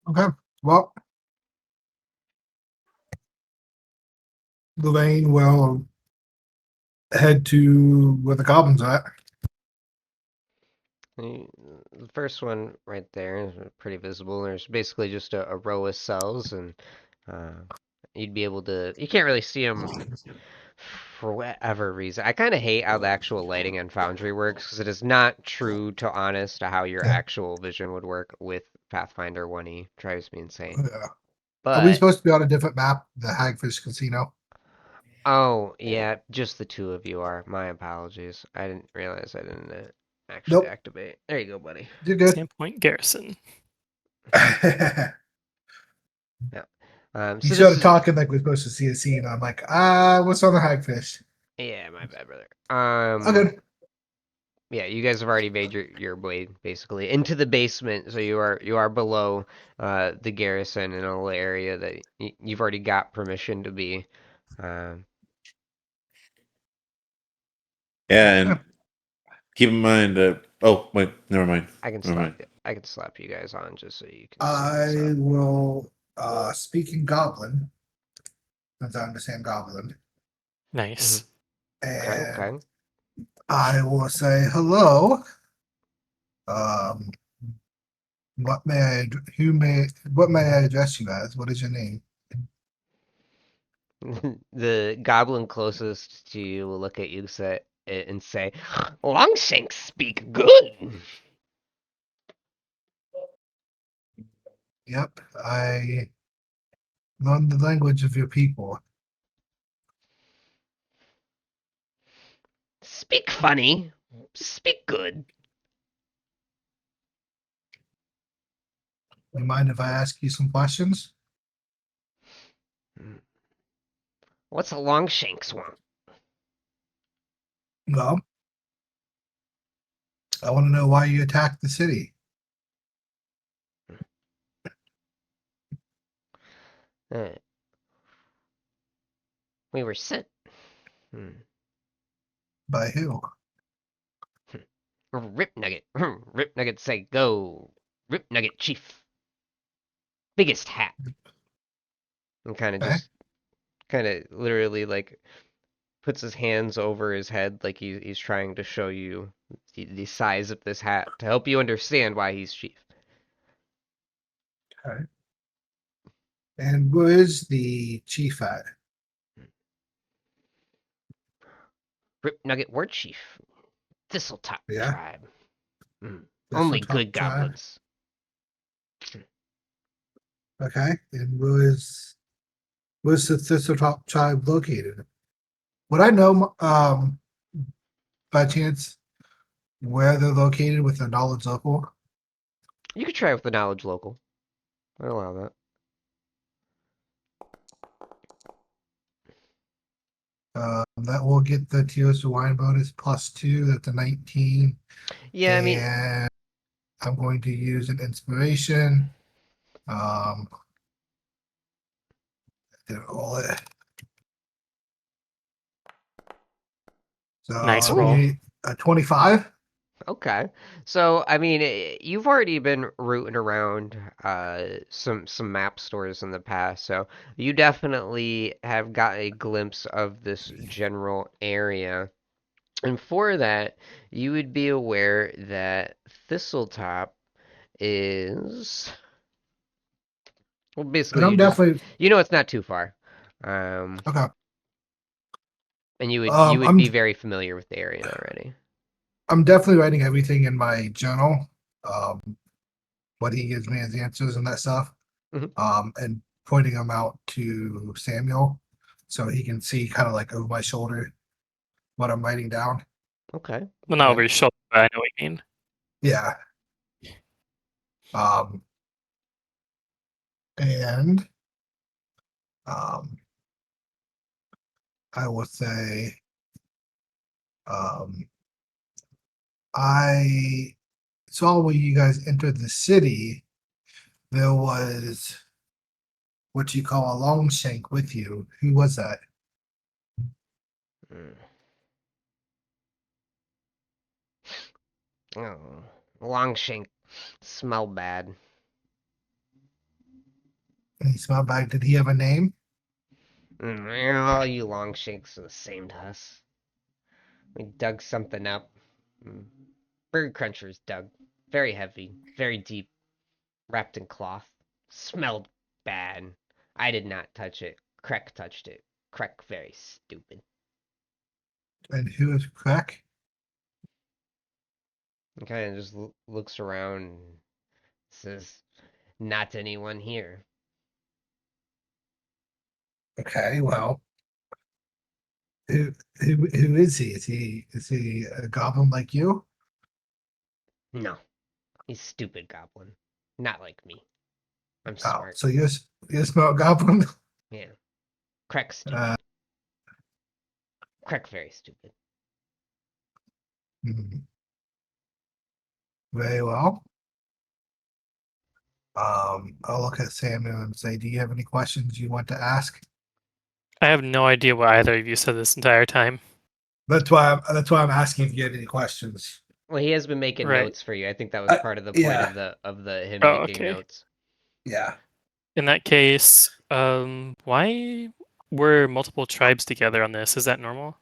Okay. Well, Lorraine will head to where the goblins are at. The first one right there is pretty visible. There's basically just a row of cells, and you'd be able to. You can't really see them for whatever reason. I kind of hate how the actual lighting on Foundry works because it is not true to honest to how your Yeah. actual vision would work with Pathfinder 1E. Drives me insane. Yeah. Are we But supposed to be on a different map, the Hagfish Casino? oh yeah, just the two of you are. My apologies. I didn't realize I didn't actually Nope. activate. There you go, buddy. You're good. Sandpoint Garrison. So You this started is talking like we're supposed to see a scene. I'm like, what's on the Hagfish? yeah, my bad, brother. Okay. Yeah, you guys have already made your way basically into the basement, so you are below the garrison in a little area that you've already got permission to be. Um, Yeah, and keep in mind. Oh wait, never mind. I can Never mind. slap you guys on just so you can see I this. will speak in Goblin, since I understand Goblin. Nice. And Okay. I will say hello. What may I address you as? What is your name? The goblin closest to you will look at you and say, "Longshanks speak good." Yep, I learned the language of your people. Speak funny. Speak good. You mind if I ask you some questions? What's a Longshanks want? Well, I want to know why you attacked the city. Uh, we were sent. By who? Rip Nugget. Rip Nugget say go. Rip Nugget chief. Biggest hat. And Okay. kind of literally like puts his hands over his head like he's trying to show you the size of this hat to help you understand why he's chief. Okay. And where's the chief at? Rip Nugget war chief. Thistletop Yeah. tribe. Only Thistletop good tribe? goblins. Okay. And where's the Thistletop tribe located? Would I know, by chance, where they're located with the knowledge local? You could try with the knowledge local. I allow that. That will get the Tears to Wine bonus +2. That's a 19. Yeah, I mean, And I'm going to use an inspiration. Didn't roll it. So Nice I'm roll. gonna need a 25. okay. So, I mean, you've already been rooting around some map stores in the past, so you definitely have got a glimpse of this general area. And for that, you would be aware that Thistletop is well, And basically I'm definitely you know it's not too far. Um, okay. and you would I'm be very familiar with the area already. I'm definitely writing everything in my journal. Um, what he gives me as answers and that stuff. Mhm. And pointing them out to Samuel so he can see kind of like over my shoulder what I'm writing down. Okay. Well, not over Okay. your shoulder, but I know what you mean. Yeah. And um, I will say, um, I saw when you guys entered the city, there was what you call a longshank with you. Who was that? Mm. Oh, Longshank smell bad. And he smelled back. Did he have a name? All you Longshanks are the same to us. We dug something up. Mm. Bird crunchers dug. Very heavy, very deep, wrapped in cloth. Smelled bad. I did not touch it. Krek touched it. Krek very stupid. And who is Crack? He kind of just looks around and says, "Not anyone here." Okay, well, who is he? Is he a goblin like you? No, he's stupid goblin. Not like me. I'm Oh, smart. so you're a smart goblin? Yeah. Krek Uh, stupid. Krek very stupid. hmm, very well. I'll look at Samuel and say, "Do you have any questions you want to ask?" I have no idea what either of you said this entire time. That's why I'm asking if you had any questions. Well, he has been making Right. notes for you. I think that was part of the point Yeah, of the him Oh, making okay. notes. yeah. In that case, why were multiple tribes together on this? Is that normal?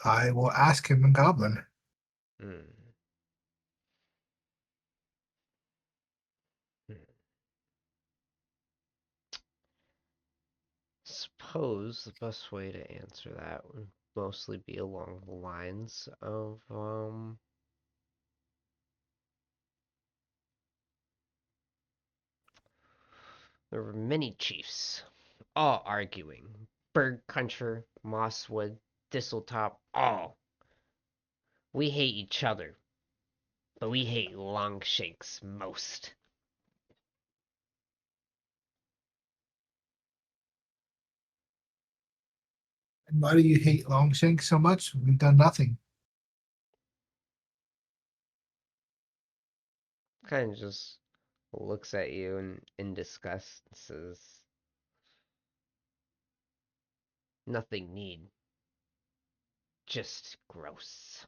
I will ask him in Goblin. Hmm. Hmm. Suppose the best way to answer that would mostly be along the lines of There were many chiefs, all arguing. Bird Country, Mosswood, Thistletop, all. We hate each other, but we hate Longshanks most. And why do you hate Longshanks so much? We've done nothing. Kind of just looks at you in disgust and says, nothing need. Just gross.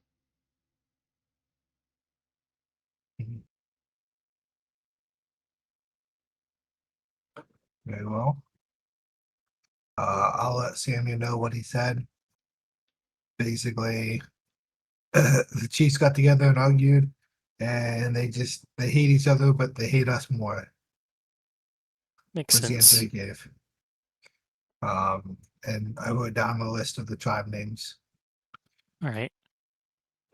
Very well. I'll let Samuel know what he said. Basically, the Chiefs got together and argued, and they hate each other, but they hate us more. Makes Was the answer sense. he gave. And I wrote down the list of the tribe names. All right.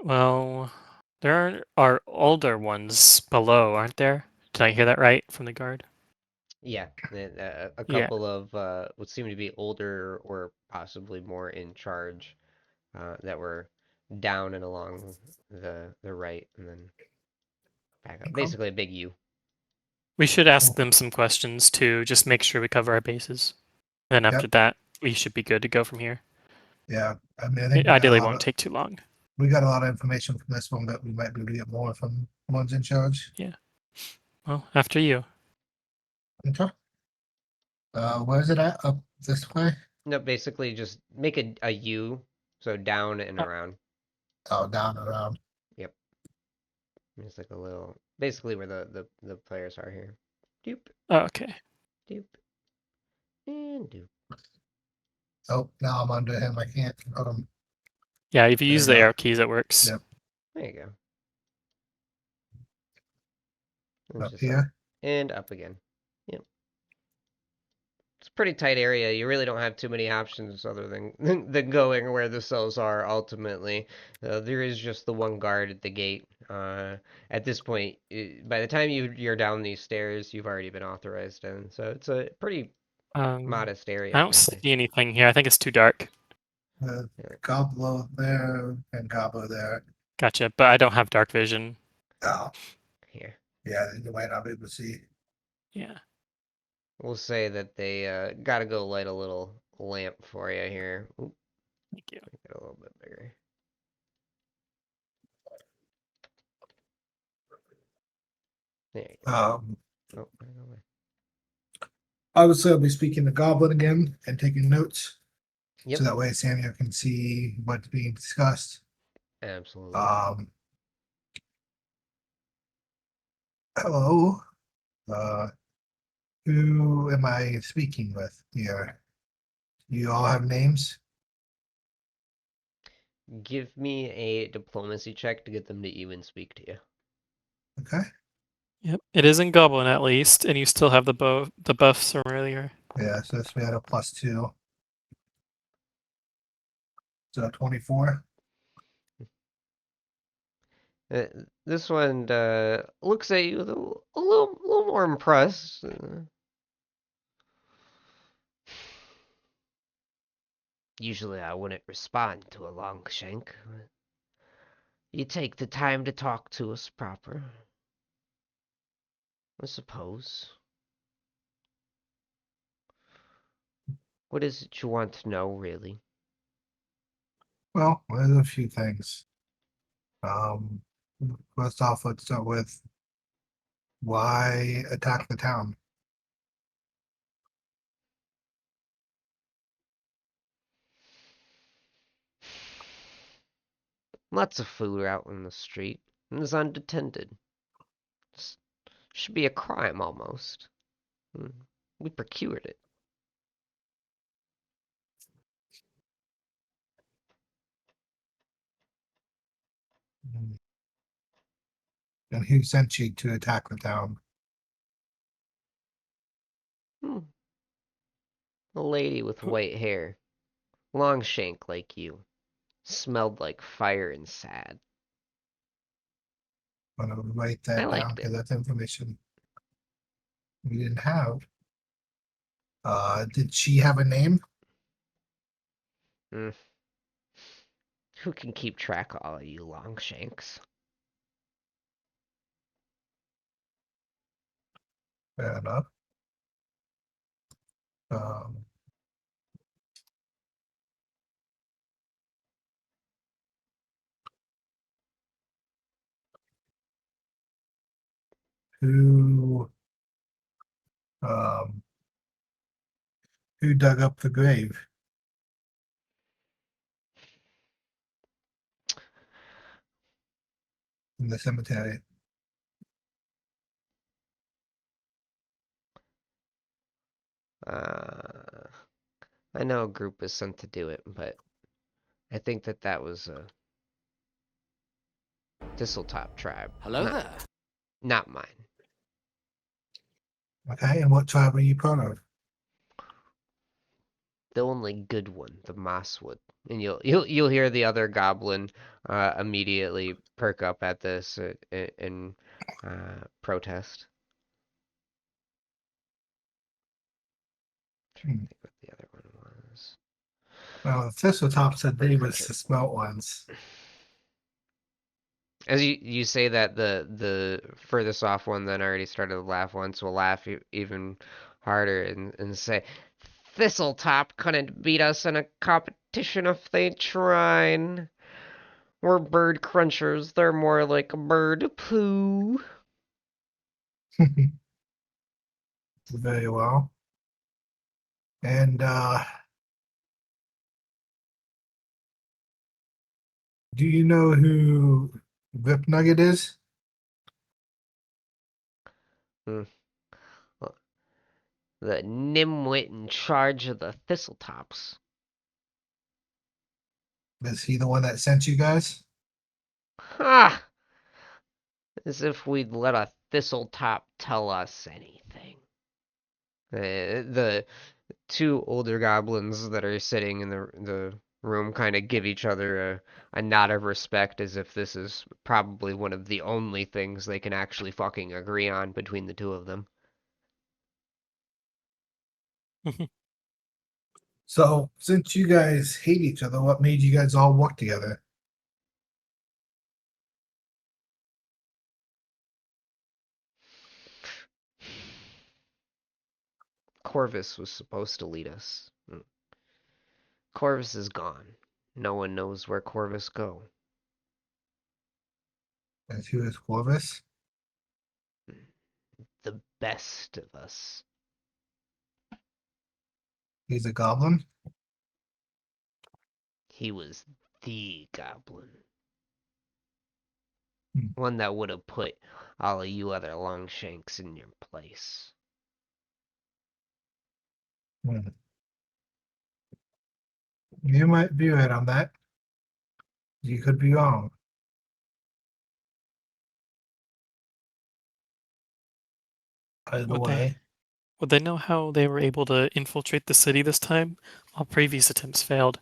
Well, there are older ones below, aren't there? Did I hear that right from the guard? Yeah, a Yeah. couple of what seem to be older or possibly more in charge that were down and along the right and then back up. Okay. Basically a big U. We should ask them some questions to just make sure we cover our bases. Then after Yep. that, we should be good to go from here. Yeah, I mean, I It think ideally won't take too long. we got a lot of information from this one, but we might be able to get more from ones in charge. Well, after you. Okay. Where's it at? Up this way? No, basically just make a U, so down and Oh. around. Oh, down around. It's like a little, basically where the players are here. Doop, Oh, okay. doop, and doop. Oh, now I'm under him. I can't. Yeah, if you There use you the go. arrow keys, it works. Yep. There you go. And Up just here. and up again. Yep. It's a pretty tight area. You really don't have too many options other than than going where the cells are ultimately. There is just the one guard at the gate. At this point, by the time you're down these stairs, you've already been authorized in. So it's a pretty modest area, I don't frankly. see anything here. I think it's too dark. Gobbler there and Gobbler there. Gotcha. But I don't have dark vision. Oh, Here. yeah, you might not be able to see. Yeah. We'll say that they gotta go light a little lamp for you here. Oop, Thank you. make it a little bit bigger. There you go. Oh, I don't know. Obviously, I'll be speaking to Goblin again and taking notes. Yep. So that way Samuel can see what's being discussed. Absolutely. Hello. Who am I speaking with here? You all have names? Give me a diplomacy check to get them to even speak to you. Okay. Yep. It is in Goblin at least, and you still have the buffs from earlier. Yeah, so this we had a +2. So 24. This one looks at you with a little more impressed. Usually I wouldn't respond to a Longshank. You take the time to talk to us proper. I suppose. What is it you want to know, really? Well, there's a few things. First off, let's start with why attack the town? Lots of food out in the street, and is unattended. Should be a crime, almost. We procured it. And who sent you to attack the town? A lady with white hair. Longshank like you. Smelled like fire and sad. I'm gonna write that I down liked because it. that's information we didn't have. Did she have a name? Who can keep track of all of you Longshanks? Fair enough. Um, who um, who dug up the grave in the cemetery? I know a group was sent to do it, but I think that was a Thistletop tribe. Hello there. Not mine. Okay, and what tribe are you part of? The only good one, the Mosswood. And you'll hear the other goblin immediately perk up at this and protest. Hmm. I think what the other one was. Well, the Thistletop said they was Pritchard. the smelt ones. As you say that, the furthest off one then already started to laugh once will laugh even harder and say, Thistletop couldn't beat us in a competition if they tried. We're bird crunchers. They're more like a bird poo. Very well. And do you know who Rip Nugget is? Hmm. The nimwit in charge of the Thistletops. Is he the one that sent you guys? Ha! As if we'd let a Thistletop tell us anything. The two older goblins that are sitting in the room kind of give each other a nod of respect as if this is probably one of the only things they can actually fucking agree on between the two of them. So, since you guys hate each other, what made you guys all work together? Corvus was supposed to lead us. Corvus is gone. No one knows where Corvus go. And who is Corvus? The best of us. He's a goblin. He was the goblin. Hmm. One that would have put all of you other Longshanks in your place. Hmm. You might be right on that. You could be wrong. By the Would way, they know how they were able to infiltrate the city this time? All previous attempts failed.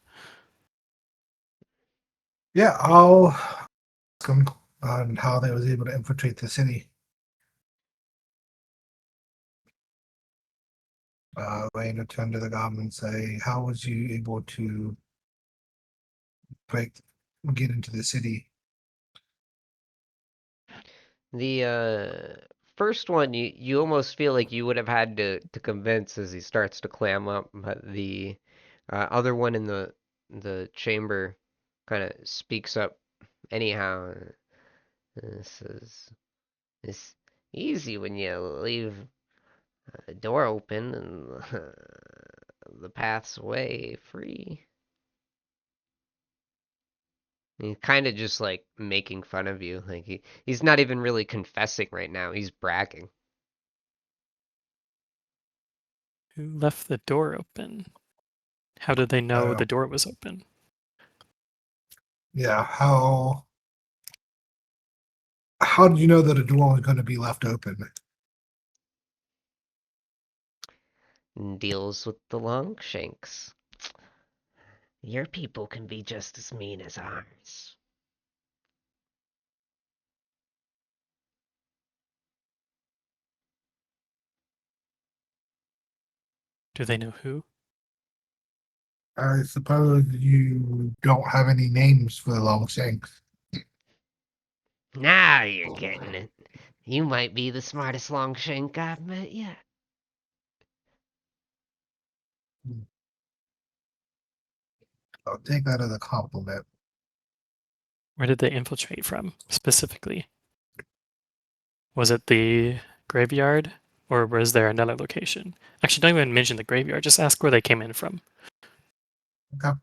yeah, I'll ask them on how they was able to infiltrate the city. Raina turned to the goblin and say, "How was you able to break, get into the city?" The first one, you almost feel like you would have had to convince as he starts to clam up, but the other one in the chamber kind of speaks up anyhow. This is it's easy when you leave the door open and the path's way free. He's kind of just like making fun of you. Like he's not even really confessing right now. He's bragging. Who left the door open? How did they know Uh, the door was open? Yeah, how did you know that a door was going to be left open? And deals with the Longshanks. Your people can be just as mean as ours. Do they know who? I suppose you don't have any names for the Longshanks. Now you're getting it. You might be the smartest Longshank I've met yet. I'll take that as a compliment. Where did they infiltrate from specifically? Was it the graveyard, or was there another location? Actually, don't even mention the graveyard. Just ask where they came in from. Okay.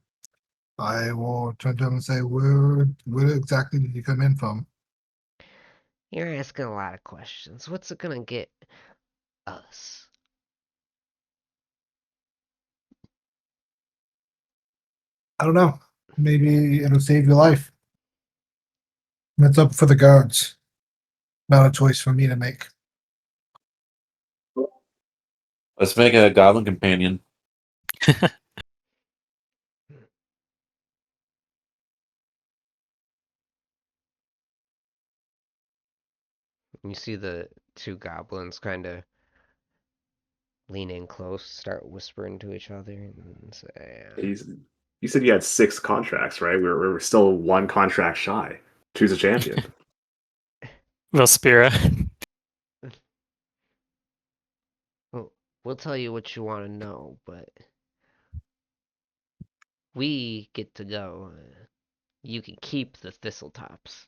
I will turn to him and say, where exactly did you come in from? You're asking a lot of questions. What's it gonna get us? I don't know. Maybe it'll save your life. That's up for the guards. Not a choice for me to make. Let's make a goblin companion. You see the two goblins kind of lean in close, start whispering to each other, and say, You said you had 6 contracts, right? We're still 1 contract shy. Choose a champion. Velspira. well, we'll tell you what you want to know, but we get to go. You can keep the Thistletops.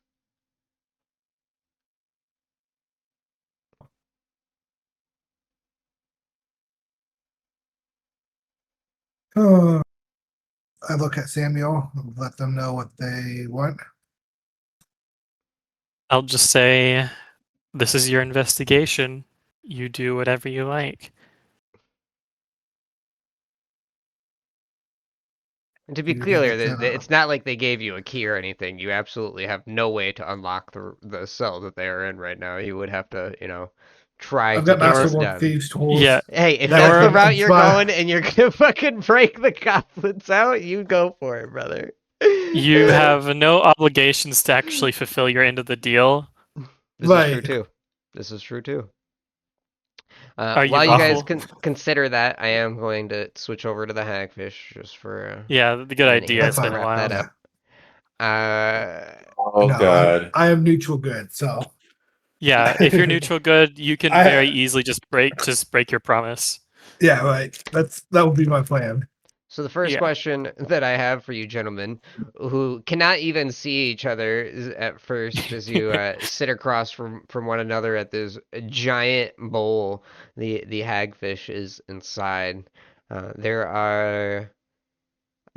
I look at Samuel, let them know what they want. I'll just say, this is your investigation. You do whatever you like. And to be You clear, think that, it's not like they gave you a key or anything. You absolutely have no way to unlock the cell that they are in right now. You would have to, try I've to got get this Masterwork done. Thieves tools. Yeah. Hey, if That that's the Or- route you're Fine. going and you're gonna fucking break the goblins out, you go for it, brother. You have no obligations to actually fulfill your end of the deal. This is true Right. too. This is true too. Are you While you guys lawful? consider that, I am going to switch over to the hagfish just for Yeah, the good minute idea. here It's to been a wrap that while. up. Uh, Oh No, god. I am neutral good, so Yeah, if you're neutral good, you can I- very easily just break your promise. yeah, right. That would be my plan. So the first Yeah. question that I have for you gentlemen, who cannot even see each other at first as you sit across from one another at this giant bowl the hagfish is inside. There are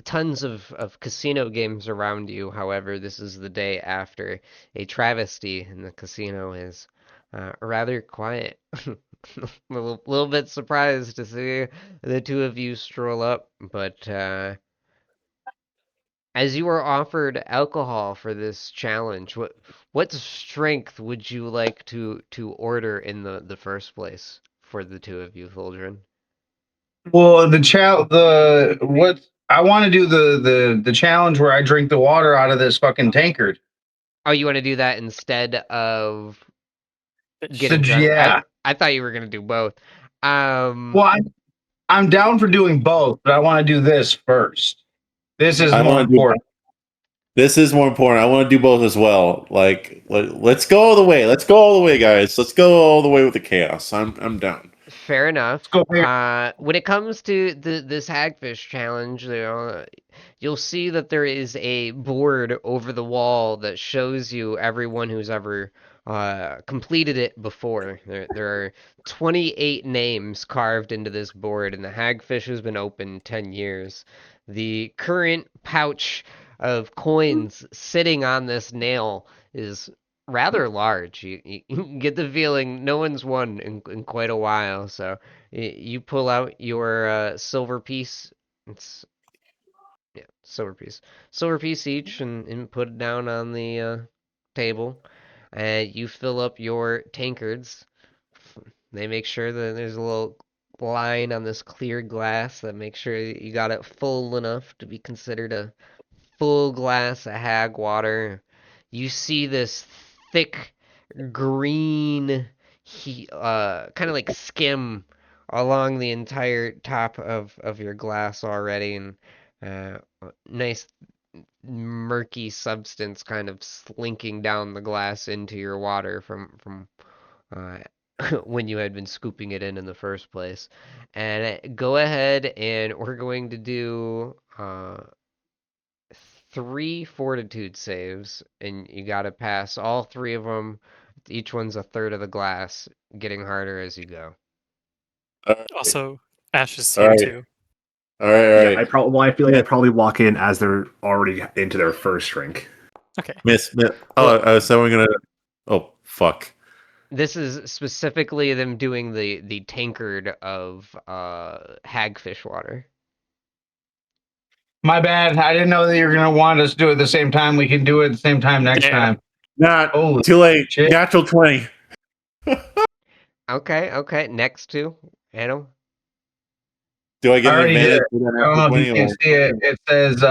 tons of casino games around you. However, this is the day after a travesty, and the casino is rather quiet. little bit surprised to see the two of you stroll up, but as you are offered alcohol for this challenge, what strength would you like to order in the first place for the two of you, Fuldrin? Well, the what I want to do the challenge where I drink the water out of this fucking tankard. Oh, you want to do that instead of getting So, drunk? yeah. I thought you were gonna do both. Well, I'm down for doing both, but I want to do this first. This is I more want to do. important. This is more important. I want to do both as well. Like, let's go all the way. Let's go all the way, guys. Let's go all the way with the chaos. I'm down. Fair enough. Let's go here. When it comes to this hagfish challenge, you'll see that there is a board over the wall that shows you everyone who's ever completed it before. There are 28 names carved into this board, and the hagfish has been open 10 years. The current pouch of coins sitting on this nail is rather large. You get the feeling no one's won in quite a while. So you pull out your silver piece. It's yeah, silver piece each, and put it down on the table. And you fill up your tankards. They make sure that there's a little line on this clear glass that makes sure you got it full enough to be considered a full glass of hag water. You see this thick green kind of like skim along the entire top of your glass already, and nice murky substance kind of slinking down the glass into your water from uh, when you had been scooping it in the first place. And go ahead, and we're going to do 3 fortitude saves, and you got to pass all 3 of them. Each one's a third of the glass, getting harder as you go. Also, Ash is All here right. too. All right, all right. I feel like Yeah. I probably walk in as they're already into their first drink. Okay. Miss. So we're gonna. Oh fuck. This is specifically them doing the tankard of hagfish water. My bad. I didn't know that you were gonna want us to do it at the same time. We can do it at the same time next Yeah. time. Not Holy too late. shit. Natural 20. Okay. Next two, Adam. Do I get I an already did advantage it. with that I don't know natural if you 20? can see it. It says,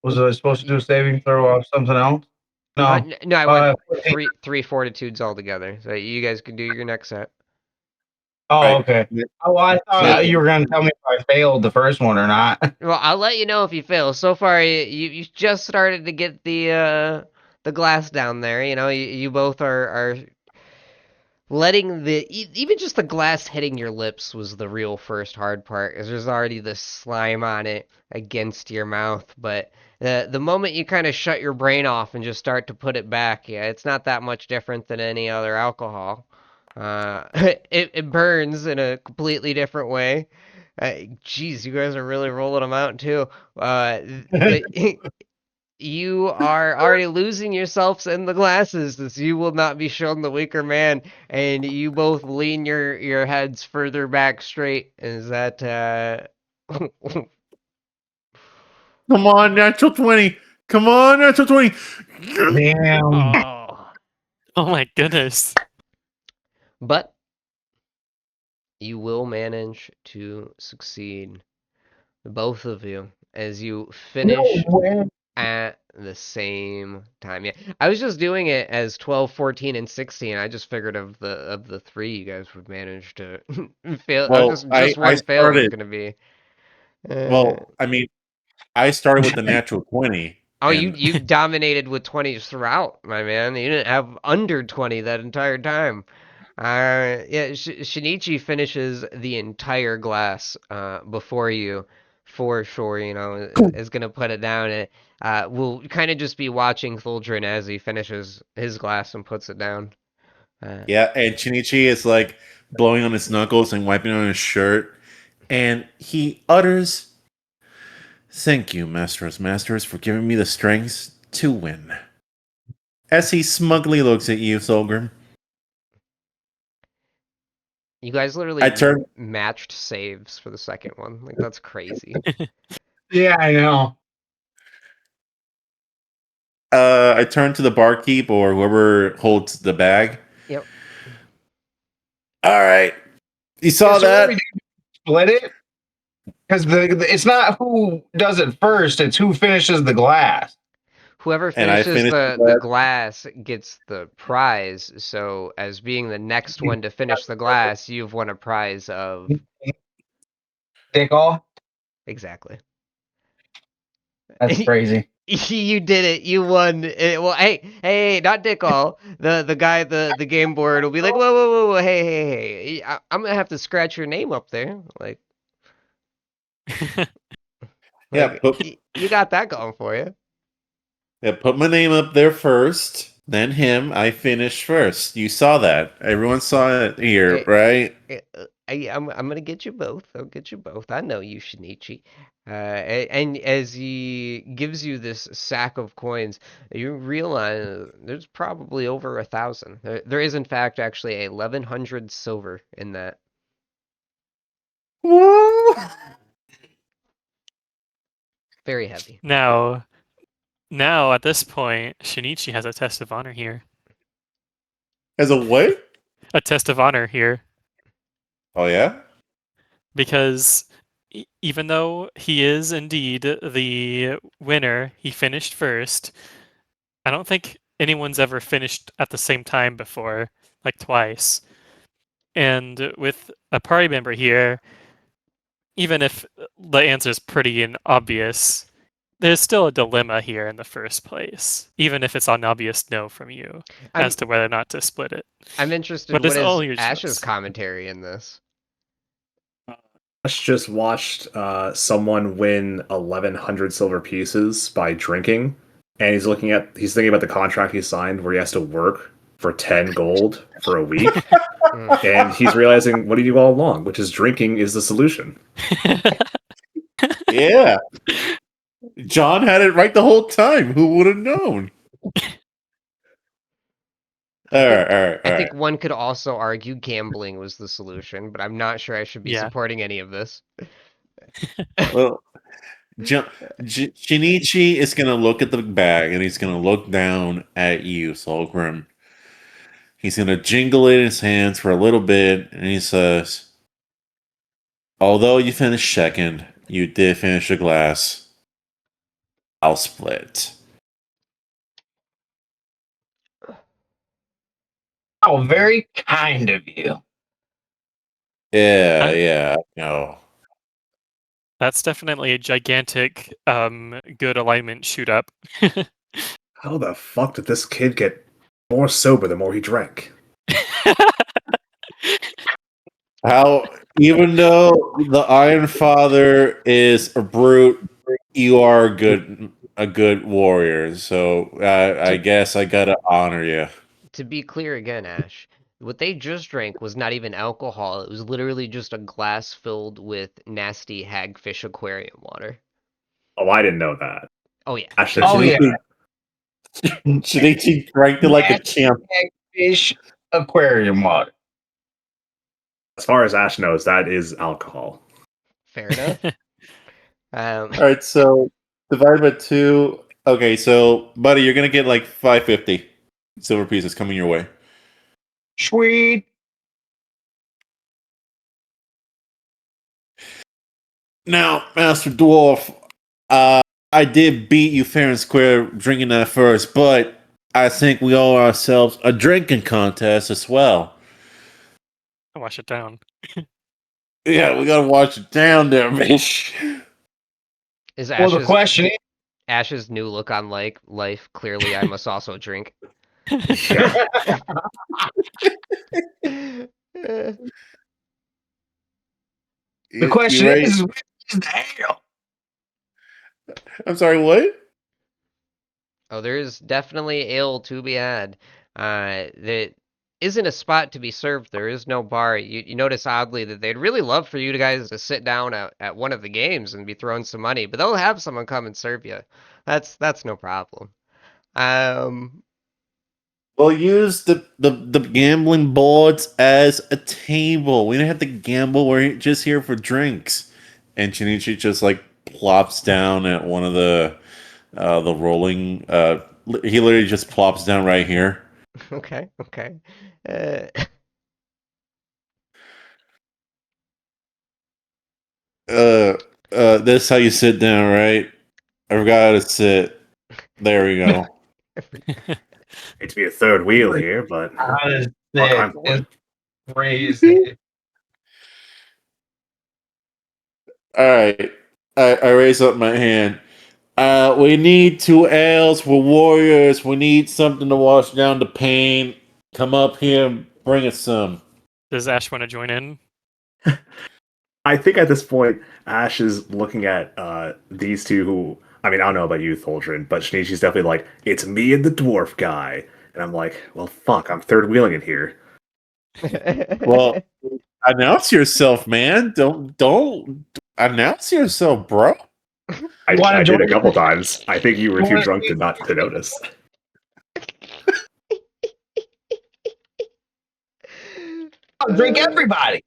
was I supposed to do a saving throw off something else? No. No, I want 14. three fortitudes altogether. So you guys can do your next set. Oh, Right. okay. Oh, I thought you were going to tell me if I failed the first one or not. Well, I'll let you know if you fail. So far, you just started to get the glass down there. You know, you both are letting even just the glass hitting your lips was the real first hard part, because there's already this slime on it against your mouth. But the moment you kind of shut your brain off and just start to put it back, yeah, it's not that much different than any other alcohol. It burns in a completely different way. Geez, you guys are really rolling them out too. But you are already losing yourselves in the glasses, as you will not be shown the weaker man, and you both lean your heads further back straight. Is that Come on, natural 20. Come on, natural 20. Damn. oh. Oh my goodness. But you will manage to succeed, both of you, as you finish No way. at the same time. Yeah, I was just doing it as 12, 14, and 16. I just figured of the 3 you guys would manage to fail. Well, Just I one fail was started. going to be. Uh, Well, I mean, I started with the natural 20. oh, And you dominated with 20s throughout, my man. You didn't have under 20 that entire time. Yeah, Shinichi finishes the entire glass before you, for sure. You know, is gonna put it down. And we'll kind of just be watching Thuldrin as he finishes his glass and puts it down. yeah, and Shinichi is like blowing on his knuckles and wiping on his shirt. And he utters, "Thank you, Masters, for giving me the strength to win." As he smugly looks at you, Solgrim. You guys literally I turn. matched saves for the second one. Like, that's crazy. Yeah, I know. I turn to the barkeep or whoever holds the bag. Yep. All right, you saw So what that? we do, split it? Because it's not who does it first, it's who finishes the glass. Whoever And I finishes finished the glass gets the prize. So, as being the next one to finish the glass, you've won a prize of Dick all? exactly. That's crazy. You did it. You won. Well, hey, not Dick all. The guy at the game board will be like, whoa, hey. I'm gonna have to scratch your name up there. Like, Yeah, you got that going for you. yeah, put my name up there first, then him. I finished first. You saw that. Everyone saw it here, right? I'm gonna get you both. I'll get you both. I know you, Shinichi. And as he gives you this sack of coins, you realize there's probably over 1,000. There is, in fact, actually 1,100 silver in that. Very heavy. Now at this point, Shinichi has a test of honor here. As a what? A test of honor here. Oh yeah. Because even though he is indeed the winner, he finished first. I don't think anyone's ever finished at the same time before, like twice. And with a party member here, even if the answer is pretty obvious, there's still a dilemma here in the first place, even if it's an obvious no from you as to whether or not to split it. I'm interested. But What it's is all your Ash's choice. commentary in this? Ash just watched someone win 1,100 silver pieces by drinking, and he's thinking about the contract he signed where he has to work for 10 gold for a week, and he's realizing what he knew all along, which is drinking is the solution. Yeah. John had it right the whole time. Who would have known? All right. I think one could also argue gambling was the solution, but I'm not sure I should be Yeah. supporting any of this. Well, Shinichi is going to look at the bag and he's going to look down at you, Solgrim. He's going to jingle it in his hands for a little bit and he says, although you finished second, you did finish a glass. I'll split. Oh, very kind of you. Yeah, no. That's definitely a gigantic good alignment shoot up. How the fuck did this kid get more sober the more he drank? How, even though the Iron Father is a brute, you are a good warrior. So I guess I gotta honor you. To be clear again, Ash, what they just drank was not even alcohol. It was literally just a glass filled with nasty hagfish aquarium water. Oh, I didn't know that. Oh yeah. Actually, Oh, yeah. Shinichi drank it like a champ. Fish aquarium water. as far as Ash knows, that is alcohol. Fair enough. All right, so divided by 2. Okay, so buddy, you're gonna get like 550 silver pieces coming your way. Sweet. Now, Master Dwarf, I did beat you fair and square drinking that first, but I think we owe ourselves a drinking contest as well. Wash it down. Yeah, we gotta watch it down there, bitch. Is Well, the question is, Ash's new look on life, clearly I must also drink. Yeah. the question You ready? is, which is the ale? I'm sorry, what? Oh, there is definitely ale to be had. That isn't a spot to be served. There is no bar. You notice oddly that they'd really love for you guys to sit down at one of the games and be throwing some money, but they'll have someone come and serve you. That's no problem. We'll use the gambling boards as a table. We don't have to gamble. We're just here for drinks. And Shinichi just like plops down at one of the rolling. He literally just plops down right here. Okay. This is how you sit down, right? I forgot how to sit. There we go. Hate to be a third wheel here, but It's crazy. All right, I raise up my hand. We need 2 ales. We're warriors. We need something to wash down the pain. Come up here and bring us some. Does Ash want to join in? I think at this point, Ash is looking at these two who, I mean, I don't know about you, Tholdrin, but Shinichi's definitely like, it's me and the dwarf guy. And I'm like, well, fuck, I'm third wheeling it here. Well, announce yourself, man. Don't announce yourself, bro. I did a couple times. I think you were too drunk to notice. I'll drink everybody.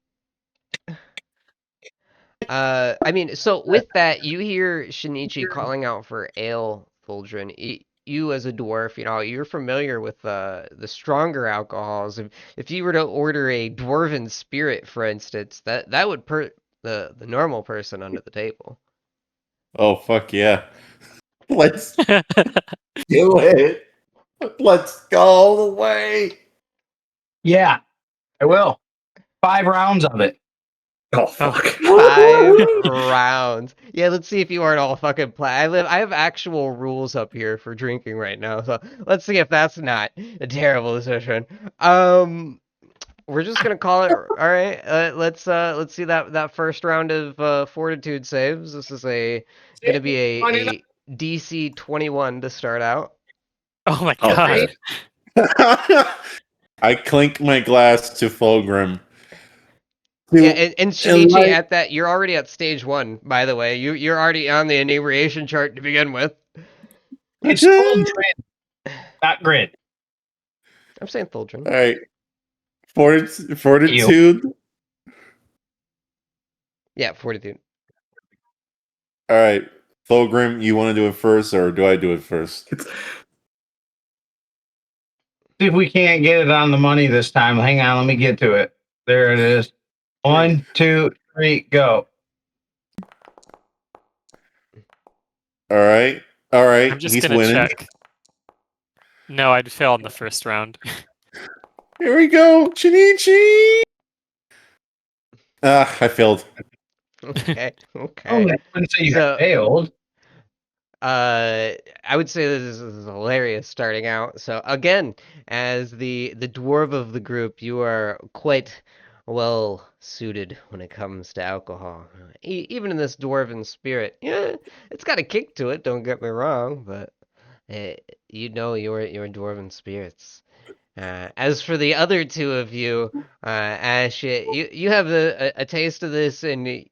I mean, so with that, you hear Shinichi calling out for ale, Fulgrin. You as a dwarf, you're familiar with the stronger alcohols. If you were to order a dwarven spirit, for instance, that would put the normal person under the table. Oh fuck yeah! Let's do it. Let's go all the way. Yeah, I will. 5 rounds of it. Oh fuck! 5 rounds. Yeah, let's see if you aren't all fucking I have actual rules up here for drinking right now, so let's see if that's not a terrible decision. We're just gonna call it. All right. Let's see that first round of fortitude saves. This is gonna be a DC 21 to start out. Oh my Oh, god. good. I clink my glass to Fulgrim. Yeah, and Shinichi, like- at that, you're already at stage 1. By the way, you're already on the inebriation chart to begin with. It's called grid, not grid. I'm saying Fulgrim. All right. Fortitude. Yeah, fortitude. All right. Fulgrim, you want to do it first, or do I do it first? See if we can't get it on the money this time. Hang on, let me get to it. There it is. 1, 2, 3, go. All right. All right. I'm just He's gonna winning. check. No, I'd fail in the first round. Here we go. Chinichi. I failed. Okay. Oh, Okay. I wouldn't say you So- failed. I would say this is hilarious starting out. So again, as the dwarf of the group, you are quite well suited when it comes to alcohol. Even in this dwarven spirit, yeah, it's got a kick to it. Don't get me wrong, but you know your dwarven spirits. As for the other two of you, Ash, you have a taste of this, and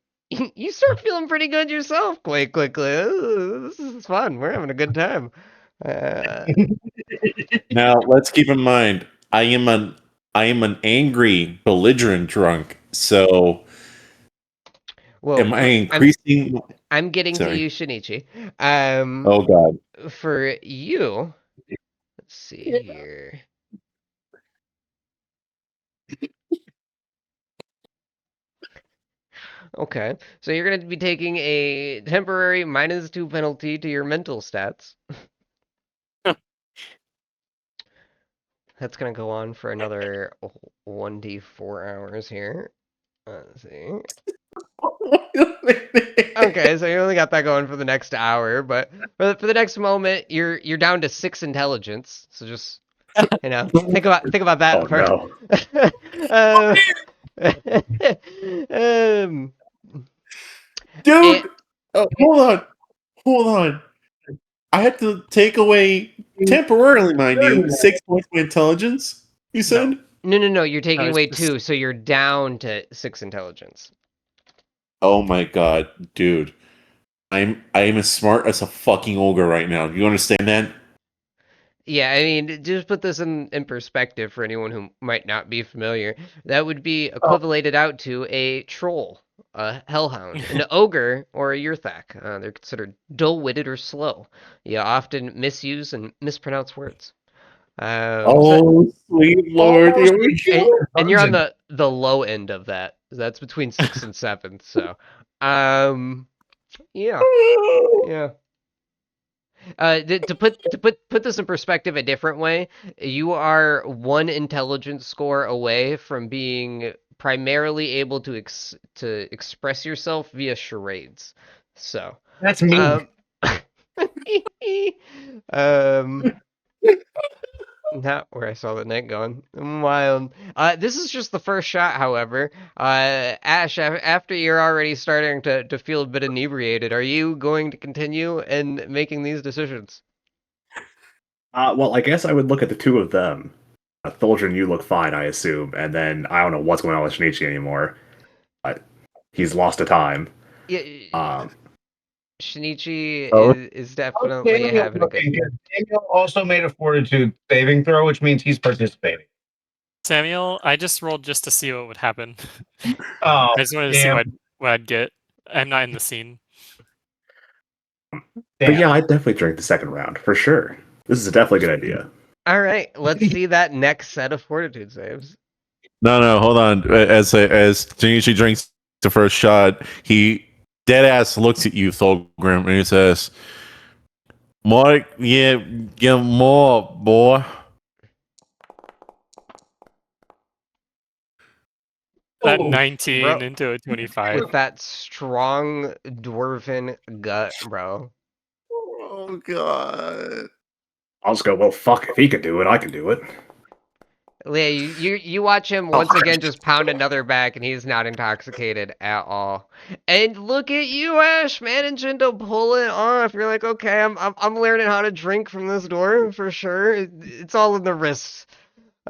you start feeling pretty good yourself quite quickly. This is fun. We're having a good time. Now let's keep in mind, I am an angry, belligerent drunk. So Well, am I increasing? I'm getting to Sorry. you, Shinichi. Oh God. For you, let's see here. Okay, so you're going to be taking a temporary -2 penalty to your mental stats. That's going to go on for another 1d4 hours here. Let's see. Okay, so you only got that going for the next hour, but for the next moment, you're down to 6 intelligence. So just think about that Oh for. no! um, Dude, it- hold on. I had to take away temporarily, mind you, 6 points of intelligence. You said? no, you're taking it's away just- 2, so you're down to 6 intelligence. Oh my God, dude! I am as smart as a fucking ogre right now. You understand that? Yeah, I mean, just put this in perspective for anyone who might not be familiar. That would be equivalated out to a troll, a hellhound, an ogre, or a yurthak. They're considered dull-witted or slow. You often misuse and mispronounce words. Sweet Lord, here we And you're on the low end of that. That's between 6 and 7. So, yeah. go. To put this in perspective a different way, you are 1 intelligence score away from being primarily able to express yourself via charades. So That's me. um, not where I saw the net going. Wild. This is just the first shot, however. Ash, after you're already starting to feel a bit inebriated, are you going to continue in making these decisions? Well, I guess I would look at the two of them. Thulgrin, you look fine, I assume, and then I don't know what's going on with Shinichi anymore. But he's lost to time. Yeah, Shinichi Oh. is definitely having a good. Daniel also made a fortitude saving throw, which means he's participating. Samuel, I just rolled just to see what would happen. Oh, I just wanted to see damn. what I'd get. I'm not in the scene. But yeah, I'd definitely drink the second round, for sure. This is definitely a good idea. All right, let's see that next set of fortitude saves. No, hold on. As Junichi drinks the first shot, he dead ass looks at you, Thulgrim, and he says, "Mike, yeah, get more, boy." That Oh, 19 bro. into a 25. With that strong dwarven gut, bro. Oh god. I'll just go, well, fuck, if he can do it, I can do it. Yeah, you watch him once again just pound another back, and he's not intoxicated at all. And look at you, Ash, managing to pull it off. You're like, okay, I'm learning how to drink from this door for sure. It's all in the wrists.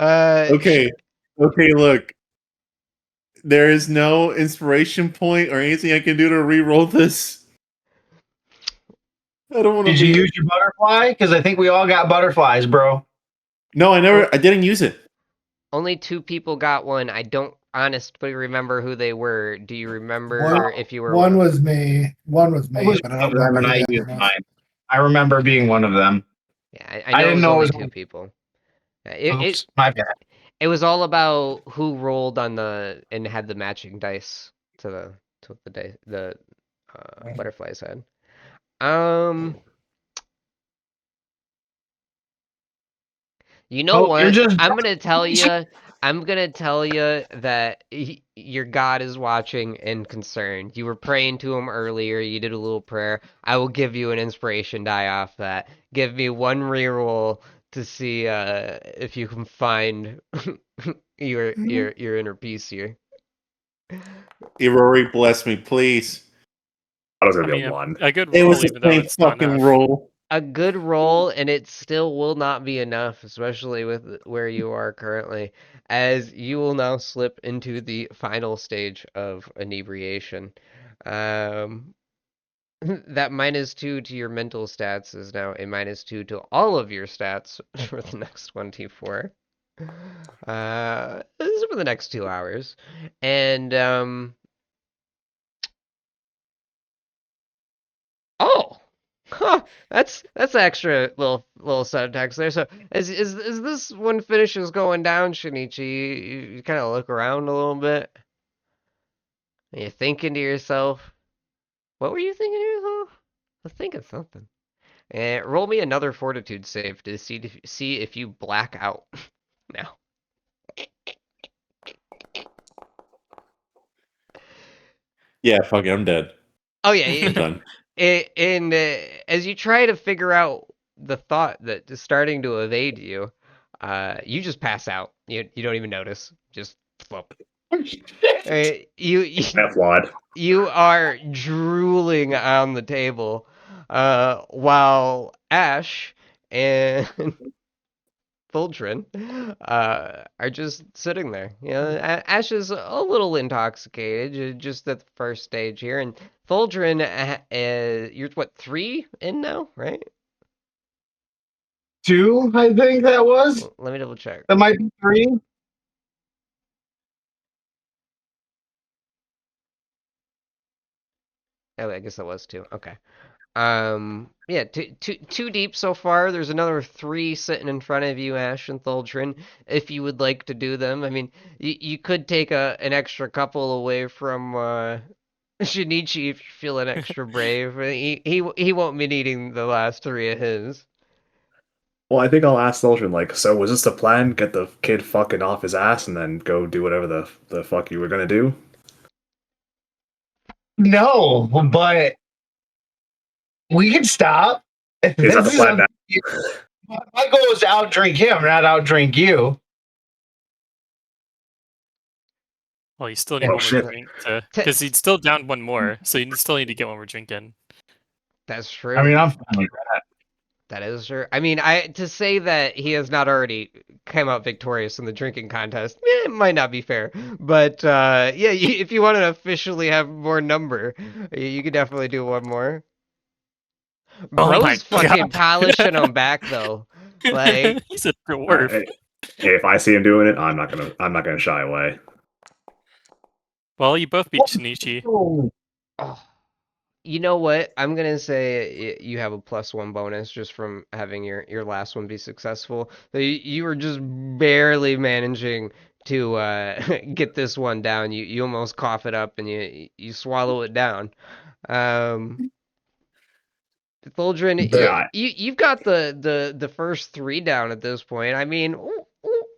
Okay. Okay, look. There is no inspiration point or anything I can do to re-roll this. I don't want to did you use your butterfly? Because I think we all got butterflies, bro. No, I didn't use it. Only 2 people got one. I don't honestly remember who they were. Do you remember One- if you were One was me. One was I me, was but I one don't of them, remember and who I the other used was. mine. I remember being one of them. Yeah, I I know it didn't was know it only was 2 people. It Oops, my bad. it was all about who rolled on the and had the matching dice to what the butterflies had. You know Oh, you're what? just I'm gonna tell you that your God is watching and concerned. You were praying to him earlier. You did a little prayer. I will give you an inspiration die off that. Give me one reroll to see if you can find your inner peace here. Rory, bless me, please. I was I gonna be mean, a 1. a good It roll, was the even though same it's not fucking enough. roll. A good roll, and it still will not be enough, especially with where you are currently, as you will now slip into the final stage of inebriation. Um, that -2 to your mental stats is now a -2 to all of your stats for the next 24. This is for the next 2 hours. And, oh! Huh, that's extra little subtext there. So as this one finishes going down, Shinichi, you kind of look around a little bit. And you're thinking to yourself, what were you thinking to yourself? I was thinking something. And roll me another fortitude save to see if you black out now. Yeah, fuck it, I'm dead. Oh I'm yeah, done. and as you try to figure out the thought that is starting to evade you, you just pass out. You don't even notice. Just flop. You I applaud. you are drooling on the table, while Ash and Fultrin are just sitting there. You know, Ash is a little intoxicated, just at the first stage here, and Fultrin, you're what, 3 in now, right? 2, I think that was. Let me double check. That might be 3. Oh, I guess that was 2. Okay. Yeah, two deep so far. There's another 3 sitting in front of you, Ash and Thultrin, if you would like to do them. I mean, you could take an extra couple away from Shinichi if you're feeling extra brave. He won't be needing the last 3 of his. Well, I think I'll ask Sultran, like, so was this the plan? Get the kid fucking off his ass and then go do whatever the fuck you were gonna do? No, but we can stop. Is that the plan now? My goal is to outdrink him, not outdrink you. Well, you still need Oh, one shit. more drink because he'd still down one more, so you still need to get one more drink in. That's true. I mean, I'm fine with that. That is true. I mean, to say that he has not already come out victorious in the drinking contest, it might not be fair. But yeah, if you want to officially have more number, you could definitely do one more. Oh my Bro's fucking God. polishing him back though. Like, He's a dwarf. Hey, if I see him doing it, I'm not gonna shy away. Well, you both beat Shinichi. Oh, oh, you know what? I'm gonna say you have a +1 bonus just from having your last one be successful. So you were just barely managing to get this one down. You almost cough it up and you swallow it down. Um, Thuldrin, Yeah. you've got the first 3 down at this point. I mean,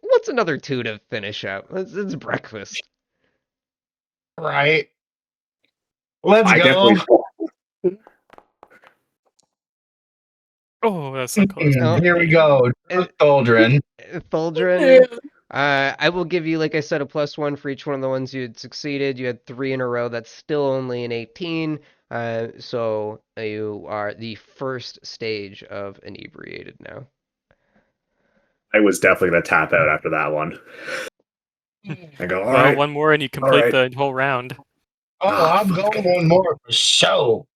what's another 2 to finish up? It's breakfast. Right. Let's I go. definitely. Oh, that's so close. Oh, Here we go. Doldrin. Tholdrin, I will give you, like I said, a +1 for each one of the ones you had succeeded. You had 3 in a row. That's still only an 18. So you are the first stage of inebriated now. I was definitely gonna tap out after that one. I go, all Well, right, one more and you all complete right. the whole round. Oh, Ah, I'm fuck. going one more for show.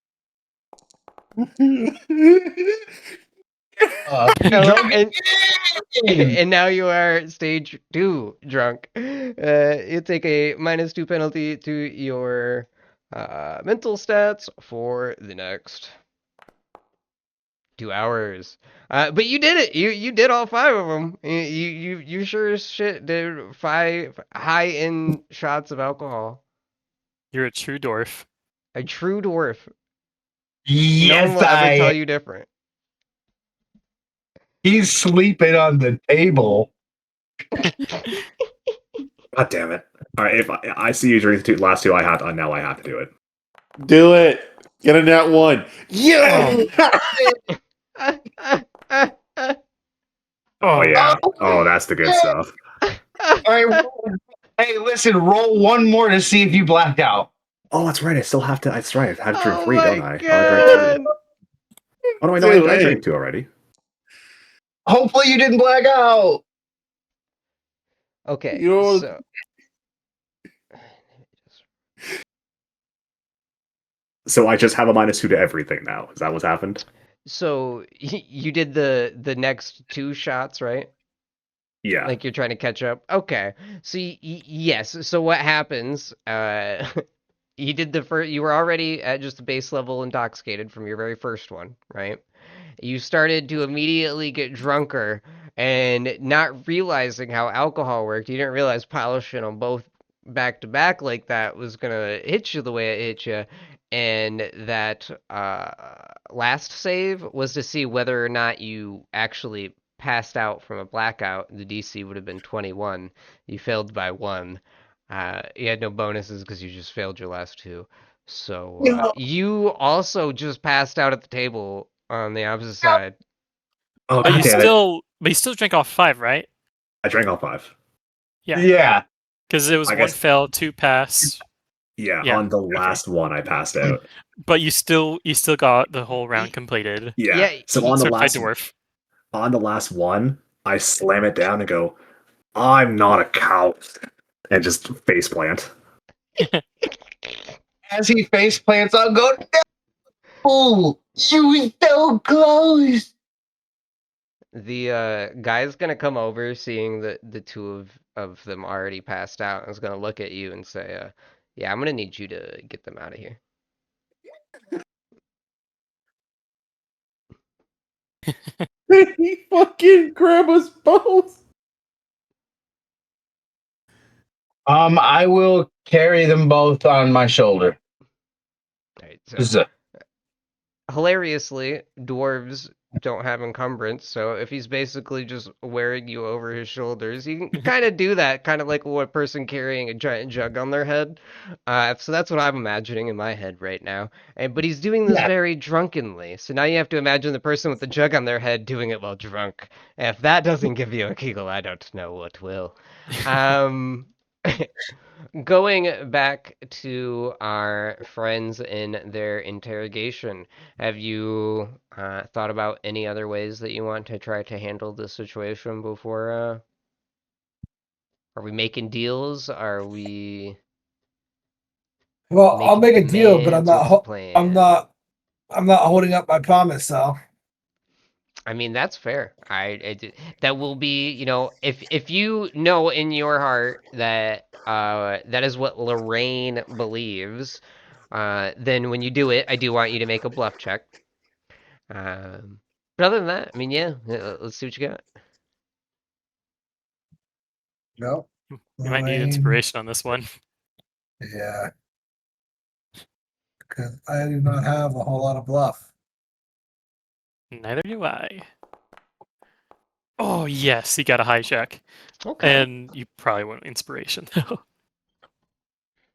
Oh, Drunk and again. and now you are stage 2 drunk. You take a -2 penalty to your mental stats for the next 2 hours. But you did it. You did all 5 of them. You sure as shit did 5 high end shots of alcohol. You're a true dwarf. A true dwarf. No one Yes, will ever tell I. you different. He's sleeping on the table. God damn it! All right, if I see you drink the last two, I have to. Now I have to do it. Do it. Get a nat 1. Yeah. Oh yeah. Oh. Oh, that's the good stuff. All right. Hey, listen. Roll one more to see if you blacked out. Oh, that's right. I still have to. That's right. I have to drink Oh 3, my don't I? Oh, I drank 2. god. Oh no, I know. Do I it. drank 2 already. Hopefully, you didn't black out. Okay, You're so So I just have a -2 to everything now. Is that what's happened? you did the next 2 shots, right? Yeah. Like you're trying to catch up. Okay. So yes. So what happens? You did the first. You were already at just a base level intoxicated from your very first one, right? You started to immediately get drunker, and not realizing how alcohol worked, you didn't realize polishing on both back to back like that was gonna hit you the way it hit you, and that last save was to see whether or not you actually passed out from a blackout. The DC would have been 21. You failed by 1. You had no bonuses because you just failed your last 2. So No. you also just passed out at the table on the opposite side. Oh But god you damn it! still drank off 5, right? I drank all 5. Yeah. Yeah. Because it was I 1 guess- fail, 2 pass. Yeah, Yeah, on the okay. last one, I passed out. But you still got the whole round completed. Yeah. So on the Certified last one, I slam it down and go, "I'm not a cow," and just face plant. As he face plants, I'll go. Oh, you were so close. The guy's gonna come over, seeing the 2 of them already passed out, and is gonna look at you and say, "Yeah, I'm gonna need you to get them out of here." He fucking grab us both. I will carry them both on my shoulder. All right. So Z- hilariously, dwarves don't have encumbrance, so if he's basically just wearing you over his shoulders, he can kind of do that, kind of like a person carrying a giant jug on their head. So that's what I'm imagining in my head right now. But he's doing this Yeah. very drunkenly, so now you have to imagine the person with the jug on their head doing it while drunk. And if that doesn't give you a giggle, I don't know what will. Um, Going back to our friends in their interrogation, have you thought about any other ways that you want to try to handle this situation before? Are we making deals? Are we Well, I'll making make a deal, but demands? What's the plan? I'm not holding up my promise, though. I mean, that's fair. That will be, if you know in your heart that that is what Lorraine believes, then when you do it, I do want you to make a bluff check. But other than that, I mean, yeah, let's see what you got. No. You might need inspiration on this one. Yeah. Because I do not have a whole lot of bluff. Neither do I. Oh, yes, you got a high check. Okay. And you probably want inspiration, though.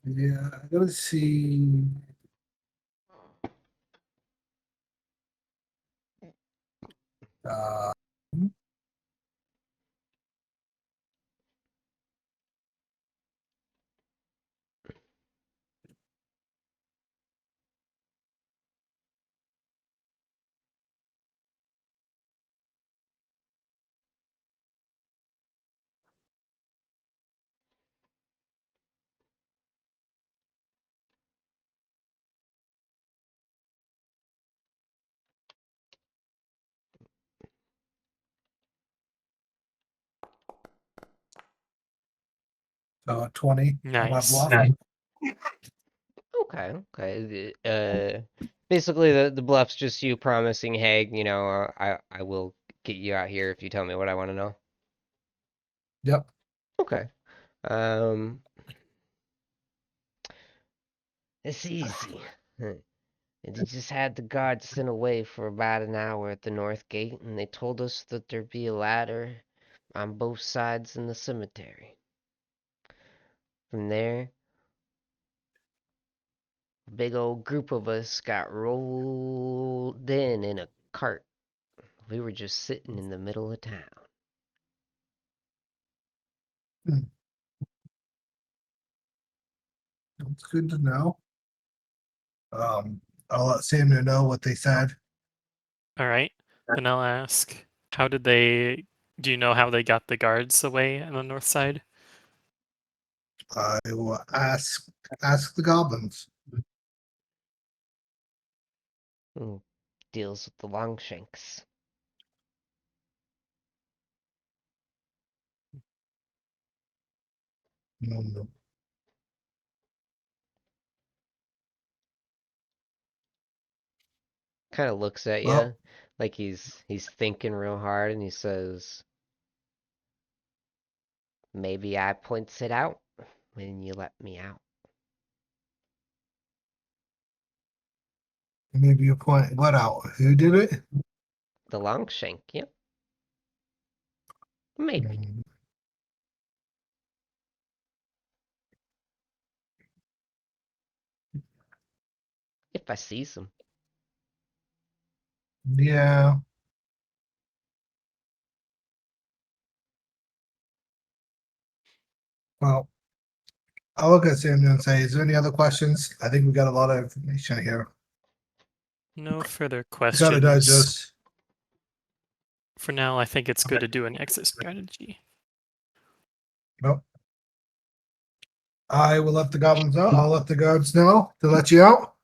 Yeah, I gotta see. Uh, 20 on my Nice. bluff. Okay, okay. Basically, the bluff's just you promising, hey, I will get you out here if you tell me what I want to know. Yep. Okay. Um, it's easy. And they just had the guards sent away for about an hour at the north gate, and they told us that there'd be a ladder on both sides in the cemetery. From there, a big old group of us got rolled in a cart. We were just sitting in the middle of town. It's good to know. I'll let Samuel know what they said. All right. Then I'll ask, how did they? Do you know how they got the guards away on the north side? I will ask the goblins. Who deals with the Longshanks. Mm, Kind of looks at Well, you like he's thinking real hard, and he says, "Maybe I points it out when you let me out." maybe you point what out? Who did it? The Longshank, yep. Maybe. Mm, If I see some. Yeah. Well, I'll look at Samuel and say, "Is there any other questions?" I think we got a lot of information here. No further We gotta questions. digest. For now, I think it's good to do an exit strategy. Nope. I will let the goblins know. I'll let the guards know to let you out.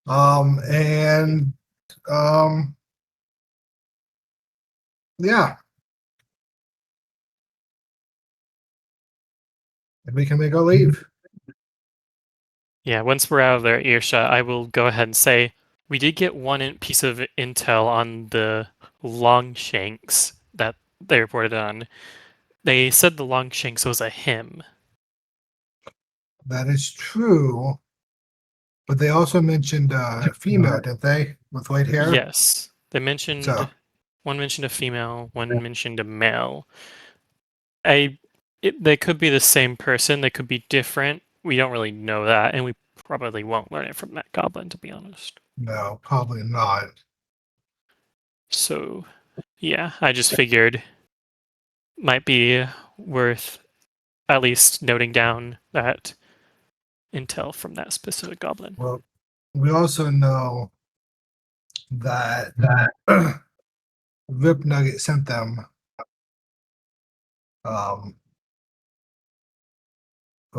And yeah. And we can make our leave. Yeah, once we're out of their earshot, I will go ahead and say we did get one piece of intel on the Longshanks that they reported on. They said the Longshanks was a him. That is true. But they also mentioned female, didn't they? With white hair? Yes, they mentioned So one mentioned a female, one mentioned a male. They could be the same person. They could be different. We don't really know that, and we probably won't learn it from that goblin, to be honest. no, probably not. So, yeah, I just figured might be worth at least noting down that intel from that specific goblin. Well, we also know that Rip Nugget sent them well,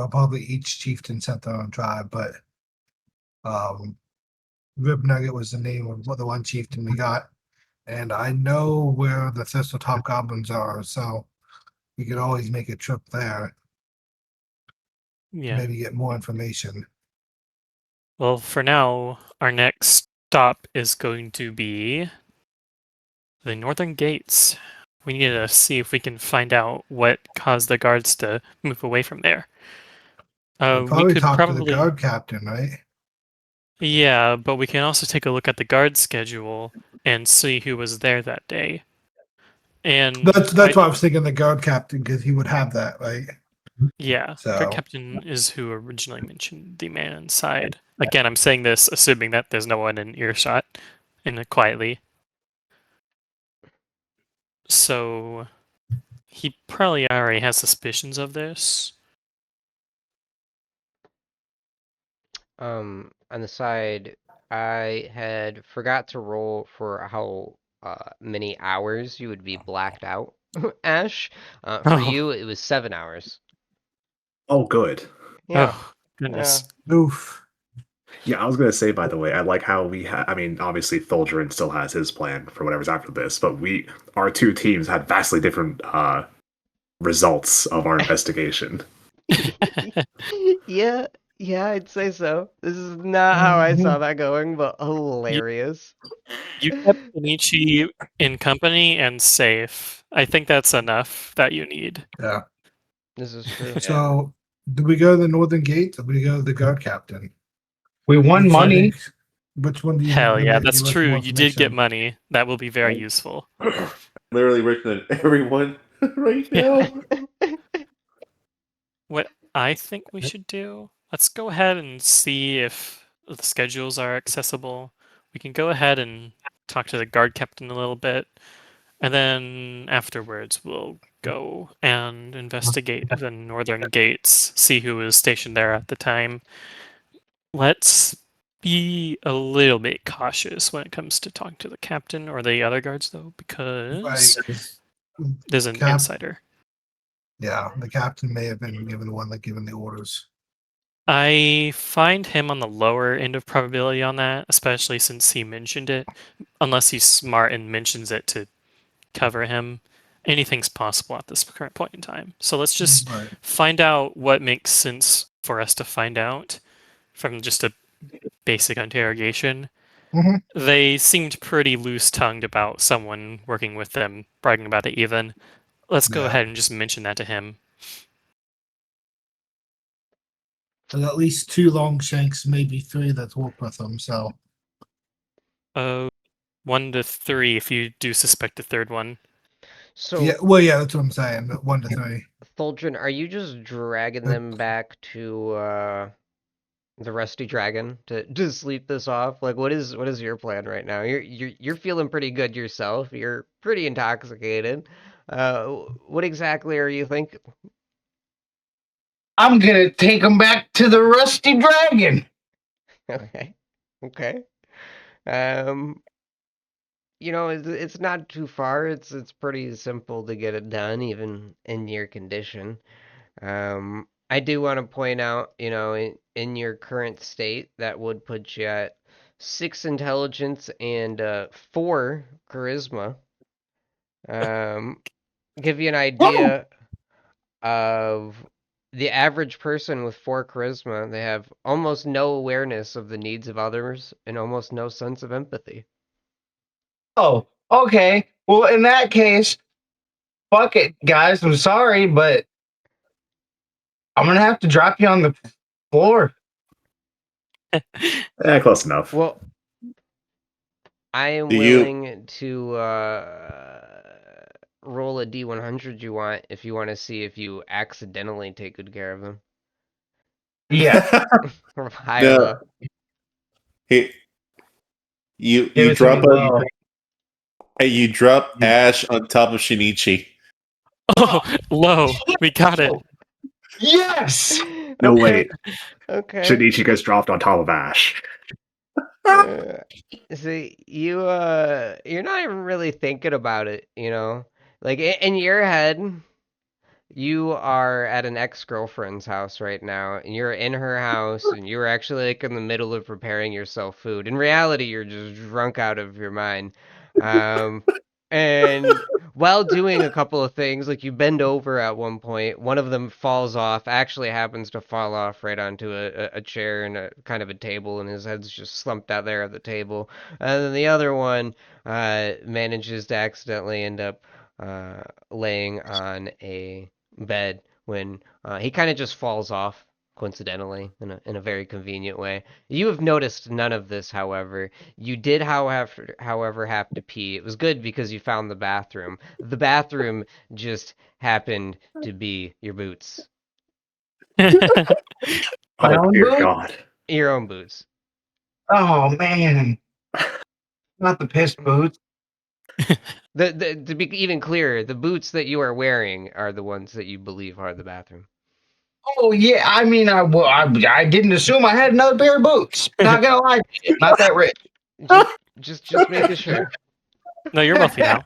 probably each chieftain sent their own tribe, but Rip Nugget was the name of the one chieftain we got. And I know where the Thistle Top goblins are, so we could always make a trip there. Yeah. Maybe get more information. Well, for now, our next stop is going to be the northern gates. We need to see if we can find out what caused the guards to move away from there. We'll We probably could talk to the probably, guard captain, right? yeah, but we can also take a look at the guard schedule and see who was there that day. And That's why I was thinking the guard captain, because he would have that, right? Yeah, So- Guard Captain is who originally mentioned the man inside. Again, I'm saying this assuming that there's no one in earshot and quietly. So he probably already has suspicions of this. On the side, I had forgot to roll for how many hours you would be blacked out, Ash. For Oh. you, it was 7 hours. Oh, good. Yeah. Oh, goodness. Oof. Yeah, I was gonna say, by the way, I like how we had. I mean, obviously, Thulgrin still has his plan for whatever's after this, but our two teams had vastly different results of our investigation. Yeah, yeah, I'd say so. This is not how I saw that going, but hilarious. You kept Shinichi in company and safe. I think that's enough that you need. Yeah. This is true. So, do we go to the Northern Gate or do we go to the guard captain? We won Which one money. makes- Which one do you Hell think yeah, will that's give us true. more You did get information? money. That will be very useful. Literally richer than everyone right now. What I think we should do, let's go ahead and see if the schedules are accessible. We can go ahead and talk to the guard captain a little bit, and then afterwards we'll go and investigate the northern gates, see who was stationed there at the time. Let's be a little bit cautious when it comes to talking to the captain or the other guards, though, because Right. there's an Cap- insider. Yeah, the captain may have been given the one that given the orders. I find him on the lower end of probability on that, especially since he mentioned it. Unless he's smart and mentions it to cover him, anything's possible at this current point in time. So let's just Right. find out what makes sense for us to find out from just a basic interrogation. Mhm. They seemed pretty loose-tongued about someone working with them, bragging about it even. Let's go Yeah. ahead and just mention that to him. There's at least 2 long shanks, maybe 3 that work with them. So 1 to 3 if you do suspect a third one. So, yeah, well, yeah, that's what I'm saying. 1 to 3. Thulgrin, are you just dragging them back to the Rusty Dragon to sleep this off? Like, what is your plan right now? You're feeling pretty good yourself. You're pretty intoxicated. What exactly are you thinking? I'm gonna take him back to the Rusty Dragon. Okay, okay. Um, it's not too far. It's pretty simple to get it done, even in your condition. I do want to point out, in your current state, that would put you at 6 intelligence and 4 charisma. Give you an idea of the average person with 4 charisma. They have almost no awareness of the needs of others and almost no sense of empathy. Oh, okay. Well, in that case, fuck it, guys. I'm sorry, but I'm gonna have to drop you on the floor. Close enough. Well, I am Do you- willing to roll a D100 you want if you want to see if you accidentally take good care of them. Yeah. High or low. Hey, you Give it to me drop low. you drop Ash on top of Shinichi. Oh, low. We got it. Yes. No, Okay, wait. okay. Shinichi gets dropped on top of Ash. Uh, See, you're not even really thinking about it, Like in your head, you are at an ex-girlfriend's house right now, and you're in her house, and you're actually like in the middle of preparing yourself food. In reality, you're just drunk out of your mind. Um, and while doing a couple of things, like you bend over at one point, one of them falls off, actually happens to fall off right onto a chair and a kind of a table, and his head's just slumped out there at the table. And then the other one manages to accidentally end up laying on a bed when he kind of just falls off coincidentally in a very convenient way. You have noticed none of this, however. You did, however, have to pee. It was good because you found the bathroom. The bathroom just happened to be your boots. My Oh own dear boot? God. Your own boots. Oh man, not the piss boots. To be even clearer, the boots that you are wearing are the ones that you believe are the bathroom. Oh yeah, I mean, I didn't assume I had another pair of boots. Not gonna lie, to you, not that rich. Just making sure. No, you're wealthy now.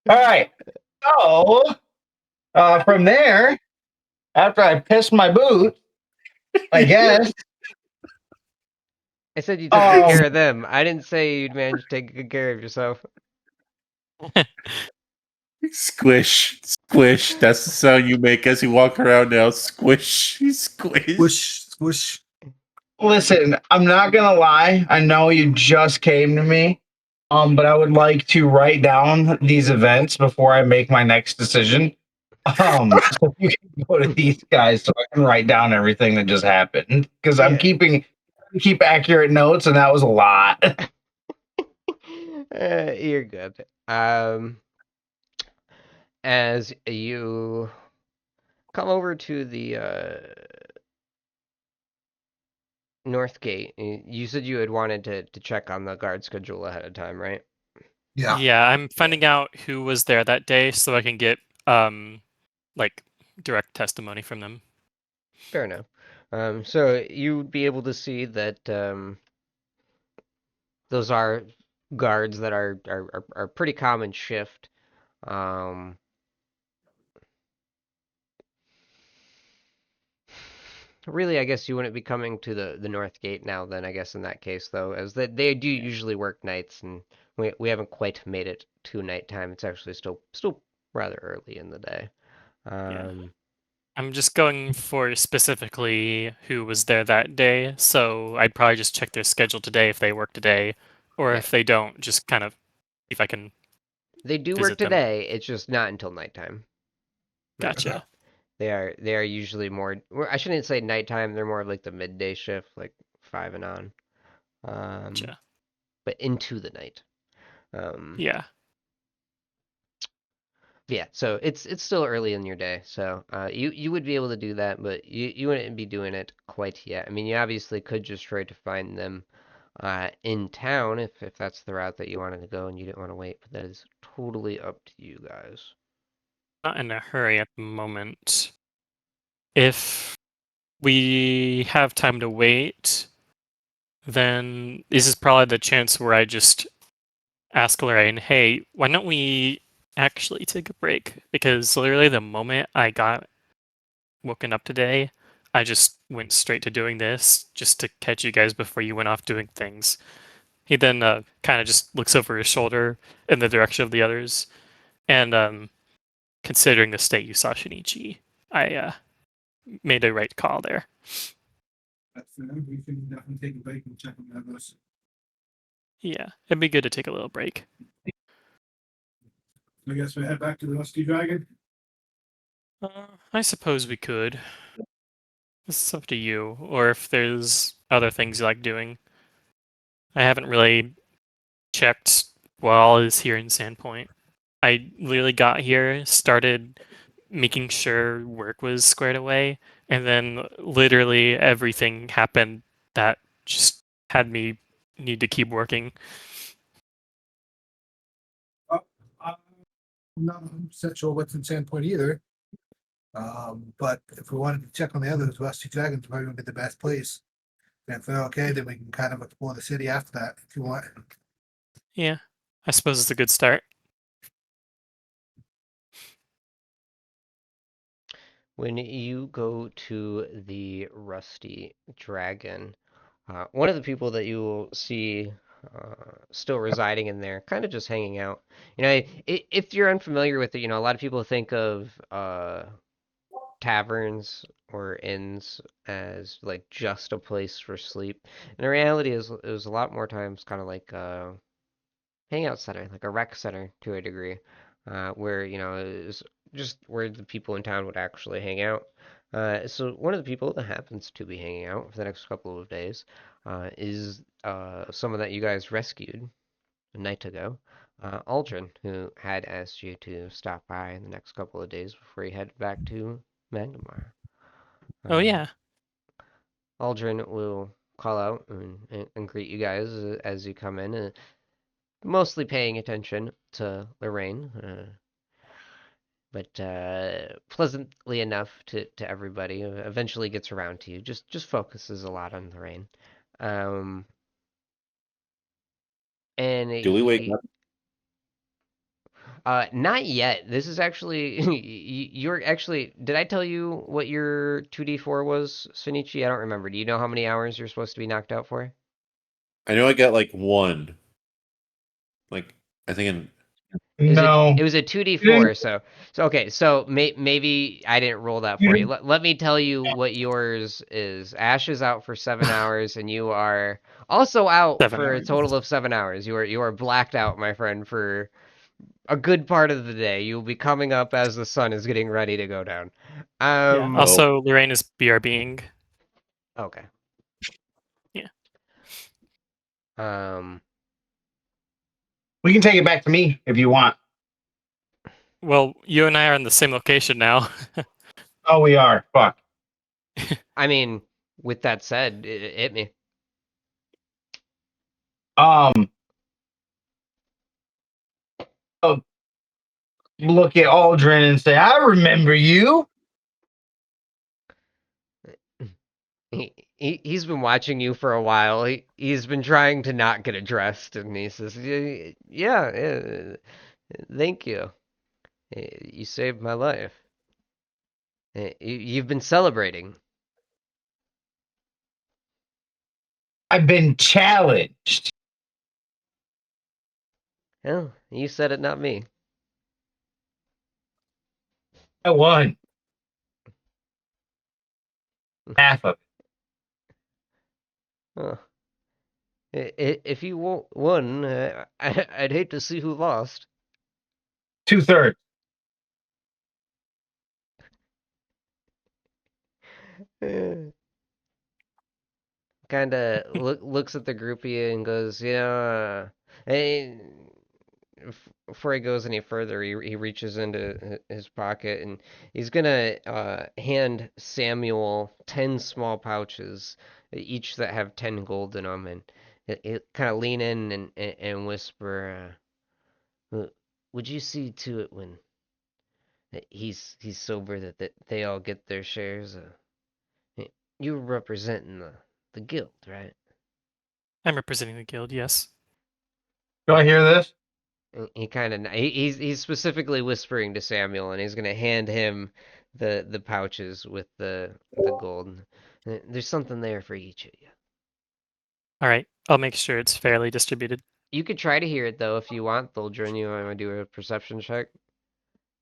All right. So from there, after I pissed my boot, I guess. I said you took good Um, care of them. I didn't say you'd manage to take good care of yourself. Squish, squish. That's the sound you make as you walk around now. Squish, squish. Whoosh, whoosh. listen, I'm not gonna lie. I know you just came to me, but I would like to write down these events before I make my next decision. So you can go to these guys so I can write down everything that just happened because I'm Yeah. keep accurate notes, and that was a lot. You're good. As you come over to the North Gate, you said you had wanted to check on the guard schedule ahead of time, right? Yeah. Yeah, I'm finding out who was there that day so I can get like direct testimony from them. Fair enough. So you'd be able to see that those are guards that are pretty common shift. Um, Really, I guess you wouldn't be coming to the North Gate now then, I guess in that case though, as they do usually work nights and we haven't quite made it to nighttime. It's actually still rather early in the day. Yeah. Um, I'm just going for specifically who was there that day, so I'd probably just check their schedule today if they work today, or Yeah. if they don't, just kind of see if I can They do work visit them. today, it's just not until nighttime. Gotcha. They are usually more, I shouldn't say nighttime, they're more of like the midday shift, like 5 and on. Gotcha. But into the night. Yeah. Yeah, so it's still early in your day, so you would be able to do that, but you wouldn't be doing it quite yet. I mean, you obviously could just try to find them in town if that's the route that you wanted to go and you didn't want to wait, but that is totally up to you guys. Not in a hurry at the moment. If we have time to wait, then this is probably the chance where I just ask Lorraine, hey, why don't we actually take a break? Because literally the moment I got woken up today, I just went straight to doing this just to catch you guys before you went off doing things. He then kind of just looks over his shoulder in the direction of the others, and considering the state you saw Shinichi, I made a right call there. That's fair. We can definitely take a break and check on the others. Yeah, it'd be good to take a little break. I guess we head back to the Rusty Dragon. I suppose we could. This is up to you, or if there's other things you like doing. I haven't really checked what all is here in Sandpoint. I literally got here, started making sure work was squared away, and then literally everything happened that just had me need to keep working. I'm not 100% sure what's in Sandpoint either. But if we wanted to check on the others, Rusty Dragon's probably gonna be the best place. And if they're okay, then we can kind of explore the city after that if you want. Yeah, I suppose it's a good start. When you go to the Rusty Dragon, one of the people that you will see still residing in there, kind of just hanging out. You know, if you're unfamiliar with it, you know, a lot of people think of taverns or inns as like just a place for sleep. And the reality is, it was a lot more times kind of like a hangout center, like a rec center to a degree, where you know it was just where the people in town would actually hang out. So one of the people that happens to be hanging out for the next couple of days is someone that you guys rescued a night ago. Aldrin, who had asked you to stop by in the next couple of days before he headed back to Magnemar. Oh yeah. Aldrin will call out and greet you guys as you come in, mostly paying attention to Lorraine, but pleasantly enough to everybody. Eventually gets around to you. Just focuses a lot on Lorraine. And Do we wake up? Not yet. This is actually you're actually. Did I tell you what your 2d4 was, Sunichi? I don't remember. Do you know how many hours you're supposed to be knocked out for? I know I got like one. Like I think in No. It was a 2d4. So okay. So maybe I didn't roll that for you. Let me tell you what yours is. Ash is out for 7 hours, and you are also out 7 for a hours. total of 7 hours. You are blacked out, my friend, for a good part of the day. You'll be coming up as the sun is getting ready to go down. Yeah. Also, Lorraine is BRBing. Okay. Yeah. We can take it back to me if you want. Well, you and I are in the same location now. Oh, we are. Fuck. I mean, with that said, it hit me. Oh, look at Aldrin and say, "I remember you." He's been watching you for a while. He's been trying to not get addressed, and he says, "Yeah, thank you. You saved my life. You've been celebrating." I've been challenged. Well, you said it, not me. I won. Half of Huh. If you won, I'd hate to see who lost. it. 2/3. Kind of looks at the groupie and goes, hey, before he goes any further, he reaches into his pocket and he's gonna hand Samuel 10 small pouches, each that have 10 gold in them, and it kind of lean in and whisper, "Would you see to it when he's sober that they all get their shares? You're representing the guild, right?" I'm representing the guild, yes. Do I hear this? He kind of he's specifically whispering to Samuel, and he's gonna hand him the pouches with the gold. There's something there for each of you. All right. I'll make sure it's fairly distributed. You could try to hear it though if you want. They'll join you. I'm gonna do a perception check.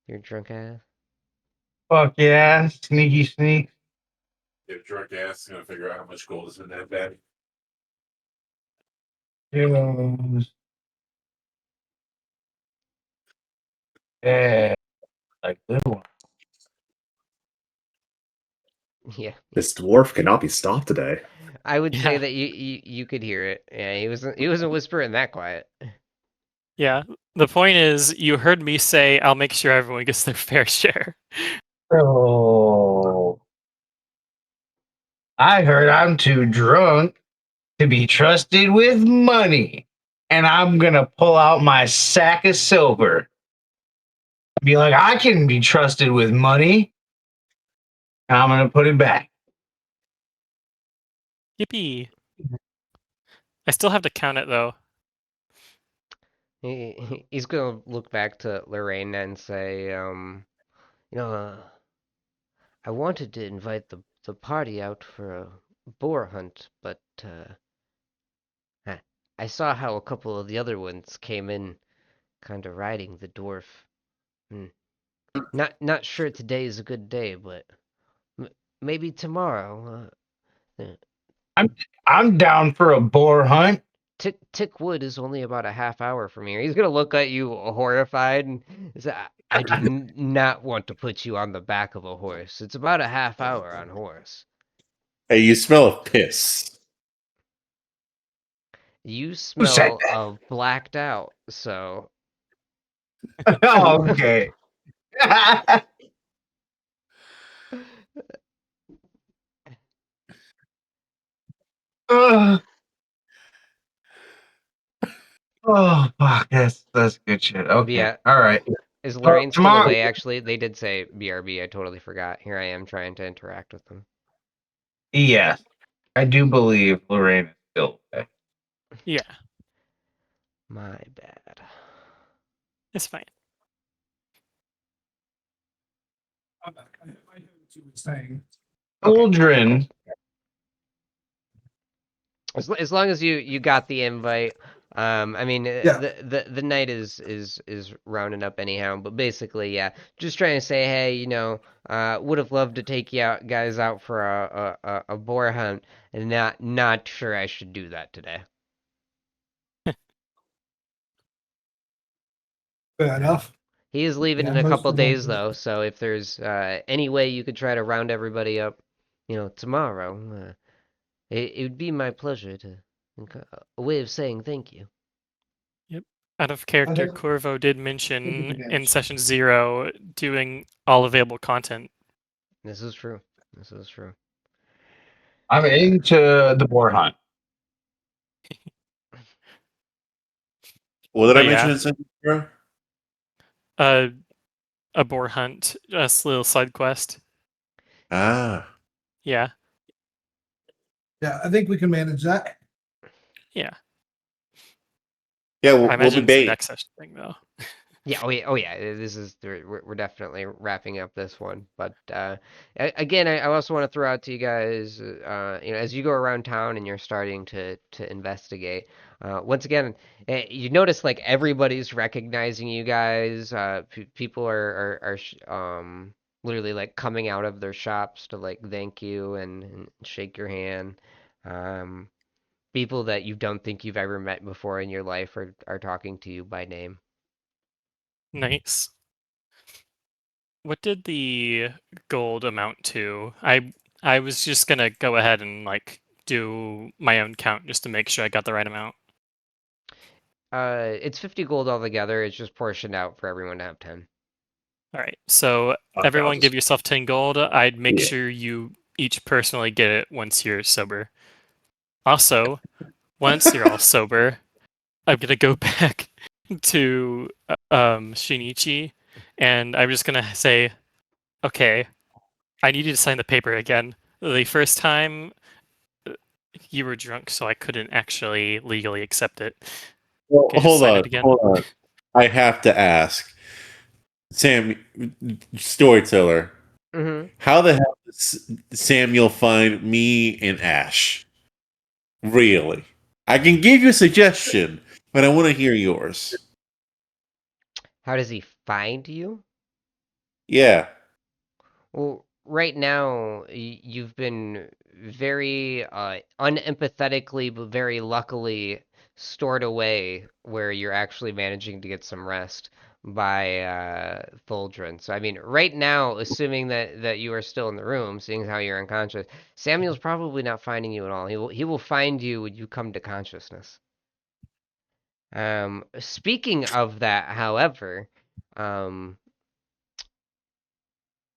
You're drunk ass. Fuck yeah. Sneaky sneak. if drunk ass is gonna figure out how much gold is in that bag. Heroes. Yeah. Like this one. Yeah, This dwarf cannot be stopped today. I would say Yeah. that you could hear it. Yeah, he wasn't whispering that quiet. Yeah. The point is, you heard me say I'll make sure everyone gets their fair share. Oh. I heard I'm too drunk to be trusted with money. And I'm going to pull out my sack of silver. Be like, I can be trusted with money. And I'm going to put it back. Yippee. I still have to count it though. He's gonna look back to Lorraine and say, I wanted to invite the party out for a boar hunt, but I saw how a couple of the other ones came in, kind of riding the dwarf. Not sure today is a good day, but maybe tomorrow. I'm down for a boar hunt. Tickwood is only about a half hour from here. He's gonna look at you horrified and say, I do not want to put you on the back of a horse. It's about a half hour on horse. Hey, you smell of piss. You Who said smell that? of blacked out, so Okay. Ugh. Oh fuck, that's good shit. Okay, Yeah. all right. Is So Lorraine still tomorrow, away? Actually, they did say BRB. I totally forgot. Here I am trying to interact with them. yes, I do believe Lorraine is still okay. Yeah, My bad. it's fine. Saying. Children. As long as you got the invite. I mean, Yeah. the night is rounding up anyhow. But basically, yeah, just trying to say, hey, would have loved to take you guys out for a boar hunt, and not sure I should do that today. Fair enough. He is leaving Yeah, in a most couple of them. days though, so if there's any way you could try to round everybody up, tomorrow, it would be my pleasure to a way of saying thank you. Yep. Out of character, Okay. Corvo did Take mention it in again. session 0 doing all available content. This is true. This is true. I'm into the boar hunt. What did I But mention yeah, in sentence zero? a boar hunt, a little side quest. Ah. Yeah, Yeah, I think we can manage that. yeah. Yeah, I we'll be imagine it's a bait. next session thing though. Yeah. Oh yeah. This is we're definitely wrapping up this one. But again, I also want to throw out to you guys, as you go around town and you're starting to investigate. Once again, you notice like everybody's recognizing you guys. People are literally like coming out of their shops to like thank you and shake your hand. Um, People that you don't think you've ever met before in your life are talking to you by name. Nice. What did the gold amount to? I was just gonna go ahead and like do my own count just to make sure I got the right amount. It's 50 gold altogether. It's just portioned out for everyone to have 10. All right, so Okay, I'll everyone just give yourself 10 gold. I'd make Yeah. sure you each personally get it once you're sober. Also, once you're all sober, I'm gonna go back to Shinichi, and I'm just gonna say, okay, I need you to sign the paper again. The first time you were drunk, so I couldn't actually legally accept it. Well, Can you just sign it again? hold on. I have to ask, Sam, storyteller, Mm-hmm. how the hell did Samuel find me and Ash? Really? I can give you a suggestion, but I want to hear yours. How does he find you? Yeah. Well, right now, you've been very unempathetically, but very luckily stored away where you're actually managing to get some rest by Thuldrin. So, I mean, right now, assuming that you are still in the room, seeing how you're unconscious, Samuel's probably not finding you at all. He will find you when you come to consciousness. Speaking of that, however, um,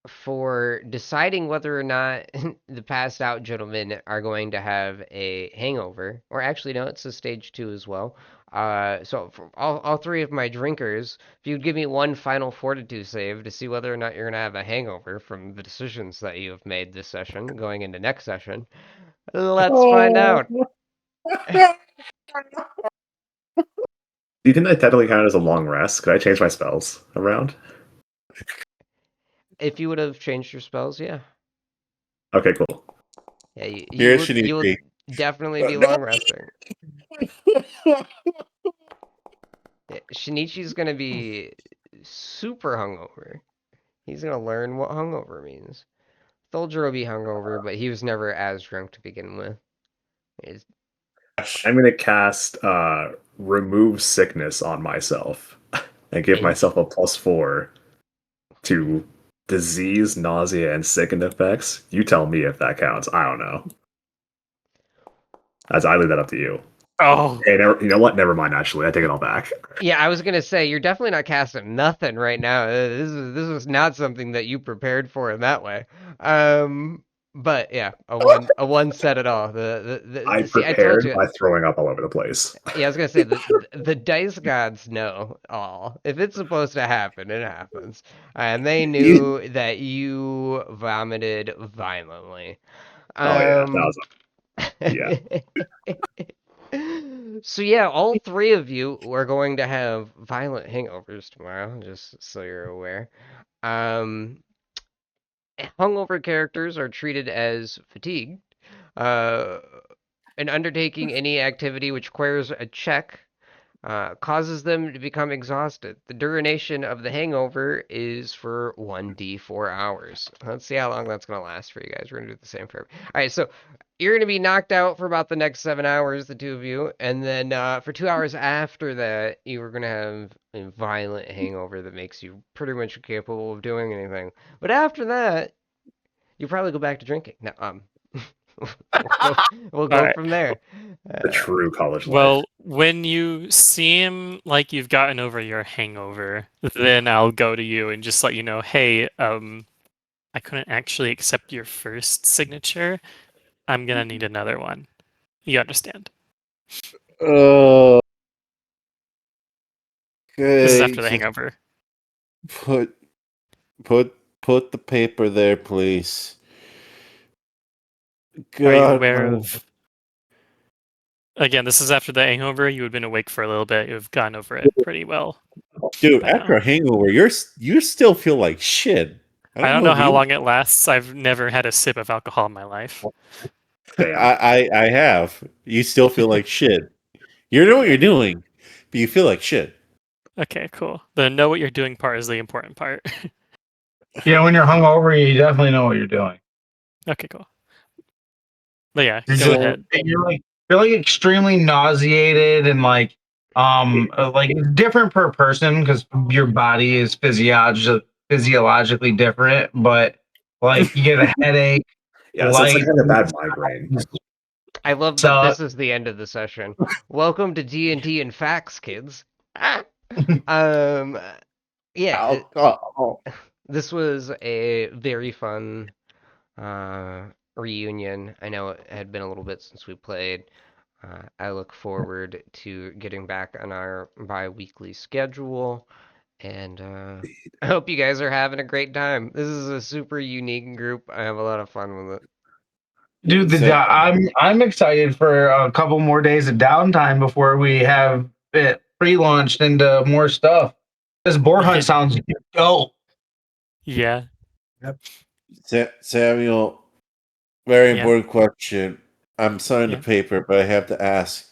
for deciding whether or not the passed out gentlemen are going to have a hangover, or actually, no, it's a stage 2 as well. So for all three of my drinkers, if you'd give me one final fortitude save to see whether or not you're going to have a hangover from the decisions that you have made this session, going into next session, let's find out. Do you think that technically count as a long rest? Could I change my spells around? If you would have changed your spells, yeah. Okay, cool. Yeah, you Here's you would Shinichi. definitely be long resting. Shinichi's gonna be super hungover. He's gonna learn what hungover means. Thulger will be hungover, but he was never as drunk to begin with. He's- I'm gonna cast remove sickness on myself and give And- myself a +4 to disease, nausea, and sickened effects. You tell me if that counts. I don't know. As I leave that up to you. Oh, Hey, you know what? Never mind. Actually, I take it all back. Yeah, I was gonna say you're definitely not casting nothing right now. This was not something that you prepared for in that way. But yeah, a one set at all. I See, I told prepared you. by throwing up all over the place. Yeah, I was gonna say the dice gods know all. If it's supposed to happen, it happens, and they You- knew that you vomited violently. Oh yeah, that Um. was yeah. So yeah, all three of you are going to have violent hangovers tomorrow, just so you're aware. Um, Hungover characters are treated as fatigued. Uh, and undertaking any activity which requires a check causes them to become exhausted. The duration of the hangover is for 1d4 hours. Let's see how long that's going to last for you guys. We're going to do the same for every. All right, so you're going to be knocked out for about the next 7 hours, the two of you. And then for 2 hours after that, you are going to have a violent hangover that makes you pretty much incapable of doing anything. But after that, you probably go back to drinking. No, we'll go alright. from there. The true college life. Well, when you seem like you've gotten over your hangover, then I'll go to you and just let you know, hey, I couldn't actually accept your first signature. I'm gonna need another one. You understand? Oh, This is okay. after the hangover. Put put the paper there, please. Are you God, aware no. of? Again, this is after the hangover. You had been awake for a little bit. You've gotten over it pretty well Dude, by after now. a hangover, you still feel like shit. I I don't don't know know if how you. long it lasts. I've never had a sip of alcohol in my life. Damn. I have. You still feel like shit. You know what you're doing, but you feel like shit. Okay, cool. The know what you're doing part is the important part. Yeah, when you're hungover, you definitely know what you're doing. Okay, cool. But yeah, You're go just ahead. you're like extremely nauseated and like it's different per person because your body is physiologically different, but like you get a headache, Yeah, so it's like light, having a bad migraine. I love that so this is the end of the session. Welcome to D&D and Facts, kids. Ah! Um, yeah, this was a very fun reunion. I know it had been a little bit since we played. I look forward to getting back on our bi-weekly schedule, and I hope you guys are having a great time. This is a super unique group. I have a lot of fun with it. dude, I'm excited for a couple more days of downtime before we have it pre-launched into more stuff. This boar hunt sounds dope. Yeah, Samuel, very yeah, important question. I'm signing yeah. the paper, but I have to ask.